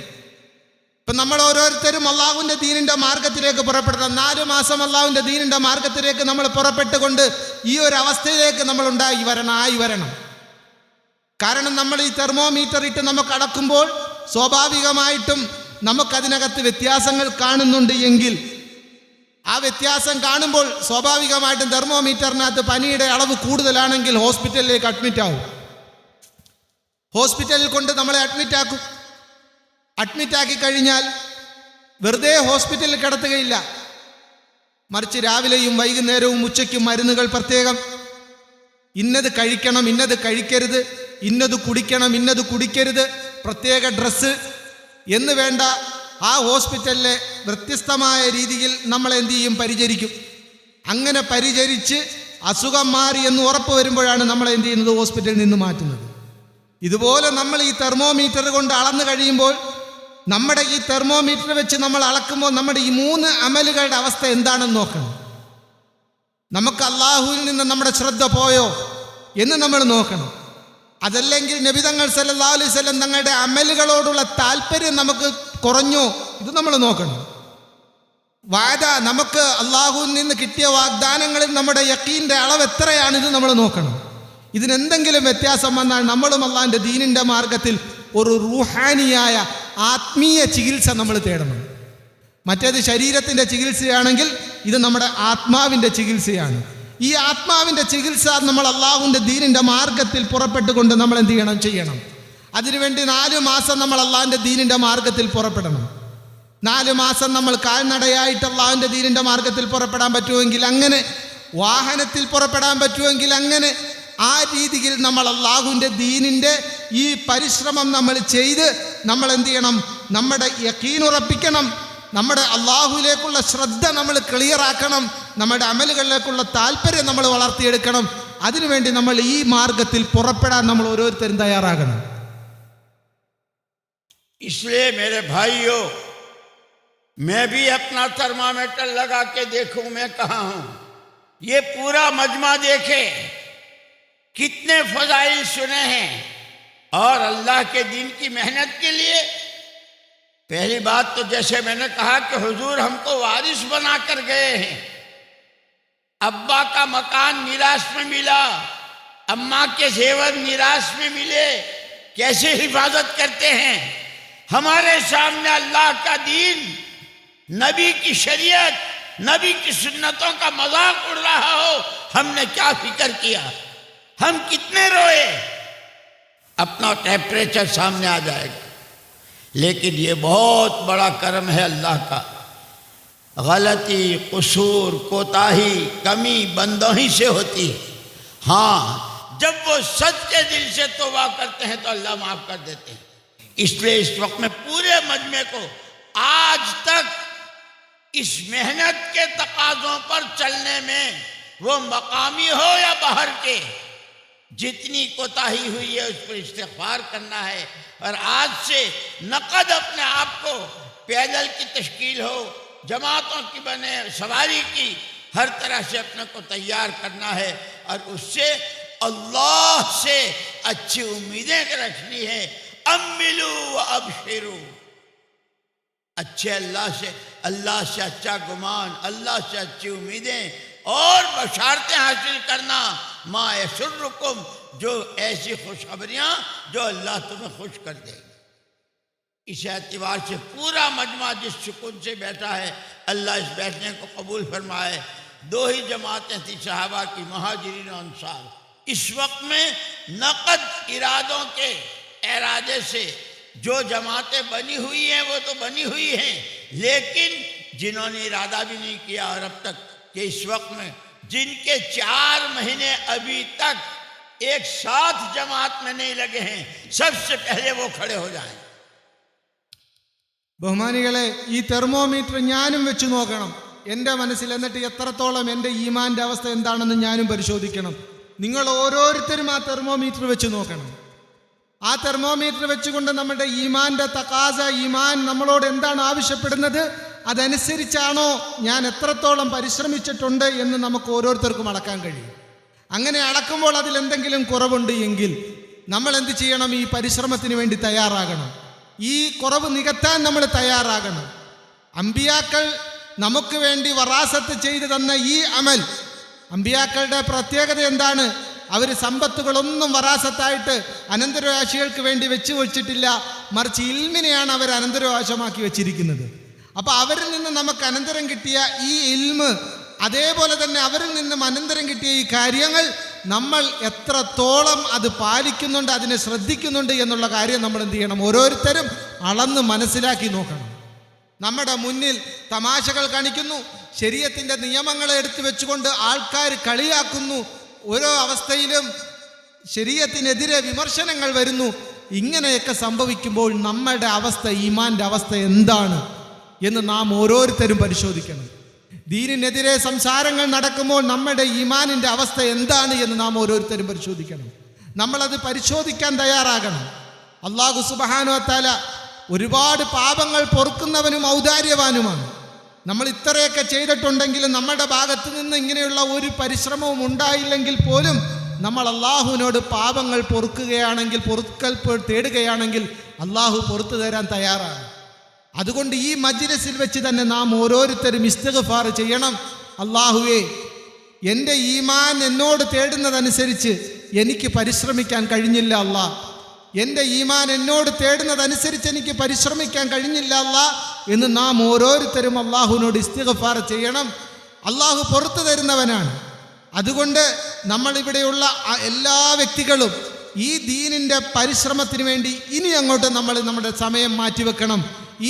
ഇപ്പം നമ്മൾ ഓരോരുത്തരും അള്ളാഹുവിൻ്റെ ദീനിൻ്റെ മാർഗത്തിലേക്ക് പുറപ്പെടണം. 4 മാസം അള്ളാഹുവിൻ്റെ ദീനിൻ്റെ മാർഗത്തിലേക്ക് നമ്മൾ പുറപ്പെട്ടുകൊണ്ട് ഈ ഒരു അവസ്ഥയിലേക്ക് നമ്മൾ ആയി വരണം. കാരണം നമ്മൾ ഈ തെർമോമീറ്റർ ഇട്ട് നമുക്ക് അളക്കുമ്പോൾ സ്വാഭാവികമായിട്ടും നമുക്കതിനകത്ത് വ്യത്യാസങ്ങൾ കാണുന്നുണ്ട് എങ്കിൽ, ആ വ്യത്യാസം കാണുമ്പോൾ സ്വാഭാവികമായിട്ടും തെർമോമീറ്ററിനകത്ത് പനിയുടെ അളവ് കൂടുതലാണെങ്കിൽ ഹോസ്പിറ്റലിലേക്ക് അഡ്മിറ്റ് ആവും. ഹോസ്പിറ്റലിൽ കൊണ്ട് നമ്മളെ അഡ്മിറ്റാക്കി കഴിഞ്ഞാൽ വെറുതെ ഹോസ്പിറ്റലിൽ കിടത്തുകയില്ല. മറിച്ച് രാവിലെയും വൈകുന്നേരവും ഉച്ചയ്ക്കും മരുന്നുകൾ പ്രത്യേകം, ഇന്നത് കഴിക്കണം, ഇന്നത് കഴിക്കരുത്, ഇന്നത് കുടിക്കണം, ഇന്നത് കുടിക്കരുത്, പ്രത്യേക ഡ്രസ്സ് എന്ന് വേണ്ട, ആ ഹോസ്പിറ്റലിലെ വ്യത്യസ്തമായ രീതിയിൽ നമ്മൾ എന്ത് ചെയ്യും? പരിചരിക്കും. അങ്ങനെ പരിചരിച്ച് അസുഖം മാറി എന്ന് ഉറപ്പ് വരുമ്പോഴാണ് നമ്മൾ എന്ത് ചെയ്യുന്നത്? ഹോസ്പിറ്റലിൽ നിന്ന് മാറ്റുന്നത്. ഇതുപോലെ നമ്മൾ ഈ തെർമോമീറ്റർ കൊണ്ട് അളന്നു കഴിയുമ്പോൾ, നമ്മുടെ ഈ തെർമോമീറ്റർ വെച്ച് നമ്മൾ അളക്കുമ്പോൾ നമ്മുടെ ഈ 3 അമലുകളുടെ അവസ്ഥ എന്താണെന്ന് നോക്കണം. നമുക്ക് അള്ളാഹുവിൽ നിന്ന് നമ്മുടെ ശ്രദ്ധ പോയോ എന്ന് നമ്മൾ നോക്കണം. അതല്ലെങ്കിൽ നബിതങ്ങൾ സല്ലല്ലാഹു അലൈഹി വസല്ലം തങ്ങളുടെ അമലുകളോടുള്ള താല്പര്യം നമുക്ക് കുറഞ്ഞോ, ഇത് നമ്മൾ നോക്കണം. നമുക്ക് അള്ളാഹുവിൽ നിന്ന് കിട്ടിയ വാഗ്ദാനങ്ങളിൽ നമ്മുടെ യഖീൻ്റെ അളവ് എത്രയാണ്, ഇത് നമ്മൾ നോക്കണം. ഇതിനെന്തെങ്കിലും വ്യത്യാസം വന്നാൽ നമ്മളും അള്ളാഹിൻ്റെ ദീനിൻ്റെ മാർഗത്തിൽ ഒരു റൂഹാനിയായ ആത്മീയ ചികിത്സ നമ്മൾ തേടണം. മറ്റേത് ശരീരത്തിൻ്റെ ചികിത്സയാണെങ്കിൽ ഇത് നമ്മുടെ ആത്മാവിൻ്റെ ചികിത്സയാണ്. ഈ ആത്മാവിൻ്റെ ചികിത്സ നമ്മൾ അള്ളാഹുവിൻ്റെ ദീനിൻ്റെ മാർഗത്തിൽ പുറപ്പെട്ടുകൊണ്ട് നമ്മൾ എന്ത് ചെയ്യണം. അതിനുവേണ്ടി 4 മാസം നമ്മൾ അള്ളാഹുവിൻ്റെ ദീനിൻ്റെ മാർഗത്തിൽ പുറപ്പെടണം. 4 മാസം നമ്മൾ കാൽനടയായിട്ട് അള്ളാഹുവിൻ്റെ ദീനിൻ്റെ മാർഗത്തിൽ പുറപ്പെടാൻ പറ്റുമെങ്കിൽ അങ്ങനെ, വാഹനത്തിൽ പുറപ്പെടാൻ പറ്റുമെങ്കിൽ അങ്ങനെ, ആ രീതിയിൽ നമ്മൾ അള്ളാഹുവിൻ്റെ ദീനിൻ്റെ ഈ പരിശ്രമം നമ്മൾ ചെയ്ത് നമ്മൾ എന്ത് ചെയ്യണം, നമ്മുടെ യഖീൻ ഉറപ്പിക്കണം, നമ്മുടെ അള്ളാഹുവിലേക്കുള്ള ശ്രദ്ധ നമ്മൾ ക്ലിയറാക്കണം, നമ്മുടെ അമലുകളിലേക്കുള്ള താല്പര്യം നമ്മൾ വളർത്തിയെടുക്കണം. അതിനുവേണ്ടി നമ്മൾ ഈ മാർഗത്തിൽ പുറപ്പെടാൻ നമ്മൾ ഓരോരുത്തരും തയ്യാറാകണം. इसलिए मेरे भाइयों, मैं भी अपना थर्मामीटर लगा के देखूं मैं कहाँ हूं. ये पूरा मजमा देखे, कितने फजाइल सुने हैं और अल्लाह के दीन की मेहनत के लिए. पहली बात तो जैसे मैंने कहा कि हुजूर हमको वारिस बना कर गए हैं. अब्बा का मकान निराश में मिला, अम्मा के जेवर निराश में मिले, कैसे हिफाजत करते हैं. हमारे सामने अल्लाह का दीन, नबी की शरीयत, नबी की सुन्नतों का मजाक उड़ रहा हो, हमने क्या फिक्र किया, हम कितने रोए. अपना टेम्परेचर सामने आ जाएगा. लेकिन ये बहुत बड़ा करम है अल्लाह का. गलती, कसूर, कोताही, कमी बंदों ही से होती है. हाँ, जब वो सच्चे दिल से तौबा करते हैं तो अल्लाह माफ कर देते हैं. इसलिए इस वक्त में पूरे मजमे को आज तक इस मेहनत के तकाजों पर चलने में, वो मकामी हो या बाहर के, जितनी कोताही हुई है उस पर इस्तिग़फ़ार करना है. और आज से नक़द अपने आप को, पैदल की तश्कील हो, जमातों की बने, सवारी की, हर तरह से अपने को तैयार करना है. और उससे अल्लाह से अच्छी उम्मीदें रखनी है. अम्मिलू व अबशिरू, अच्छे अल्लाह से अच्छा गुमान, अल्लाह से अच्छी उम्मीदें और बशारतें हासिल करना. मा यसुर्रुकुम, जो ऐसी खुशखबरियाँ जो अल्लाह तुम्हें खुश कर देगी. इस एतबार से पूरा मजमा जिस सुकून से बैठा है, अल्लाह इस बैठने को कबूल फरमाए. 2 ही जमातें थी सहाबा की, मुहाजिरीन और अंसार. इस वक्त में नक़द इरादों के इरादे से जो जमातें बनी हुई हैं वो तो बनी हुई हैं, लेकिन जिन्होंने इरादा भी नहीं किया और अब तक कि इस वक्त में जिनके 4 महीने अभी तक एक साथ जमात में नहीं लगे हैं, सबसे पहले वो खड़े हो जाएं. ബഹുമാനികളെ, ഈ തെർമോമീറ്റർ ഞാനും വെച്ച് നോക്കണം എൻ്റെ മനസ്സിൽ. എന്നിട്ട് എത്രത്തോളം എൻ്റെ ഈമാൻ്റെ അവസ്ഥ എന്താണെന്ന് ഞാനും പരിശോധിക്കണം. നിങ്ങൾ ഓരോരുത്തരും ആ തെർമോമീറ്റർ വെച്ച് നോക്കണം. ആ തെർമോമീറ്റർ വെച്ചുകൊണ്ട് നമ്മുടെ ഈമാൻ്റെ തക്കാസ, ഈമാൻ നമ്മളോട് എന്താണ് ആവശ്യപ്പെടുന്നത്, അതനുസരിച്ചാണോ ഞാൻ എത്രത്തോളം പരിശ്രമിച്ചിട്ടുണ്ട് എന്ന് നമുക്ക് ഓരോരുത്തർക്കും അളക്കാൻ കഴിയും. അങ്ങനെ അളക്കുമ്പോൾ അതിലെന്തെങ്കിലും കുറവുണ്ട് എങ്കിൽ നമ്മൾ എന്ത് ചെയ്യണം, ഈ പരിശ്രമത്തിന് വേണ്ടി തയ്യാറാകണം. ഈ കുറവ് നികത്താൻ നമ്മൾ തയ്യാറാകണം. അമ്പിയാക്കൾ നമുക്ക് വേണ്ടി വറാസത്ത് ചെയ്തു തന്ന ഈ അമൽ, അമ്പിയാക്കളുടെ പ്രത്യേകത എന്താണ്? അവർ സമ്പത്തുകളൊന്നും വറാസത്തായിട്ട് അനന്തരവാശികൾക്ക് വേണ്ടി വെച്ച് വച്ചിട്ടില്ല, മറിച്ച് ഇൽമിനെയാണ് അവർ അനന്തരവാശമാക്കി വെച്ചിരിക്കുന്നത്. അപ്പോൾ അവരിൽ നിന്ന് നമുക്ക് അനന്തരം കിട്ടിയ ഈ ഇൽമ്, അതേപോലെ തന്നെ അവരിൽ നിന്നും അനന്തരം കിട്ടിയ ഈ കാര്യങ്ങൾ നമ്മൾ എത്രത്തോളം അത് പാലിക്കുന്നുണ്ട്, അതിനെ ശ്രദ്ധിക്കുന്നുണ്ട് എന്നുള്ള കാര്യം നമ്മൾ എന്ത് ചെയ്യണം, ഓരോരുത്തരും അളന്ന് മനസ്സിലാക്കി നോക്കണം. നമ്മുടെ മുന്നിൽ തമാശകൾ കാണിക്കുന്നു, ശരീഅത്തിന്റെ നിയമങ്ങളെ എടുത്തു വെച്ചുകൊണ്ട് ആൾക്കാർ കളിയാക്കുന്നു, ഓരോ അവസ്ഥയിലും ശരീഅത്തിനെതിരെ വിമർശനങ്ങൾ വരുന്നു. ഇങ്ങനെയൊക്കെ സംഭവിക്കുമ്പോൾ നമ്മുടെ അവസ്ഥ, ഈമാൻ്റെ അവസ്ഥ എന്താണ് എന്ന് നാം ഓരോരുത്തരും പരിശോധിക്കണം. ദീനിനെതിരെ സംസാരങ്ങൾ നടക്കുമ്പോൾ നമ്മുടെ ഈമാനിൻ്റെ അവസ്ഥ എന്താണ് എന്ന് നാം ഓരോരുത്തരും പരിശോധിക്കണം. നമ്മളത് പരിശോധിക്കാൻ തയ്യാറാകണം. അല്ലാഹു സുബ്ഹാനഹു വ തആല ഒരുപാട് പാപങ്ങൾ പൊറുക്കുന്നവനും ഔദാര്യവാനുമാണ്. നമ്മൾ ഇത്രയൊക്കെ ചെയ്തിട്ടുണ്ടെങ്കിലും നമ്മുടെ ഭാഗത്ത് നിന്ന് ഇങ്ങനെയുള്ള ഒരു പരിശ്രമവും ഉണ്ടായില്ലെങ്കിൽ പോലും നമ്മൾ അള്ളാഹുവിനോട് പാപങ്ങൾ പൊറുക്കുകയാണെങ്കിൽ, പൊറുക്കൽ തേടുകയാണെങ്കിൽ അള്ളാഹു പൊറുത്തു തരാൻ തയ്യാറാണ്. അതുകൊണ്ട് ഈ മജ്ലിസിൽ വെച്ച് തന്നെ നാം ഓരോരുത്തരും ഇസ്തിഗ്ഫാർ ചെയ്യണം. അള്ളാഹുവേ, എൻ്റെ ഈമാൻ എന്നോട് തേടുന്നതനുസരിച്ച് എനിക്ക് പരിശ്രമിക്കാൻ കഴിഞ്ഞില്ല അല്ലാ. എൻ്റെ ഈമാൻ എന്നോട് തേടുന്നതനുസരിച്ച് എനിക്ക് പരിശ്രമിക്കാൻ കഴിഞ്ഞില്ല അല്ലാ എന്ന് നാം ഓരോരുത്തരും അള്ളാഹുവിനോട് ഇസ്തിഗ്ഫാർ ചെയ്യണം. അള്ളാഹു പുറത്തു തരുന്നവനാണ്. അതുകൊണ്ട് നമ്മളിവിടെയുള്ള എല്ലാ വ്യക്തികളും ഈ ദീനിൻ്റെ പരിശ്രമത്തിന് വേണ്ടി ഇനി അങ്ങോട്ട് നമ്മൾ നമ്മുടെ സമയം മാറ്റിവെക്കണം.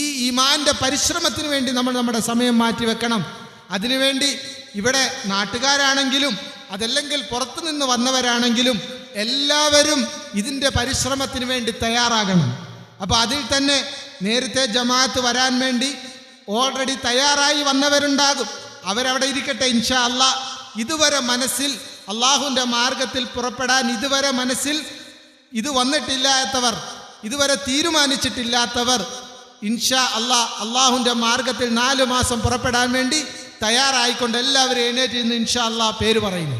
ഈ ഈമാൻ്റെ പരിശ്രമത്തിന് വേണ്ടി നമ്മൾ നമ്മുടെ സമയം മാറ്റിവെക്കണം. അതിനുവേണ്ടി ഇവിടെ നാട്ടുകാരാണെങ്കിലും അതല്ലെങ്കിൽ പുറത്തു നിന്ന് വന്നവരാണെങ്കിലും എല്ലാവരും ഇതിൻ്റെ പരിശ്രമത്തിന് വേണ്ടി തയ്യാറാകണം. അപ്പോൾ അതിൽ തന്നെ നേരത്തെ ജമാഅത്ത് വരാൻ വേണ്ടി ഓൾറെഡി തയ്യാറായി വന്നവരുണ്ടാകും. അവരവിടെ ഇരിക്കട്ടെ ഇൻഷാ അല്ലാഹ്. ഇതുവരെ മനസ്സിൽ അള്ളാഹുവിൻ്റെ മാർഗത്തിൽ പുറപ്പെടാൻ ഇതുവരെ മനസ്സിൽ ഇത് വന്നിട്ടില്ലാത്തവർ, ഇതുവരെ തീരുമാനിച്ചിട്ടില്ലാത്തവർ ഇൻഷാ അല്ലാഹ് അള്ളാഹുവിൻ്റെ മാർഗത്തിൽ 4 മാസം പുറപ്പെടാൻ വേണ്ടി തയ്യാറായിക്കൊണ്ട് എല്ലാവരും എഴുന്നേറ്റ് ഇന്ന് ഇൻഷാ അല്ലാഹ് പേര് പറയുന്നു.